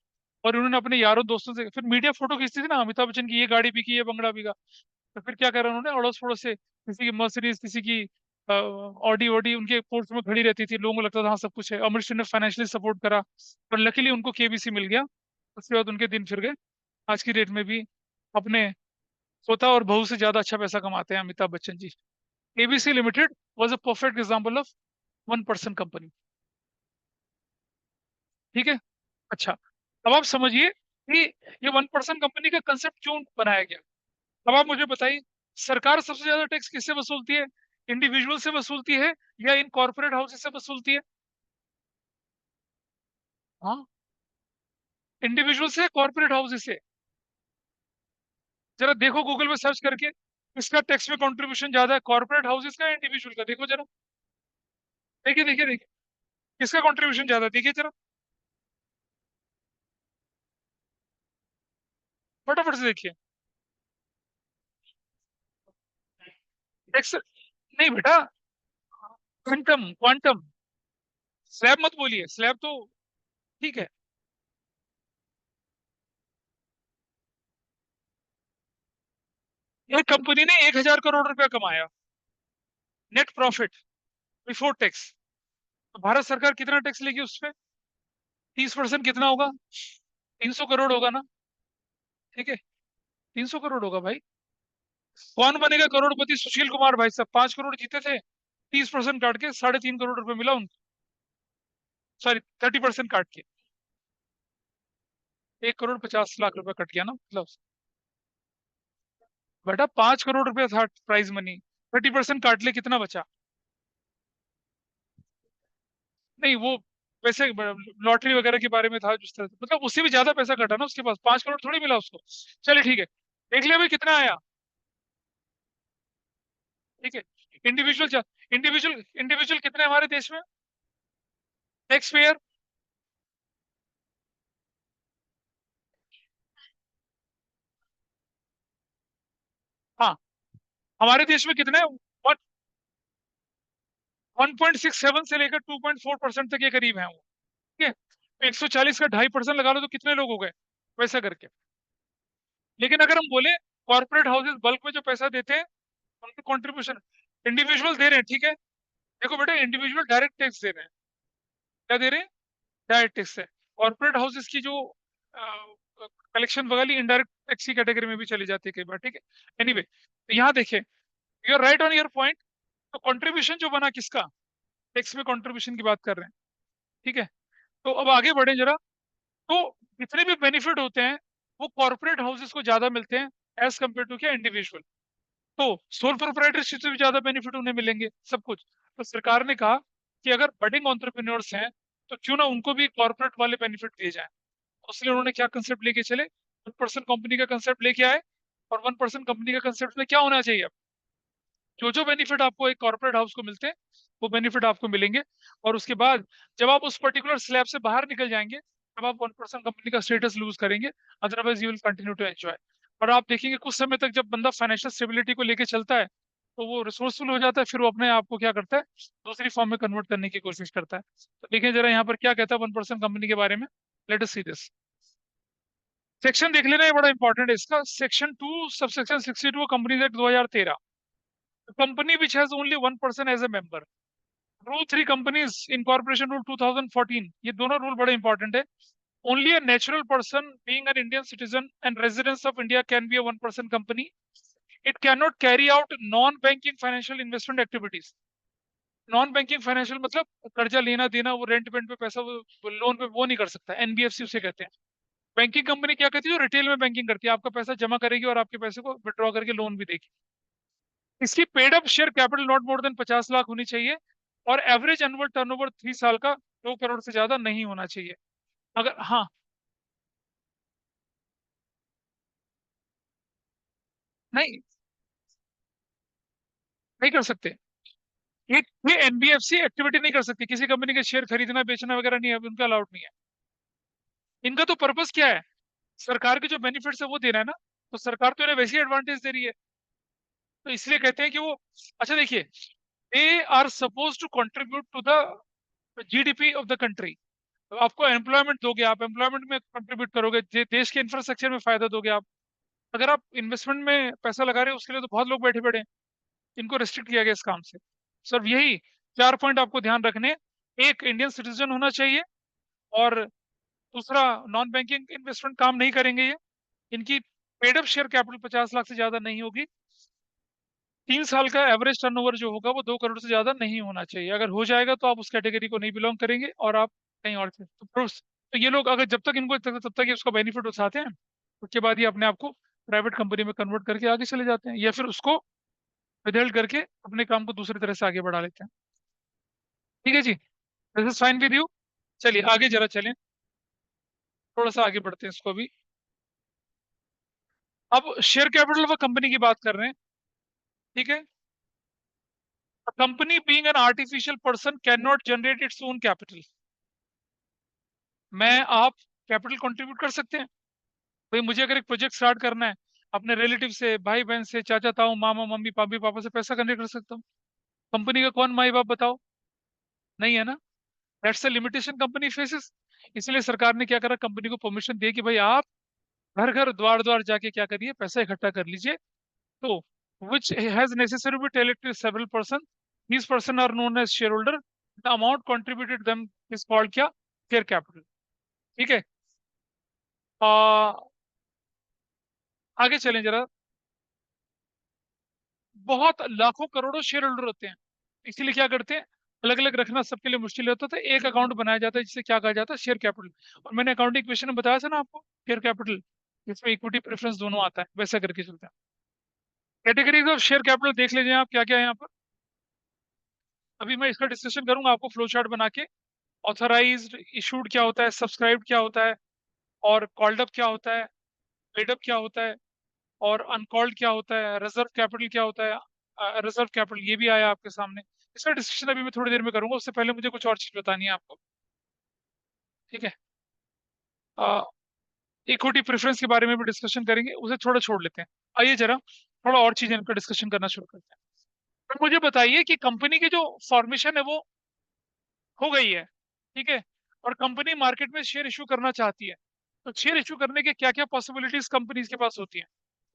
और उन्होंने अपने यारों दोस्तों से, फिर मीडिया फोटो खींचती थी ना अमिताभ बच्चन की, ये गाड़ी बिकी, ये बंगला बिका। तो फिर क्या करा उन्होंने, अड़ोस पड़ोस से किसी की मर्सिडीज, किसी की ऑडी वॉडी उनके पोर्ट में खड़ी रहती थी, लोगों को लगता था हाँ सब कुछ है। अमर सिंह ने फाइनेंशियली सपोर्ट करा, और लकीली उनको केबीसी मिल गया। उसके बाद उनके दिन फिर गए। आज की डेट में भी अपने पोता और बहू से ज्यादा अच्छा पैसा कमाते हैं Amitabh Bachchan ji. KBC limited was a perfect example of 1% company. ठीक है। अच्छा, अब आप समझिए कि ये 1% कंपनी का कंसेप्ट क्यों बनाया गया। अब आप मुझे बताइए, सरकार सबसे ज्यादा टैक्स किससे वसूलती है? इंडिविजुअल से वसूलती है या इन कॉर्पोरेट हाउसेस से वसूलती है? हाँ, इंडिविजुअल से, कॉर्पोरेट हाउसेस से। जरा देखो गूगल में सर्च करके, किसका टैक्स में कंट्रीब्यूशन ज्यादा है, कॉर्पोरेट हाउसेस का या इंडिविजुअल का? देखो जरा, देखिए देखिए देखिए, किसका कंट्रीब्यूशन ज्यादा है? देखिए जरा, फटाफट से देखिए। टैक्स नहीं बेटा, क्वांटम क्वांटम। स्लैब मत बोलिए, स्लैब तो ठीक है। एक कंपनी ने 1,000 करोड़ रुपया कमाया, नेट प्रॉफिट बिफोर टैक्स। तो भारत सरकार कितना टैक्स लेगी उस पे? 30%, कितना होगा? 300 करोड़ होगा ना? ठीक है, 300 करोड़ होगा भाई। कौन बनेगा करोड़पति? सुशील कुमार भाई साहब 5 करोड़ जीते थे, 30% काट के 3.5 करोड़ रुपए मिला उनको। सॉरी, 30% काट के 1,50,00,000 रुपए कट गया ना, मतलब। बेटा 5 करोड़ रुपया था प्राइज मनी, 30% काट ले, कितना बचा? नहीं वो वैसे लॉटरी वगैरह के बारे में था जिस तरह से, मतलब उससे भी ज्यादा पैसा कटा ना उसके पास, 5 करोड़ थोड़ी मिला उसको। चलिए ठीक है, देख लिया भाई कितना आया। ठीक है। इंडिविजुअल, इंडिविजुअल इंडिविजुअल कितने हमारे देश में? Tax payer. हाँ, हमारे देश में कितने? 1.67 से लेकर 2.4% तक के करीब है वो। ठीक है। 140 का 2.5% लगा लो तो कितने लोग हो गए, वैसा करके। लेकिन अगर हम बोले कॉर्पोरेट हाउसेस बल्क में जो पैसा देते हैं, उनके कंट्रीब्यूशन, इंडिविजुअल दे रहे हैं, ठीक है। देखो बेटा, इंडिविजुअल डायरेक्ट टैक्स दे रहे हैं। क्या दे रहे हैं? डायरेक्ट टैक्स है। कॉर्पोरेट हाउसेस की जो कलेक्शन वाली इनडायरेक्ट टैक्स की कैटेगरी में भी चली जाती है कई बार, ठीक है। एनीवे, तो यहाँ देखें, you are right on your point. तो कंट्रीब्यूशन जो बना किसका, टैक्स में कंट्रीब्यूशन की बात कर रहे हैं, ठीक है। तो अब आगे बढ़े जरा। तो जितने भी बेनिफिट होते हैं वो कॉर्पोरेट हाउसेस को ज्यादा मिलते हैं एज कम्पेयर टू क्या इंडिविजुअल। तो सोल प्रोप्राइटरशिप से भी ज्यादा बेनिफिट उन्हें मिलेंगे सब कुछ। तो सरकार ने कहा कि अगर बडिंग एंटरप्रेन्योर्स हैं तो क्यों ना उनको भी कॉर्पोरेट वाले बेनिफिट दिए जाए। तो इसलिए उन्होंने क्या कंसेप्ट लेके चले, 1% कंपनी का कंसेप्ट लेके आए। और 1% कंपनी का कंसेप्ट में क्या होना चाहिए, जो जो बेनिफिट आपको एक कॉर्पोरेट हाउस को मिलते हैं वो बेनिफिट आपको मिलेंगे। और उसके बाद जब आप उस पर्टिकुलर स्लैब से बाहर निकल जाएंगे तब आप 1% कंपनी का स्टेटस लूज करेंगे। Otherwise you will continue to enjoy. और आप देखेंगे कुछ समय तक जब बंदा फाइनेंशियल स्टेबिलिटी को लेके चलता है तो वो रिसोर्सफुल हो जाता है, फिर वो अपने आप को क्या करता है, दूसरी फॉर्म में कन्वर्ट करने की कोशिश करता है। तो देखिए जरा यहाँ पर क्या कहता है 1% कंपनी के बारे में। Let us see this. Section देख लेना, ये बड़ा इंपॉर्टेंट है इसका। Section 2 subsection 62 companies act 2013। Company which has only 1% as a member. Rule 3 companies incorporation rule 2014, ये दोनों रूल बड़े इंपॉर्टेंट है। Only a natural person being an Indian citizen and residence of India can be a 1% company. It can not carry out non banking financial investment activities. Non banking financial मतलब कर्जा लेना देना, वो rent went पे पैसा, वो loan पे वो नहीं कर सकता। एनबीएफसी उसे कहते हैं। बैंकिंग कंपनी क्या कहती है, जो रिटेल में बैंकिंग करती है, आपका पैसा जमा करेगी और आपके पैसे को विड्रॉ करके लोन भी देगी। इसकी paid up share capital not more than 50 lakh होनी चाहिए। और एवरेज एनुअल टर्नओवर 3 साल का 2 करोड़ से ज्यादा नहीं होना चाहिए। अगर हाँ, नहीं, नहीं कर सकते। ये ये एनबीएफसी एक्टिविटी नहीं कर सकती, किसी कंपनी के शेयर खरीदना बेचना वगैरह नहीं है, उनका अलाउड नहीं है। इनका तो पर्पस क्या है, सरकार के जो बेनिफिट्स है वो देना है ना। तो सरकार तो इन्हें वैसे ही एडवांटेज दे रही है। तो इसलिए कहते हैं कि वो, अच्छा देखिए, they are suppose to contribute to the GDP of the country. आपको एम्प्लॉयमेंट दोगे, आप एम्प्लॉयमेंट में कंट्रीब्यूट करोगे, देश के इंफ्रास्ट्रक्चर में फायदा दोगे आप। अगर आप इन्वेस्टमेंट में पैसा लगा रहे हो उसके लिए तो बहुत लोग बैठे पड़े हैं। इनको रिस्ट्रिक्ट किया गया इस काम से। सर यही 4 पॉइंट आपको ध्यान रखने। एक, इंडियन सिटीजन होना चाहिए। और दूसरा, नॉन बैंकिंग इन्वेस्टमेंट काम नहीं करेंगे ये। इनकी paid up share capital 50 lakh से ज्यादा नहीं होगी। 3 साल का एवरेज टर्नओवर जो होगा वो 2 करोड़ से ज्यादा नहीं होना चाहिए। अगर हो जाएगा तो आप उस कैटेगरी को नहीं बिलोंग करेंगे और आप कहीं और से। तो ये लोग अगर जब तक इनको तब तक ये उसका बेनिफिट उठाते हैं, उसके बाद ये अपने आप को प्राइवेट कंपनी में कन्वर्ट करके आगे चले जाते हैं, या फिर उसको विदहेल्ड करके अपने काम को दूसरी तरह से आगे बढ़ा लेते हैं। ठीक है जी, this is fine with you. चलिए आगे जरा चलें, थोड़ा सा आगे बढ़ते हैं इसको भी। अब शेयर कैपिटल ऑफ कंपनी की बात कर रहे हैं, ठीक है। Company being an artificial person can not generate its own capital. मैं आप कैपिटल कंट्रीब्यूट कर सकते हैं। भाई मुझे अगर एक प्रोजेक्ट स्टार्ट करना है, अपने रिलेटिव से, भाई बहन से, चाचा ताऊ, मामा मम्मी पापी पापा से पैसा कलेक्ट कर सकता हूँ। कंपनी का कौन माई बाप बताओ, नहीं है ना। That's a limitation company faces. इसलिए सरकार ने क्या करा, कंपनी को परमिशन दी कि भाई आप घर घर द्वार द्वार जाके क्या करिए, पैसा इकट्ठा कर लीजिए। तो which has necessary to tell it to several person, these person are known as shareholder, the amount contributed them is called क्या, share capital। ठीक है। आ, आगे चलें जरा। बहुत लाखों करोड़ों शेयर होल्डर होते हैं, इसीलिए क्या करते हैं, अलग अलग रखना सबके लिए मुश्किल होता था, एक अकाउंट बनाया जाता है जिसे क्या कहा जाता है, शेयर कैपिटल। और मैंने अकाउंटिंग क्वेश्चन में बताया था ना आपको, शेयर कैपिटल जिसमें इक्विटी प्रेफरेंस दोनों आता है, वैसा करके चलता है। कैटेगरीज ऑफ शेयर कैपिटल देख लीजिए आप क्या क्या है यहाँ पर। अभी मैं इसका डिस्कशन करूंगा आपको फ्लो चार्ट बना के। ऑथराइज्ड इशूड क्या होता है, सब्सक्राइब्ड क्या होता है, और कॉल्ड अप क्या होता है, पेड अप क्या होता है, और अनकॉल्ड क्या होता है, रिजर्व कैपिटल क्या होता है। रिजर्व कैपिटल ये भी आया आपके सामने। इसका डिस्कशन अभी मैं थोड़ी देर में करूंगा, उससे पहले मुझे कुछ और चीज बतानी है आपको, ठीक है। इक्विटी प्रेफरेंस के बारे में भी डिस्कशन करेंगे, उसे थोड़ा छोड़ लेते हैं। आइए जरा थोड़ा और चीजें इनका डिस्कशन करना शुरू करते हैं। तो मुझे बताइए कि कंपनी की जो फॉर्मेशन है वो हो गई है, ठीक है। और कंपनी मार्केट में शेयर इशू करना चाहती है। तो शेयर इशू करने के क्या क्या पॉसिबिलिटीज कंपनीज के पास होती हैं,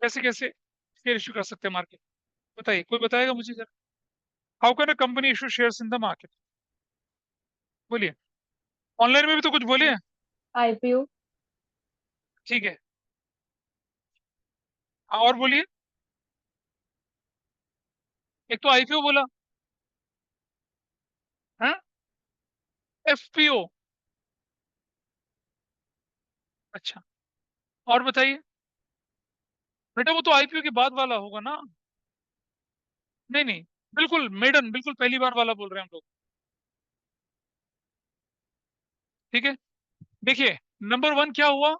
कैसे कैसे शेयर इशू कर सकते हैं मार्केट, बताइए, कोई बताएगा मुझे जरा। How can a company issue shares in the market, बोलिए। ऑनलाइन में भी तो कुछ बोलिए। आईपीओ। ठीक है। हाँ, और बोलिए। एक तो आईपीओ बोला। हाँ। एफपीओ। अच्छा। और बताइए। बेटा वो तो आईपीओ के बाद वाला होगा ना। नहीं नहीं, बिल्कुल मेडन, बिल्कुल पहली बार वाला बोल रहे हैं हम लोग। ठीक है। देखिए, नंबर वन क्या हुआ?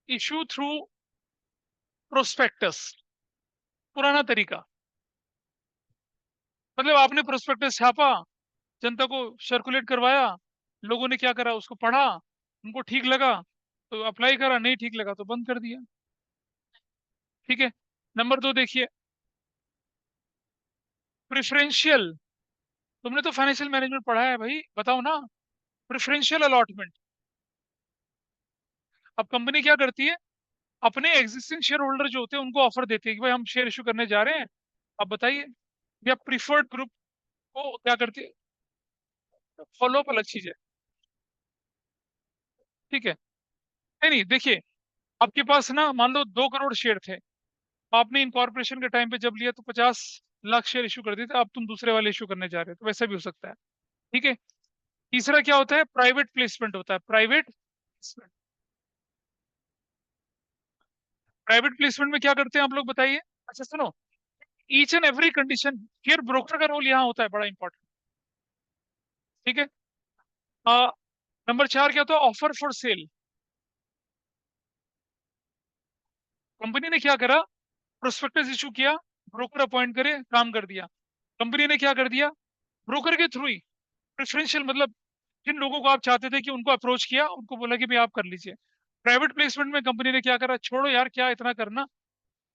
Issue through prospectus. पुराना तरीका। मतलब आपने प्रोस्पेक्टस छापा, जनता को सर्कुलेट करवाया, लोगों ने क्या करा, उसको पढ़ा, उनको ठीक लगा तो अप्लाई करा, नहीं ठीक लगा तो बंद कर दिया। ठीक है। नंबर दो देखिए, प्रेफरेंशियल। तुमने तो फाइनेंशियल मैनेजमेंट पढ़ा है भाई, बताओ ना। Preferential allotment. अब कंपनी क्या करती है, अपने एग्जिस्टिंग शेयर होल्डर जो होते हैं उनको ऑफर देती है कि भाई हम शेयर इशू करने जा रहे हैं, अब बताइए। या प्रीफर्ड ग्रुप को क्या करती है, फॉलो अप अलग चीज है। ठीक है। नहीं नहीं, देखिए, आपके पास ना मान लो 2 करोड़ शेयर थे, आपने इनकॉर्पोरेशन के टाइम पे जब लिया तो 50 लाख शेयर इशू कर दिए थे, अब तुम दूसरे वाले इशू करने जा रहे हो, तो वैसा भी हो सकता है। ठीक है। तीसरा क्या होता है, प्राइवेट प्लेसमेंट होता है। प्राइवेट प्लेसमेंट में क्या करते हैं आप लोग, बताइए। अच्छा सुनो, ईच एंड एवरी कंडीशन, फिर ब्रोकर का रोल यहाँ होता है बड़ा इंपॉर्टेंट। ठीक है। नंबर 4 क्या होता है, ऑफर फॉर सेल। कंपनी ने क्या करा, प्रोस्पेक्टस इशू किया, ब्रोकर अपॉइंट करे, काम कर दिया। कंपनी ने क्या कर दिया, ब्रोकर के थ्रू ही प्रेफरेंशियल, मतलब जिन लोगों को आप चाहते थे कि उनको अप्रोच किया, उनको बोला कि भाई आप कर लीजिए। प्राइवेट प्लेसमेंट में कंपनी ने क्या करा, छोड़ो यार क्या इतना करना,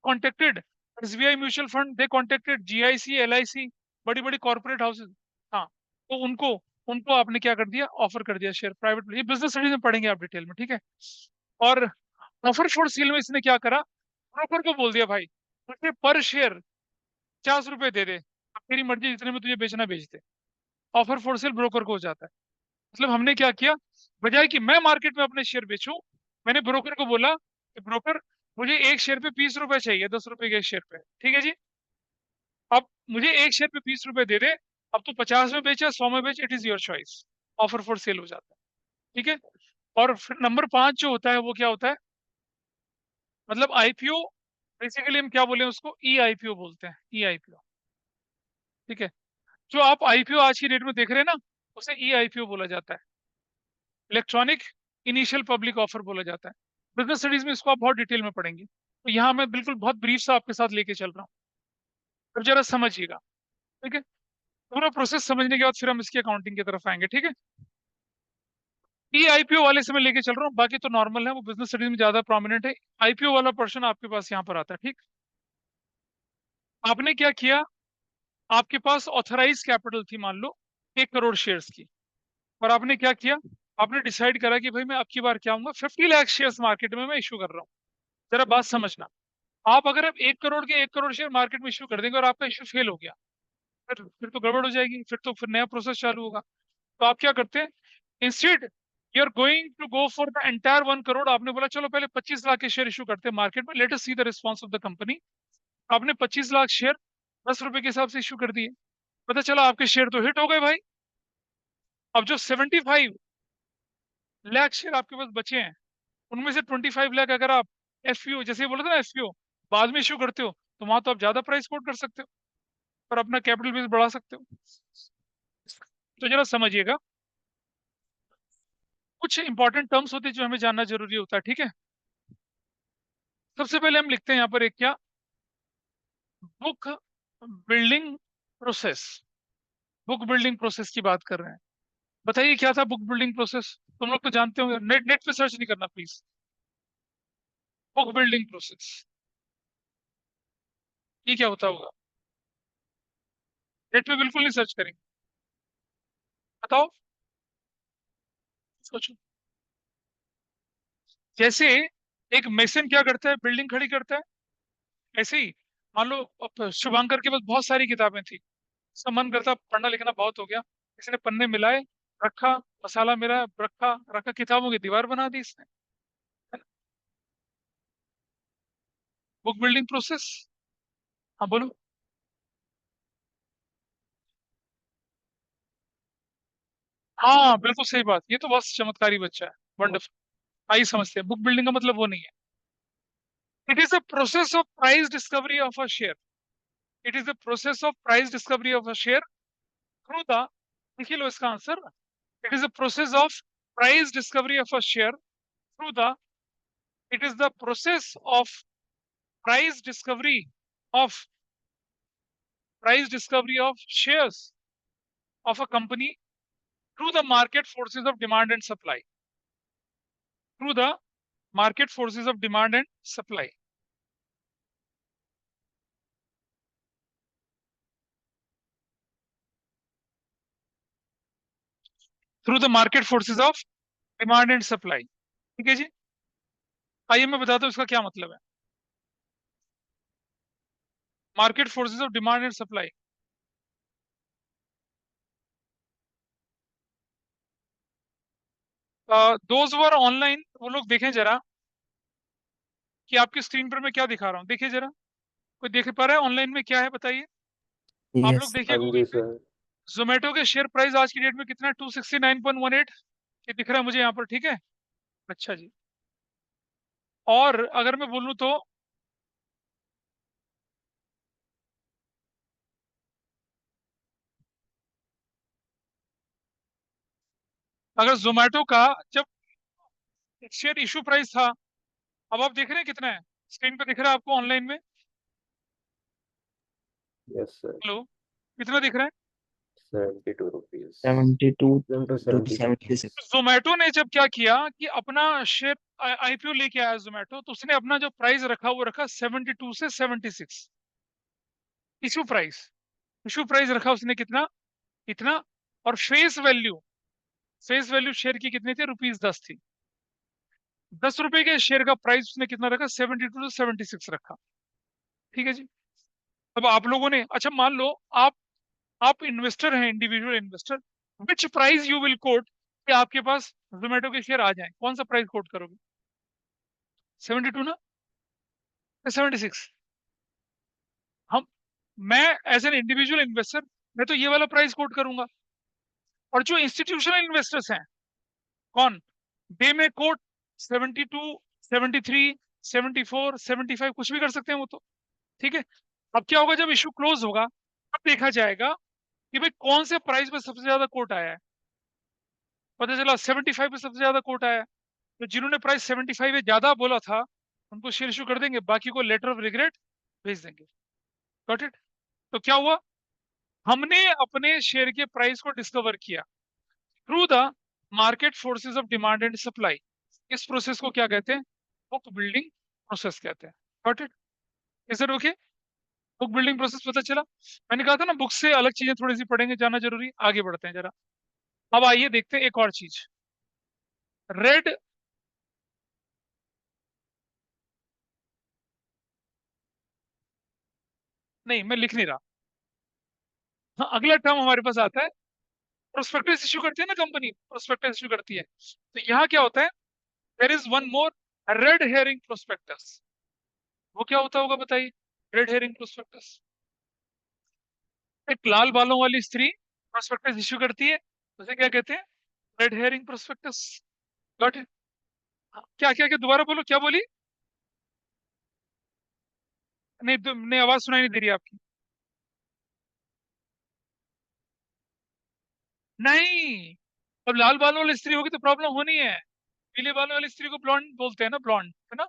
कॉन्टेक्टेड एसबीआई म्यूचुअल फंड, दे कॉन्टेक्टेड जीआईसी, एलआईसी, बड़ी बड़ी कॉर्पोरेट हाउसेज। हाँ, तो उनको उनको आपने क्या कर दिया, ऑफर कर दिया शेयर। प्राइवेट, ये बिजनेस स्टडीज में पढ़ेंगे आप डिटेल में। ठीक है। और ऑफर फॉर सेल में इसने क्या करा, ब्रोकर को बोल दिया भाई मुझे पर शेयर 50 रुपए दे दे, अब तेरी मर्जी जितने में तुझे बेचना बेच दे। ऑफर फॉर सेल ब्रोकर को हो जाता है। मतलब हमने क्या किया, बजाय कि मैं मार्केट में अपने शेयर बेचूं, मैंने ब्रोकर को बोला कि ब्रोकर मुझे एक शेयर पे 20 रुपए चाहिए, 10 रुपए के एक शेयर पे। ठीक है जी। अब मुझे एक शेयर पे 20 रुपए दे दे, अब तू 50 में बेचे 100 में बेच, it is your choice. Offer for sale हो जाता है। ठीक है। और फिर नंबर 5 जो होता है वो क्या होता है, मतलब आईपीओ। बेसिकली हम क्या बोले उसको, ई आईपीओ बोलते हैं, ई आईपीओ। ठीक है। जो आप आईपीओ आज की डेट में देख रहे हैं ना, उसे ई आईपीओ बोला जाता है, इलेक्ट्रॉनिक इनिशियल पब्लिक ऑफर बोला जाता है। बिजनेस स्टडीज में इसको आप बहुत डिटेल में पढ़ेंगे, तो यहाँ मैं बिल्कुल बहुत ब्रीफ सा आपके साथ लेके चल रहा हूँ, अब जरा समझिएगा। ठीक है। पूरा प्रोसेस समझने के बाद फिर हम इसकी अकाउंटिंग की तरफ आएंगे। ठीक है। ई आईपीओ वाले से मैं लेके चल रहा हूँ, बाकी तो नॉर्मल है, वो बिजनेस स्टडीज में ज्यादा प्रोमिनेंट है। आईपीओ वाला पर्सन आपके पास यहाँ पर आता है। ठीक। आपने क्या किया, आपके पास ऑथराइज कैपिटल थी मान लो 1 करोड़ शेयर्स की, और आपने क्या किया, आपने डिसाइड करा कि भाई मैं अब की बार क्या आऊंगा, 50 लाख शेयर्स मार्केट में मैं इशू कर रहा हूँ। जरा बात समझना, आप अगर अब 1 करोड़ के 1 करोड़ शेयर मार्केट में इशू कर देंगे और आपका इशू फेल हो गया, फिर तो गड़बड़ हो जाएगी, फिर नया प्रोसेस चालू होगा। तो आप क्या करते हैं, instead you are going to go for the entire 1 crore, आपने बोला चलो पहले 25 लाख के शेयर इशू करते हैं मार्केट में, let us see the response of the company. आपने 25 लाख शेयर 10 रुपए के हिसाब से इशू कर दिए, पता चला आपके शेयर तो हिट हो गए भाई। अब जो 75 लाख शेयर आपके पास बचे हैं, उनमें से 25 लाख अगर आप एफपीओ, जैसे बोला था ना एफपीओ, बाद में इशू करते हो, तो वहां तो आप ज्यादा प्राइस कोट कर सकते हो और अपना कैपिटल बेस बढ़ा सकते हो। तो जरा समझिएगा, कुछ इंपॉर्टेंट टर्म्स होते हैं जो हमें जानना जरूरी होता है। ठीक है। सबसे पहले हम लिखते हैं यहाँ पर एक क्या, book building process. Book building process की बात कर रहे हैं। बताइए क्या था बुक बिल्डिंग प्रोसेस, तुम लोग तो जानते होंगे, नेट नेट पे सर्च नहीं करना प्लीज। बुक बिल्डिंग प्रोसेस ये क्या होता होगा, नेट पे बिल्कुल नहीं सर्च करेंगे, बताओ, सोचो। जैसे एक मेसन क्या करता है, बिल्डिंग खड़ी करता है, ऐसे ही मान लो अब शुभंकर के पास बहुत सारी किताबें थी, उसका मन करता पढ़ना लिखना बहुत हो गया, किसी ने पन्ने मिलाए, रखा, मसाला मेरा रखा रखा, किताबों की दीवार बना दी इसने। Book building process. हाँ बोलो। हाँ बिल्कुल सही बात, ये तो बहुत चमत्कारी बच्चा है। वंडरफुल। आई समझते हैं, बुक बिल्डिंग का मतलब वो नहीं है। It is the process of price discovery of a share. It is the process of price discovery of a share through the, लिख लो इसका answer. It is the process of price discovery of a share through the, it is the process of price discovery of price discovery of shares of a company through the market forces of demand and supply. Through the market forces of demand and supply. Through the market forces of demand and supply. ठीक है जी। आइए मैं बताता हूँ इसका क्या मतलब है। Market forces of demand and supply. Those were online, वो लोग देखें जरा कि आपकी स्क्रीन पर मैं क्या दिखा रहा हूँ, देखिए जरा। कोई देख पा रहा है ऑनलाइन में क्या है, बताइए। आप लोग यस। देखिए हाँ गूगल जी पे। सर। जोमेटो के शेयर प्राइस आज की डेट में कितना है, 269.18। ये दिख रहा है मुझे यहाँ पर, ठीक है। अच्छा जी। और अगर मैं बोलूँ तो अगर जोमेटो का जब शेयर इशू प्राइस था, अब आप देख रहे हैं कितना है, स्क्रीन पे दिख रहा है आपको ऑनलाइन में। Yes sir. हेलो, कितना दिख रहा है। 72 रुपीज। 72 to to 76। 76। जोमेटो ने जब क्या किया कि अपना शेयर आईपीओ लेके आया जोमेटो, तो उसने अपना जो प्राइस रखा वो रखा 72 से 76। इशू प्राइस, इशू प्राइस रखा उसने कितना, इतना। और फेस वैल्यू शेयर की कितनी थी, ₹10 थी। 10 रुपए के शेयर का प्राइस उसने कितना रखा, 72 से 76 रखा। ठीक है जी। अब आप लोगों ने, अच्छा मान लो आप इन्वेस्टर हैं, individual investor, which price you will quote कि आपके पास जोमेटो के शेयर आ जाएं, कौन सा प्राइस कोट करोगे। 72 ना, 76। हम, मैं एज एन इंडिविजुअल इन्वेस्टर, मैं तो ये वाला प्राइस कोट करूंगा। और जो इंस्टीट्यूशनल इन्वेस्टर्स हैं, कौन, दे में कोट 72, 73, 74, 75, कुछ भी कर सकते हैं वो तो। ठीक है। अब क्या होगा, जब इशू क्लोज होगा तब देखा जाएगा कि भाई कौन से प्राइस पे सबसे ज्यादा कोट आया है। पता चला 75 पे सबसे ज्यादा कोट आया है, तो जिन्होंने प्राइस 75 है ज्यादा बोला था उनको शेयर इशू कर देंगे, बाकी को लेटर ऑफ रिग्रेट भेज देंगे। Got it. तो क्या हुआ, हमने अपने शेयर के प्राइस को डिस्कवर किया through the market forces of demand and supply. इस प्रोसेस को क्या कहते हैं, बुक बिल्डिंग प्रोसेस कहते हैं। Got it. Is it okay. Book building process पता चला। मैंने कहा था ना, बुक से अलग चीजें थोड़ी सी पढ़ेंगे, जाना जरूरी। आगे बढ़ते हैं जरा। अब आइए देखते हैं एक और चीज। रेड, नहीं मैं लिख नहीं रहा। हाँ, अगला टर्म हमारे पास आता है, प्रोस्पेक्टस इशू करती है ना कंपनी, प्रोस्पेक्टस इशू करती है। तो यहाँ क्या होता है, there is one more, red herring prospectus. वो क्या होता होगा बताइए, रेड हेयरिंग प्रोस्पेक्टस। एक लाल बालों वाली स्त्री प्रोस्पेक्टस इशू करती है, उसे क्या कहते हैं, red herring prospectus. Got it. क्या क्या क्या, दोबारा बोलो, क्या बोली। नहीं नहीं, आवाज सुनाई नहीं दे रही आपकी। नहीं, अब लाल बालों वाली स्त्री होगी तो प्रॉब्लम होनी है। पीले बालों वाली स्त्री को ब्लॉन्ड बोलते हैं ना, ब्लॉन्ड है ना।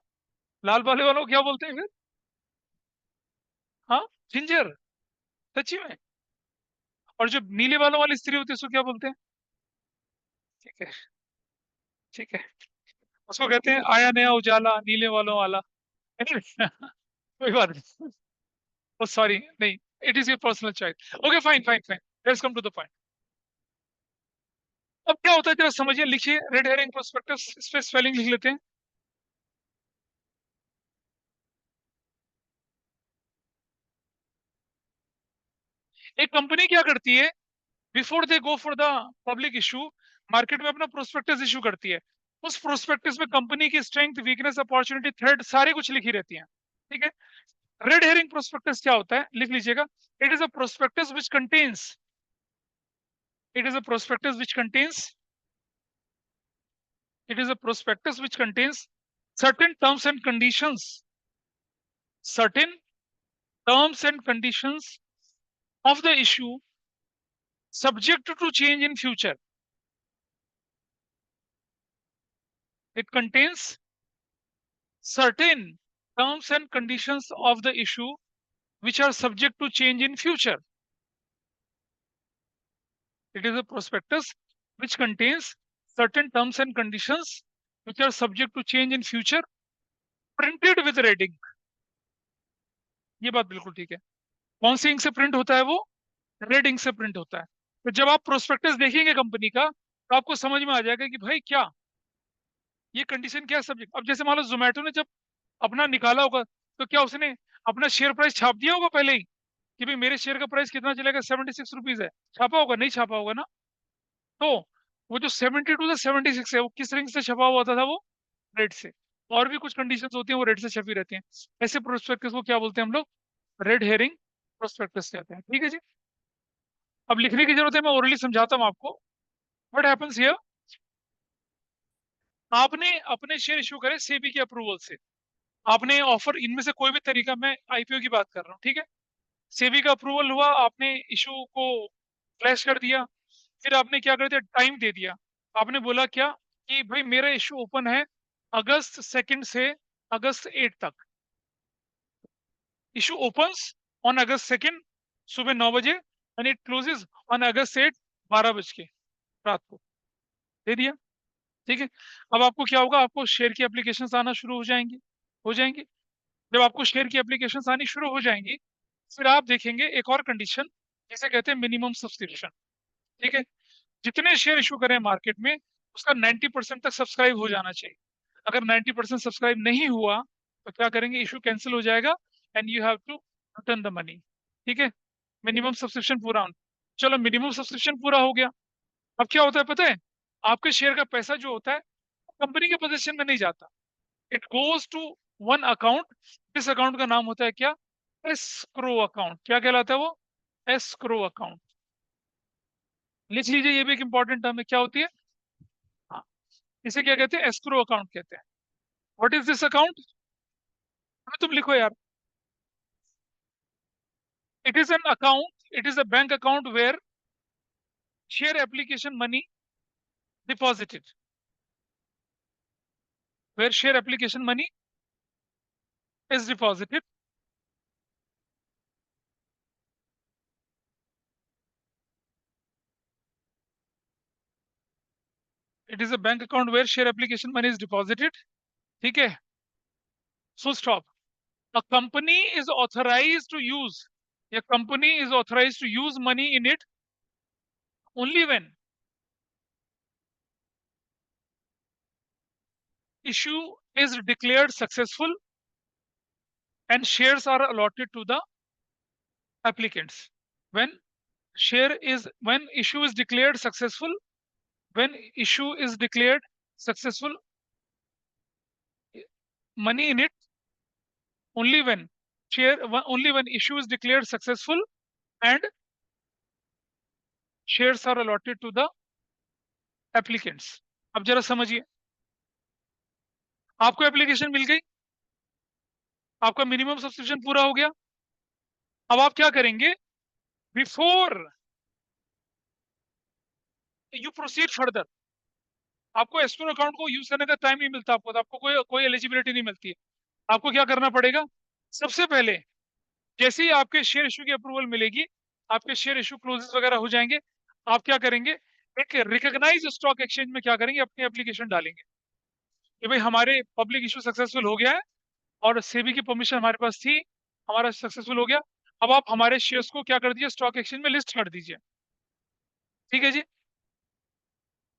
लाल बालों वालों को क्या बोलते हैं फिर। हाँ, जिंजर, सच्ची में। और जो नीले बालों वाली स्त्री होती है उसको क्या बोलते हैं। ठीक है, ठीक है। उसको कहते हैं आया नया उजाला नीले बालों वाला। Anyway, कोई बात नहीं। ओ सॉरी, नहीं, it is your personal choice. Okay fine fine fine, let's come to the point. अब क्या होता है जरा समझिए, लिखिए रेड हेरिंग प्रोस्पेक्टस, इस पे स्पेलिंग लिख लेते हैं। एक कंपनी क्या करती है, before they go for the public issue, market में अपना प्रोस्पेक्टस इशू करती है। उस प्रोस्पेक्टस में कंपनी की स्ट्रेंथ, वीकनेस, अपॉर्चुनिटी, थ्रेट सारी कुछ लिखी रहती है। ठीक है। रेड हेरिंग प्रोस्पेक्टस क्या होता है, लिख लीजिएगा। It is a prospectus which contains it is a prospectus which contains it is a prospectus which contains certain terms and conditions, certain terms and conditions of the issue subject to change in future. It contains certain terms and conditions of the issue which are subject to change in future. It is a prospectus which contains certain terms and conditions which are subject to change in future, printed with red ink. ये बात बिल्कुल ठीक है। कौन सी ink से print होता है वो? रेड इंक से प्रिंट होता है। तो जब आप प्रोस्पेक्टस देखेंगे कंपनी का, तो आपको समझ में आ जाएगा कि भाई क्या ये कंडीशन, क्या सब्जेक्ट। अब जैसे मान लो जोमेटो ने जब अपना निकाला होगा, तो क्या उसने अपना शेयर प्राइस छाप दिया होगा पहले ही कि भाई मेरे शेयर का प्राइस कितना चलेगा, 76 रुपीज है? छापा होगा? नहीं छापा होगा ना। तो वो जो 72 से 76 है, वो किस रिंग से छपा हुआ था वो? रेड से। और भी कुछ कंडीशन होती हैं वो रेड से छपी रहती हैं। ऐसे प्रोस्पेक्टस को क्या बोलते हैं हम लोग? रेड हेरिंग प्रोस्पेक्टस कहते हैं। ठीक है जी। अब लिखने की जरूरत है, मैं ओरली समझाता हूँ आपको। व्हाट हैपेंस हियर, आपने अपने शेयर इशू करे सेबी के अप्रूवल से। आपने ऑफर, इनमें से कोई भी तरीका, मैं आईपीओ की बात कर रहा हूँ, ठीक है। सेबी का अप्रूवल हुआ, आपने इशू को फ्लैश कर दिया। फिर आपने क्या कर दिया, टाइम दे दिया। आपने बोला क्या कि भाई मेरा इशू ओपन है अगस्त 2 से अगस्त 8 तक। इशू ओपन्स ऑन अगस्त 2 सुबह 9 बजे, and it closes on August 8 12 बज के रात को। दे दिया। ठीक है। अब आपको क्या होगा, आपको शेयर की एप्लीकेशन आना शुरू हो जाएंगी। जब आपको शेयर की एप्लीकेशन आनी शुरू हो जाएंगी, फिर आप देखेंगे एक और कंडीशन, जिसे कहते हैं मिनिमम सब्सक्रिप्शन। ठीक है। जितने शेयर इशू करें मार्केट में, उसका 90% तक सब्सक्राइब हो जाना चाहिए। अगर 90% सब्सक्राइब नहीं हुआ, तो क्या करेंगे, इशू कैंसिल हो जाएगा, and you have to return the money. ठीक है। मिनिमम सब्सक्रिप्शन पूरा चलो, मिनिमम सब्सक्रिप्शन पूरा हो गया। अब क्या होता है पता है, आपके शेयर का पैसा जो होता है कंपनी के पोजीशन में नहीं जाता। It goes to one account. इस अकाउंट का नाम होता है क्या? Escrow account. क्या कहलाता है वो? Escrow account. लिख लीजिए, ये भी एक इंपॉर्टेंट टर्म है। क्या होती है? हाँ, इसे क्या कहते हैं? एस्क्रो अकाउंट कहते हैं। What is this account? तुम लिखो यार। It is an account, it is a bank account where share application money deposited, where share application money is deposited. It is a bank account where share application money is deposited. ठीक है। Full stop. A company is authorized to use, a company is authorized to use money in it only when issue is declared successful and shares are allotted to the applicants. When issue is declared successful, when issue is declared successful, money in it only when only when issue is declared successful and shares are allotted to the applicants. अब जरा समझिए, आपको application मिल गई, आपका minimum subscription पूरा हो गया। अब आप क्या करेंगे, बिफोर यू प्रोसीड फर्दर, आपको एस्क्रो अकाउंट को यूज करने का टाइम नहीं मिलता, आपको कोई कोई एलिजिबिलिटी नहीं मिलती है। आपको क्या करना पड़ेगा, सबसे पहले जैसे ही आपके शेयर इशू की अप्रूवल मिलेगी, आपके शेयर इशू क्लोजेस वगैरह हो जाएंगे, आप क्या करेंगे, एक रिकॉग्नाइज स्टॉक एक्सचेंज में क्या करेंगे, अपनी एप्लीकेशन डालेंगे कि भाई हमारे पब्लिक इशू सक्सेसफुल हो गया है, और सेबी की परमिशन हमारे पास थी, हमारा सक्सेसफुल हो गया। अब आप हमारे शेयर्स को क्या कर दीजिए, स्टॉक एक्सचेंज में लिस्ट कर दीजिए। ठीक है जी।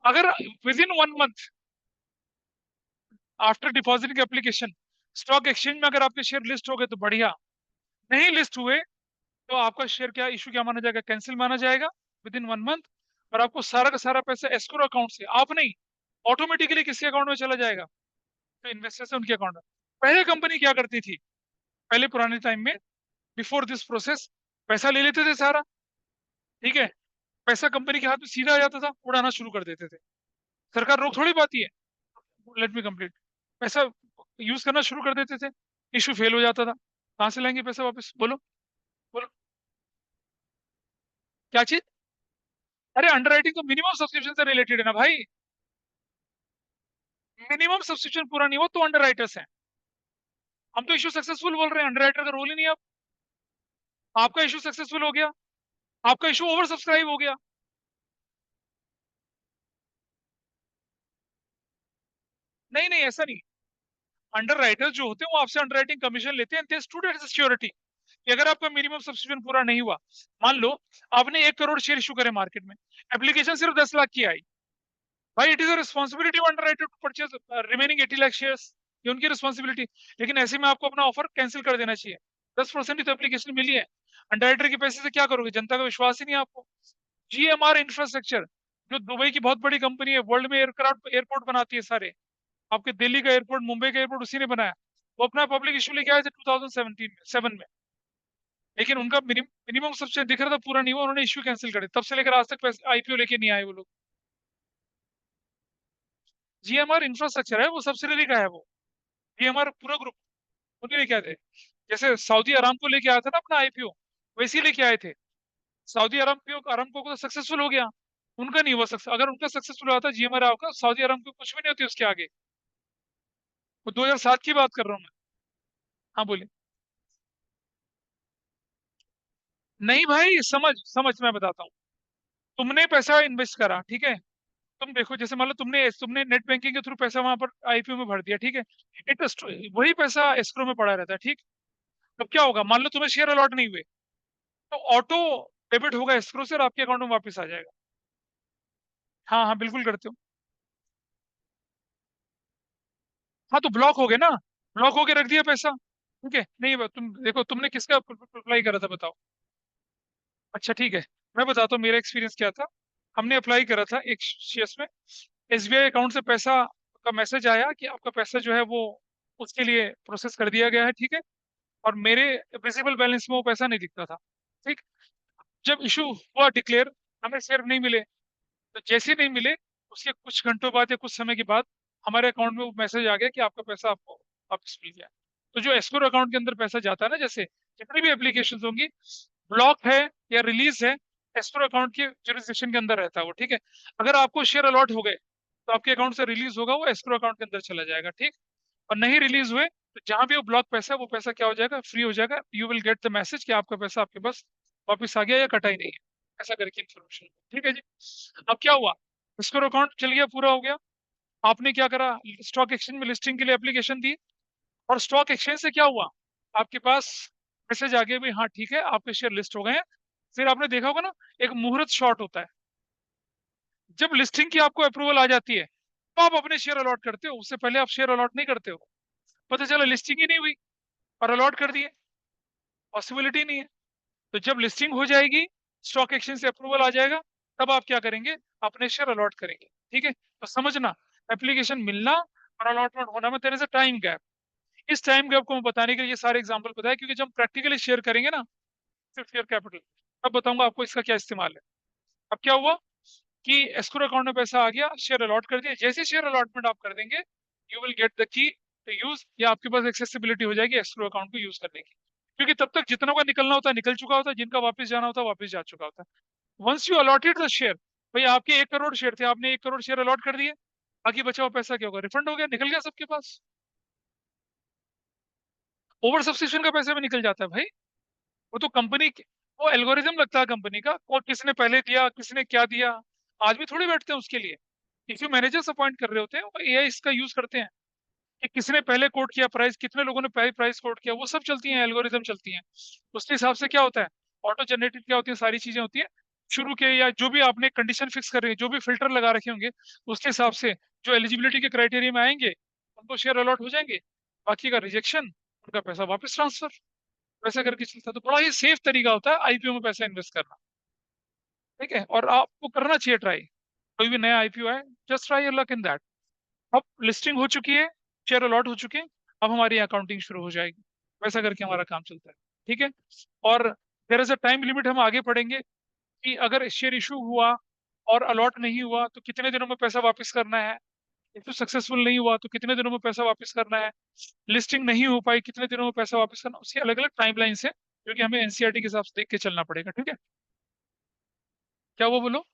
अगर with in 1 month after depositing application stock exchange में अगर आपके शेयर लिस्ट हो गए तो बढ़िया, नहीं लिस्ट हुए तो आपका शेयर क्या इशू क्या माना जाएगा, कैंसिल माना जाएगा विद इन 1 मंथ। और आपको सारा का सारा पैसा एस्क्रो अकाउंट से, आप नहीं, ऑटोमेटिकली किसी अकाउंट में चला जाएगा, तो इन्वेस्टर से उनके अकाउंट में। पहले कंपनी क्या करती थी, पहले पुराने टाइम में, बिफोर दिस प्रोसेस, पैसा ले लेते थे सारा, ठीक है, पैसा कंपनी के हाथ में सीधा आ जाता था, उड़ाना शुरू कर देते थे, सरकार रोक थोड़ी पाती है। Let me complete. पैसा यूज करना शुरू कर देते थे, इशू फेल हो जाता था, कहाँ से लाएंगे पैसा वापस, बोलो, बोलो क्या चीज। अरे अंडरराइटिंग तो मिनिमम सब्सक्रिप्शन से रिलेटेड है ना भाई, मिनिमम सब्सक्रिप्शन पूरा नहीं हो तो अंडरराइटर्स हैं। हम तो इशू सक्सेसफुल बोल रहे हैं, अंडरराइटर का रोल ही नहीं है अब। आपका इशू सक्सेसफुल हो गया, आपका इशू ओवर सब्सक्राइब हो गया। नहीं नहीं, ऐसा नहीं, अंडरराइटर जो होते हैं वो आपसे अंडरराइटिंग कमीशन लेते हैं, सिक्योरिटी कि अगर आपका मिनिमम सब्सक्रिप्शन पूरा नहीं हुआ, मान लो आपने 1 करोड़ शेयर इशू करे मार्केट में, एप्लीकेशन सिर्फ 10 लाख की आई, भाई it is a responsibility of underwriter to purchase remaining 80 lakh shares, ये उनकी रिस्पॉन्सिबिलिटी। लेकिन ऐसे में आपको अपना ऑफर कैंसिल कर देना चाहिए, 10% ही तो एप्लीकेशन मिली है, अंडरराइटर के पैसे से क्या करोगे, जनता का विश्वास ही नहीं है आपको। जीएमआर इंफ्रास्ट्रक्चर, जो दुबई की बहुत बड़ी कंपनी है, वर्ल्ड में एयरक्राफ्ट एयरपोर्ट बनाती है सारे, आपके दिल्ली का एयरपोर्ट, मुंबई का एयरपोर्ट उसी ने बनाया, वो अपना पब्लिक इशू लेके आए थे 2017 में, 7 में, लेकिन उनका मिनिमम सबसे दिख रहा था पूरा नहीं हुआ, उन्होंने इशू कैंसिल कर दिया, तब से लेकर आज तक आईपीओ लेके नहीं आए वो लोग। जीएमआर इंफ्रास्ट्रक्चर है, वो सब्सिडरी का है वो, जीएमआर पूरा ग्रुप, उनके लेके आए थे, जैसे सऊदी अरामको लेके आया था ना अपना आईपीओ, वैसे ही लेके आए थे। सऊदी अरामको अरामको को तो सक्सेसफुल हो गया, उनका नहीं हुआ सक्सेस, अगर उनका सक्सेसफुल हुआ था जीएमआर का, सऊदी अरामको कुछ भी नहीं होती उसके आगे। वो 2007 की बात कर रहा हूँ मैं। हाँ बोलिए। नहीं भाई, समझ समझ मैं बताता हूँ, तुमने पैसा इन्वेस्ट करा, ठीक है, तुम देखो जैसे मान लो तुमने तुमने नेट बैंकिंग के थ्रू पैसा वहां पर आईपीओ में भर दिया, ठीक है, वही पैसा एस्क्रो में पड़ा रहता है, ठीक। तब क्या होगा, मान लो तुम्हें शेयर अलॉट नहीं हुए, तो ऑटो डेबिट होगा एस्क्रो से और आपके अकाउंट में वापस आ जाएगा। हाँ हाँ बिल्कुल करते हो। हाँ तो ब्लॉक हो गए ना, ब्लॉक होके रख दिया पैसा, ठीक है, नहीं तुम देखो तुमने किसका अप्लाई करा था बताओ। अच्छा ठीक है, मैं बताता हूँ मेरा एक्सपीरियंस क्या था। हमने अप्लाई करा था एक शेयर्स में, एसबीआई अकाउंट से पैसा का मैसेज आया कि आपका पैसा जो है वो उसके लिए प्रोसेस कर दिया गया है, ठीक है, और मेरे विजिबल बैलेंस में वो पैसा नहीं दिखता था, ठीक। जब इशू हुआ डिक्लेयर, हमें शेयर नहीं मिले, तो जैसे ही नहीं मिले, उसके कुछ घंटों बाद या कुछ समय के बाद हमारे अकाउंट में वो मैसेज आ गया कि आपका पैसा आपको वापस मिल गया। तो जो एस्क्रो अकाउंट के अंदर पैसा जाता है ना, जैसे जितनी भी एप्लीकेशन होंगी, ब्लॉक है या रिलीज है, एस्क्रो अकाउंट के जुरिसडिक्शन के अंदर रहता है वो, ठीक है। अगर आपको शेयर अलॉट हो गए तो आपके अकाउंट से रिलीज होगा, वो एस्क्रो अकाउंट के अंदर चला जाएगा, ठीक। और नहीं रिलीज हुए तो जहां भी वो ब्लॉक पैसा है, वो पैसा क्या हो जाएगा, फ्री हो जाएगा, you will get the message कि आपका पैसा आपके पास वापस आ गया या कटा ही नहीं है, ऐसा करके इन्फॉर्मेशन, ठीक है जी। अब क्या हुआ, एस्क्रो अकाउंट चल गया, पूरा हो गया, आपने क्या करा, स्टॉक एक्सचेंज में लिस्टिंग के लिए एप्लीकेशन दी, और स्टॉक एक्सचेंज से क्या हुआ, आपके पास मैसेज आ गया भाई हाँ ठीक है आपके शेयर लिस्ट हो गए हैं। फिर आपने देखा होगा ना, एक मुहूर्त शॉट होता है, जब लिस्टिंग की आपको अप्रूवल आ जाती है तो आप अपने शेयर अलॉट करते हो, उससे पहले आप शेयर अलॉट नहीं करते हो। पता चला लिस्टिंग ही नहीं हुई और अलॉट कर दिए, पॉसिबिलिटी नहीं है। तो जब लिस्टिंग हो जाएगी, स्टॉक एक्सचेंज से अप्रूवल आ जाएगा, तब आप क्या करेंगे, अपने शेयर अलॉट करेंगे, ठीक है। तो समझना, एप्लीकेशन मिलना और अलॉटमेंट होना में तेरे से टाइम गैप, इस टाइम गैप को मैं बताने के लिए ये सारे एग्जांपल बताया, क्योंकि जब प्रैक्टिकली शेयर करेंगे ना, सिर्फ शेयर कैपिटल, तब बताऊंगा आपको इसका क्या इस्तेमाल है। अब क्या हुआ कि एस्क्रो अकाउंट में पैसा आ गया, शेयर अलॉट कर दिया, जैसे शेयर अलॉटमेंट आप कर देंगे, you will get the key to use, या आपके पास एक्सेसिबिलिटी हो जाएगी एस्क्रो अकाउंट को यूज करने की, क्योंकि तब तक जितना का निकलना होता है निकल चुका होता है, जिनका वापस जाना होता है वापस जा चुका होता है। Once you allotted the share, भाई आपके 1 करोड़ शेयर थे, आपने 1 करोड़ शेयर अलॉट कर दिए, बाकी बचा हुआ पैसा क्या होगा, रिफंड हो गया, निकल गया सबके पास, ओवर सब्सक्रिप्शन का पैसा भी निकल जाता है भाई। वो तो कंपनी, वो एल्गोरिदम लगता है कंपनी का, और किसने पहले दिया किसने क्या दिया, आज भी थोड़ी बैठते हैं उसके लिए, इश्यू मैनेजर्स अपॉइंट कर रहे होते हैं, वो एआई इसका यूज करते हैं कि किसने पहले कोट किया प्राइस, कितने लोगों ने पहले प्राइस कोट किया, वो सब चलती हैं, एल्गोरिदम चलती हैं, उसके हिसाब से क्या होता है, ऑटो जनरेटेड क्या होती है, सारी चीजें होती हैं, शुरू के या जो भी आपने कंडीशन फिक्स कर रहे हैं, जो भी फिल्टर लगा रखे होंगे, उसके हिसाब से जो एलिजिबिलिटी के क्राइटेरिया में आएंगे उनको शेयर अलॉट हो जाएंगे, बाकी का रिजेक्शन, उनका पैसा वापस ट्रांसफर, वैसा करके चलता है। तो बड़ा ही सेफ तरीका होता है आईपीओ में पैसा इन्वेस्ट करना। ठीक है, और आपको करना चाहिए ट्राई, कोई भी नया आईपीओ है, just try your luck in that. अब लिस्टिंग हो चुकी है, शेयर अलॉट हो चुके हैं, अब हमारी अकाउंटिंग शुरू हो जाएगी। वैसा करके हमारा काम चलता है। ठीक है, और there is a time limit, हम आगे पढ़ेंगे कि अगर शेयर इशू हुआ और अलॉट नहीं हुआ तो कितने दिनों में पैसा वापस करना है, इफ सक्सेसफुल नहीं हुआ तो कितने दिनों में पैसा वापस करना है, लिस्टिंग नहीं हो पाई कितने दिनों में पैसा वापस करना, उसकी अलग अलग टाइमलाइन है, जो कि हमें एनसीईआरटी के हिसाब से देख के चलना पड़ेगा। ठीक है, क्या वो बोलो,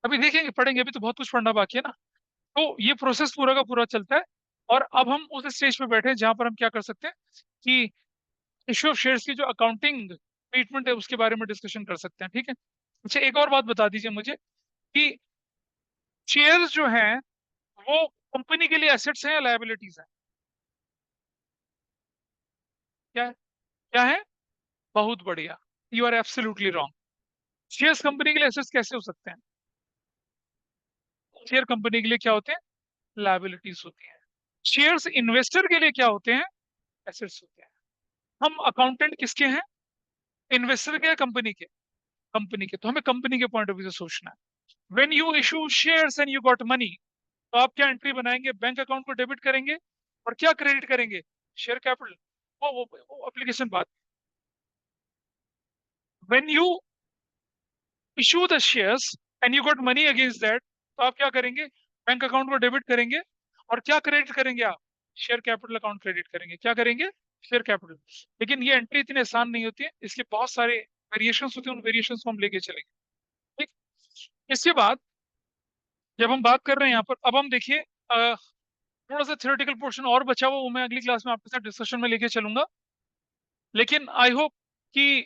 अभी देखेंगे पढ़ेंगे, अभी तो बहुत कुछ पढ़ना बाकी है ना। तो ये प्रोसेस पूरा का पूरा चलता है, और अब हम उस स्टेज पे बैठे हैं जहां पर हम क्या कर सकते हैं कि इश्यू ऑफ शेयर्स की जो अकाउंटिंग ट्रीटमेंट है उसके बारे में डिस्कशन कर सकते हैं। ठीक है, अच्छा एक और बात बता दीजिए मुझे कि शेयर्स जो हैं वो कंपनी के लिए एसेट्स हैं या लायबिलिटीज हैं, क्या क्या है? बहुत बढ़िया, you are absolutely wrong. Shares company के लिए एसेट्स कैसे हो सकते हैं? शेयर कंपनी के लिए क्या होते हैं? लायबिलिटीज होती हैं। शेयर्स इन्वेस्टर के लिए क्या होते हैं? एसेट्स होते हैं। हम अकाउंटेंट किसके हैं? इन्वेस्टर के या कंपनी के? कंपनी के, तो हमें कंपनी के पॉइंट ऑफ व्यू से सोचना है। When you issue shares and you got money, तो आप क्या एंट्री बनाएंगे? बैंक अकाउंट को डेबिट करेंगे, और क्या क्रेडिट करेंगे? Share capital. वो एप्लीकेशन बात। When you issue the shares and you got money against that, तो आप क्या करेंगे? बैंक अकाउंट को डेबिट करेंगे, और क्या क्रेडिट करेंगे आप? शेयर कैपिटल अकाउंट क्रेडिट करेंगे। क्या करेंगे? Share capital. लेकिन ये एंट्री इतनी आसान नहीं होती है, इसके बहुत सारे वेरिएशंस होते हैं, उन वेरिएशंस को हम लेके चलेंगे। ठीक, इसके बाद जब हम बात कर रहे हैं यहाँ पर, अब हम देखिए थोड़ा सा थ्योरेटिकल पोर्शन और बचा हुआ, वो मैं अगली क्लास में आपके साथ डिस्कशन में लेके चलूंगा। लेकिन आई होप कि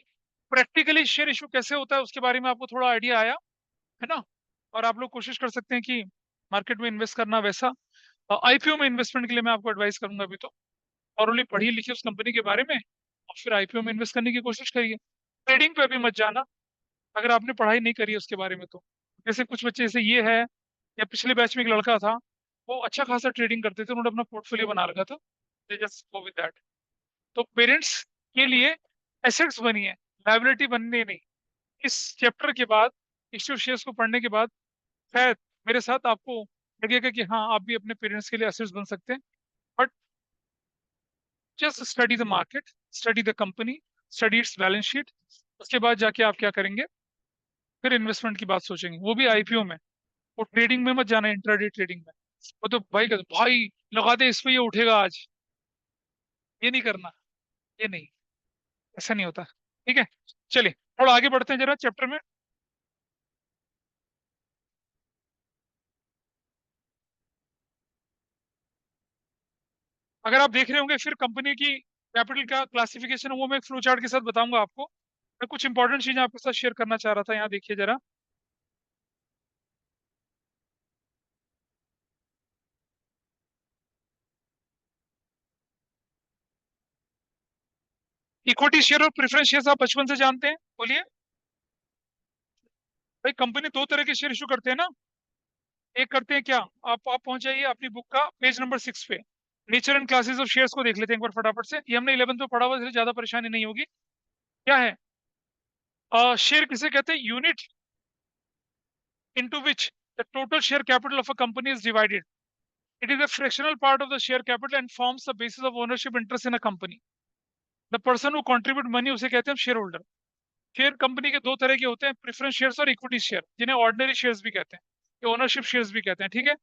प्रैक्टिकली शेयर इशू कैसे होता है उसके बारे में आपको थोड़ा आइडिया आया है ना, और आप लोग कोशिश कर सकते हैं कि मार्केट में इन्वेस्ट करना। वैसा आईपीओ में इन्वेस्टमेंट के लिए मैं आपको एडवाइस करूंगा अभी तो, और ओनली पढ़िए लिखिए उस कंपनी के बारे में, और फिर आईपीओ में इन्वेस्ट करने की कोशिश करिए। ट्रेडिंग पे अभी मत जाना अगर आपने पढ़ाई नहीं करी है उसके बारे में तो। जैसे कुछ बच्चे, जैसे ये है, या पिछले बैच में एक लड़का था, वो अच्छा खासा ट्रेडिंग करते थे, उन्होंने अपना पोर्टफोलियो बना रखा था। They just go with that. तो पेरेंट्स के लिए एसेट्स बनिए, लायबिलिटी बनने नहीं। इस चैप्टर के बाद, इश्यू शेयर्स को पढ़ने के बाद, शायद मेरे साथ आपको लगेगा कि हाँ आप भी अपने पेरेंट्स के लिए एसेट्स बन सकते हैं। But just study the market, study the company, study it's balance sheet, उसके बाद जाके आप क्या करेंगे? फिर इन्वेस्टमेंट की बात सोचेंगे, वो भी आईपीओ में। वो ट्रेडिंग में मत जाना, इंट्राडे ट्रेडिंग में। वो तो भाई कहते भाई लगा दे इस पे, ये उठेगा आज, ये नहीं करना, ये नहीं, ऐसा नहीं होता। ठीक है, चलिए थोड़ा आगे बढ़ते हैं जरा चैप्टर में। अगर आप देख रहे होंगे फिर कंपनी की कैपिटल का क्लासिफिकेशन, वो मैं एक फ्लो चार्ट के साथ बताऊंगा आपको। मैं कुछ इंपॉर्टेंट चीजें आपके साथ शेयर करना चाह रहा था, यहाँ देखिए जरा। इक्विटी शेयर और प्रेफरेंस शेयर आप बचपन से जानते हैं, बोलिए। भाई कंपनी दो तरह के शेयर इशू करते हैं ना। एक करते हैं क्या, आप पहुंच जाइए अपनी बुक का पेज नंबर 6 पे। Nature and classes of shares को देख लेते हैं एक बार फटाफट से, ये हमने 11th में पढ़ा हुआ, इसलिए ज्यादा परेशानी नहीं होगी। क्या है? शेयर किसे कहते हैं? Unit into which the total share capital of a company is divided. It is a fractional part of the share capital and forms the basis of ownership interest in a company. The person who contribute money उसे कहते हैं share holder. Share company के दो तरह के होते हैं, preference shares और इक्विटी शेयर, जिन्हें ऑर्डिनरी शेयर्स भी कहते हैं, ये ओनरशिप शेयर्स भी कहते हैं। ठीक है,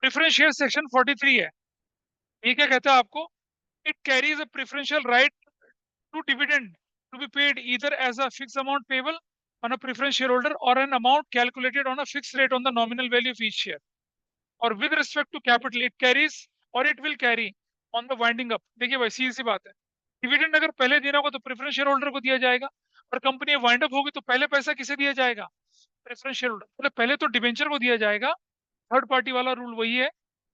प्रेफरेंस शेयर सेक्शन 43 है। ये क्या कहता है आपको? It carries a preferential right to dividend to be paid either as a fixed amount payable on a preference shareholder or an amount calculated on a fixed rate on the nominal value of each share. और with respect to capital it carries और it will carry on the winding up. देखिए भाई सीधी सी बात है, dividend अगर पहले देना होगा तो प्रेफरेंस शेयर होल्डर को दिया जाएगा, और कंपनी वाइंड अप होगी तो पहले पैसा किसे दिया जाएगा? Preference share holder. मतलब पहले तो डिवेंचर को दिया जाएगा, थर्ड पार्टी वाला रूल वही है।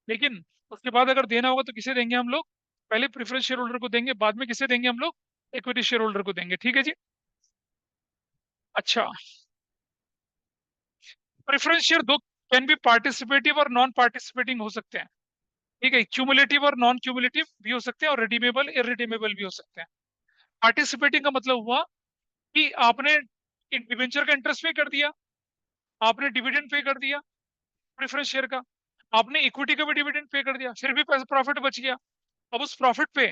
लेकिन उसके बाद अगर देना होगा तो किसे देंगे हम लोग? पहले प्रेफरेंस शेयर होल्डर को देंगे, बाद में किसे देंगे हम लोग? इक्विटी शेयर होल्डर को देंगे। ठीक है जी। अच्छा, प्रेफरेंस शेयर दो कैन बी पार्टिसिपेटिव और नॉन पार्टिसिपेटिंग हो सकते हैं। ठीक है, क्यूमुलेटिव और नॉन क्यूमुलेटिव भी हो सकते हैं, और रिडीमेबल इरिडीमेबल भी हो सकते हैं। पार्टिसिपेटिंग का मतलब हुआ कि आपने डिबेंचर का इंटरेस्ट पे कर दिया, आपने डिविडेंड पे कर दिया प्रेफरेंस शेयर का, आपने इक्विटी का भी डिविडेंड पे कर दिया, फिर भी प्रॉफिट बच गया। अब उस प्रॉफिट पे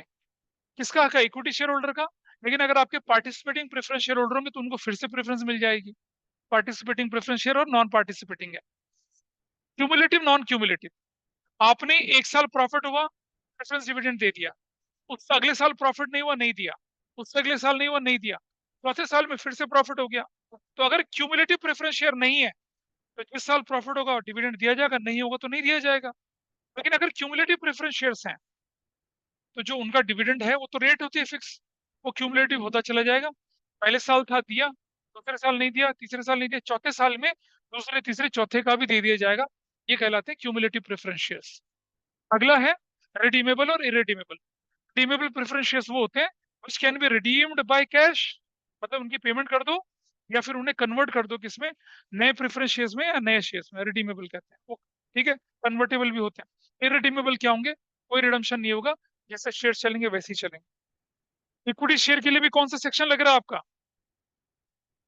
किसका हक है? इक्विटी शेयर होल्डर का। लेकिन अगर आपके पार्टिसिपेटिंग प्रेफरेंस शेयर होल्डर होंगे तो उनको फिर से प्रेफरेंस मिल जाएगी। पार्टिसिपेटिंग प्रेफरेंस शेयर और नॉन पार्टिसिपेटिंग है। क्यूमुलेटिव, नॉन क्यूमुलेटिव, आपने एक साल प्रॉफिट हुआ, प्रेफरेंस डिविडेंड दे दिया, उससे अगले साल प्रॉफिट नहीं हुआ, नहीं दिया, उससे अगले साल नहीं हुआ, नहीं दिया, चौथे साल में फिर से प्रॉफिट हो गया। तो अगर क्यूमुलेटिव प्रेफरेंस शेयर नहीं है तो जिस साल प्रॉफिट होगा डिविडेंड दिया जाएगा, नहीं होगा तो नहीं दिया जाएगा। लेकिन अगर क्यूमुलेटिव प्रेफरेंस शेयर्स हैं तो जो उनका डिविडेंड है वो तो रेट होती है फिक्स, वो क्यूमुलेटिव होता चला जाएगा। पहले साल था दिया, दूसरे साल नहीं दिया, तीसरे साल नहीं दिया, चौथे साल में दूसरे तीसरे चौथे का भी दे दिया जाएगा। ये कहलाते हैं क्यूमुलेटिव प्रेफरेंस शेयर्स। अगला है रिडीमेबल और इरेडीमेबल। रिडीमेबल प्रेफरेंस शेयर्स वो होते हैं which can be redeemed by cash, मतलब उनकी पेमेंट कर दो या फिर उन्हें कन्वर्ट कर दो किसमें, नए प्रेफरेंस शेयर्स में या नए शेयर्स में, रिडीमेबल कहते हैं वो। ठीक है, कन्वर्टेबल भी होते हैं। इरेडीमेबल क्या होंगे? कोई रिडम्पशन नहीं होगा, जैसे शेयर चलेंगे वैसे ही चलेंगे। इक्विटी शेयर के लिए भी कौन सा सेक्शन लग रहा है आपका?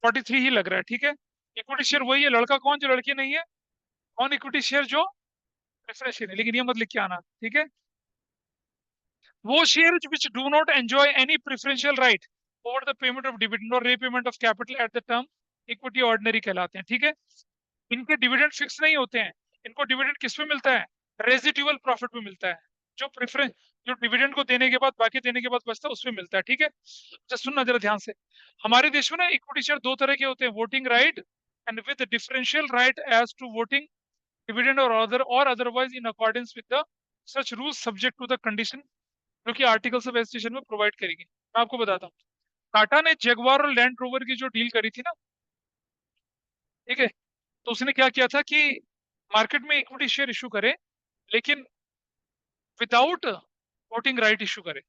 43 ही लग रहा है, ठीक है। इक्विटी शेयर वही है, लड़का कौन जो लड़की नहीं है, कौन इक्विटी शेयर जो प्रेफरेंस शेयर है, लेकिन ये मत लिख के आना, ठीक है। वो share which do not enjoy any preferential right over the payment of dividend or repayment of capital at the term equity ordinary कहलाते हैं, ठीक है। इनके डिविडेंड फिक्स नहीं होते हैं, इनको डिविडेंड किस पे मिलता है? रेजिडुअल प्रॉफिट पे मिलता है, जो प्रेफरेंस, जो डिविडेंड को देने के बाद, बाकी देने के बाद बचता है उस पे मिलता है, ठीक है। अच्छा सुनना जरा ध्यान से, हमारे देश में ना इक्विटी शेयर दो तरह के होते हैं, voting right and with differential right as to voting dividend और otherwise in accordance with the such rules subject to the condition जो कि आर्टिकल्स ऑफ एसोसिएशन में प्रोवाइड करेगी। मैं आपको बताता हूँ, टाटा ने जगुआर और लैंड रोवर की जो डील करी थी ना, ठीक है, तो उसने क्या किया था कि मार्केट में इक्विटी शेयर इशू करे, लेकिन विदाउट वोटिंग राइट इशू करे।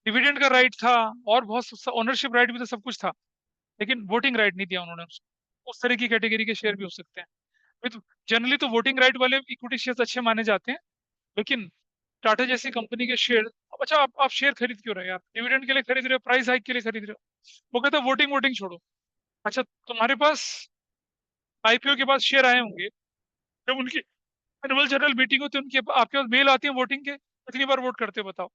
डिविडेंड का राइट था और बहुत ओनरशिप राइट भी था, सब कुछ था, लेकिन वोटिंग राइट नहीं दिया उन्होंने उसको। उस तरह की कैटेगरी के शेयर भी हो सकते हैं। जनरली तो वोटिंग राइट वाले इक्विटी शेयर अच्छे माने जाते हैं, लेकिन टाटा जैसी कंपनी के शेयर, अच्छा आप शेयर खरीद क्यों रहे हो यार? डिविडेंड के लिए खरीद रहे हो, प्राइस हाइक के लिए खरीद रहे हो? वो कहता है वोटिंग वोटिंग छोड़ो। अच्छा तुम्हारे पास आईपीओ के बाद शेयर आए होंगे, जब उनकी एनुअल जनरल मीटिंग होती है उनके आपके पास मेल आती है वोटिंग के, कितनी बार वोट करते हो बताओ?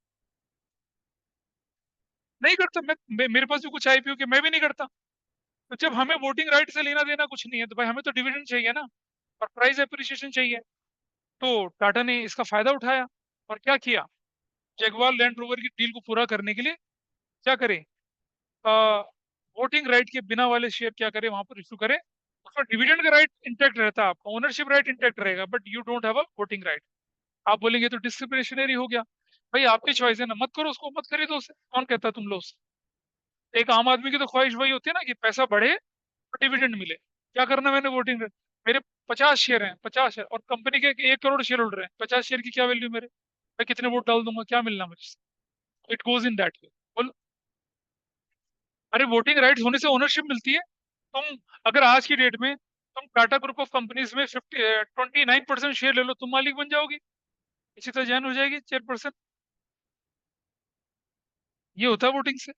नहीं करता। मेरे पास भी कुछ आईपीओ के, मैं भी नहीं करता। तो जब हमें वोटिंग राइट से लेना देना कुछ नहीं है तो भाई हमें तो डिविडेंड चाहिए ना, और प्राइस एप्रिसिएशन चाहिए। तो टाटा ने इसका फायदा उठाया और क्या किया, जगवार लैंड रोवर की डील को पूरा करने के लिए क्या करे, वोटिंग राइट के बिना वाले शेयर क्या करे वहां पर इशू करे। उसमें डिविडेंड का राइट इंटैक्ट रहता है, आपका ओनरशिप राइट इंटैक्ट रहेगा, but you don't have a voting right. आप बोलेंगे तो डिस्क्रिमिनेशनरी हो गया, भाई आपकी चॉइस है ना, मत करो उसको, मत खरीदो उसे, कौन कहता तुम लोग? एक आम आदमी की तो ख्वाहिश वही होती है ना कि पैसा बढ़े और डिविडेंड मिले। क्या करना मैंने वोटिंग, मेरे 50 शेयर हैं, 50 शेयर, और कंपनी के 1 करोड़ शेयर होल्डर हैं, 50 शेयर की क्या वैल्यू मेरे, मैं कितने वोट डाल दूंगा, क्या मिलना मुझे? It goes in that way. अरे वोटिंग राइट होने से ओनरशिप मिलती है। तुम अगर आज की डेट में तुम टाटा ग्रुप ऑफ कंपनीज में 29% शेयर ले लो, तुम मालिक बन जाओगी, इसी तरह जैन हो जाएगी चेयरपर्सन। ये होता है वोटिंग से।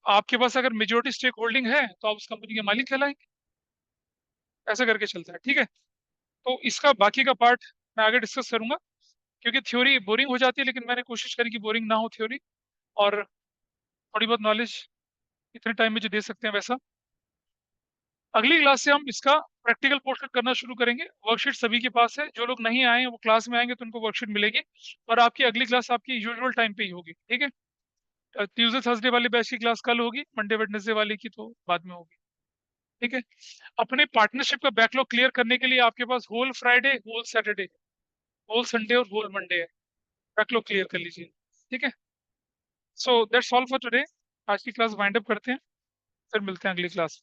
आपके पास अगर मेजोरिटी स्टेक होल्डिंग है तो आप उस कंपनी के मालिक कहलाएंगे। ऐसा करके चलता है, ठीक है। तो इसका बाकी का पार्ट मैं आगे डिस्कस करूंगा, क्योंकि थ्योरी बोरिंग हो जाती है, लेकिन मैंने कोशिश करी कि बोरिंग ना हो थ्योरी, और थोड़ी बहुत नॉलेज इतने टाइम में जो दे सकते हैं वैसा। अगली क्लास से हम इसका प्रैक्टिकल पोर्शन करना शुरू करेंगे। वर्कशीट सभी के पास है, जो लोग नहीं आए हैं वो क्लास में आएंगे तो उनको वर्कशीट मिलेगी, और आपकी अगली क्लास आपकी यूजुअल टाइम पे ही होगी, ठीक है। ट्यूसडे थर्सडे वाली बैच की क्लास कल होगी, मंडे वेडनेसडे वाली की तो बाद में होगी, ठीक है। अपने पार्टनरशिप का बैकलॉग क्लियर करने के लिए आपके पास whole Friday, whole Saturday, whole Sunday और होल मंडे है, बैकलॉग क्लियर कर लीजिए, ठीक है। So that's all for today. आज की क्लास वाइंड अप करते हैं, फिर मिलते हैं अगली क्लास।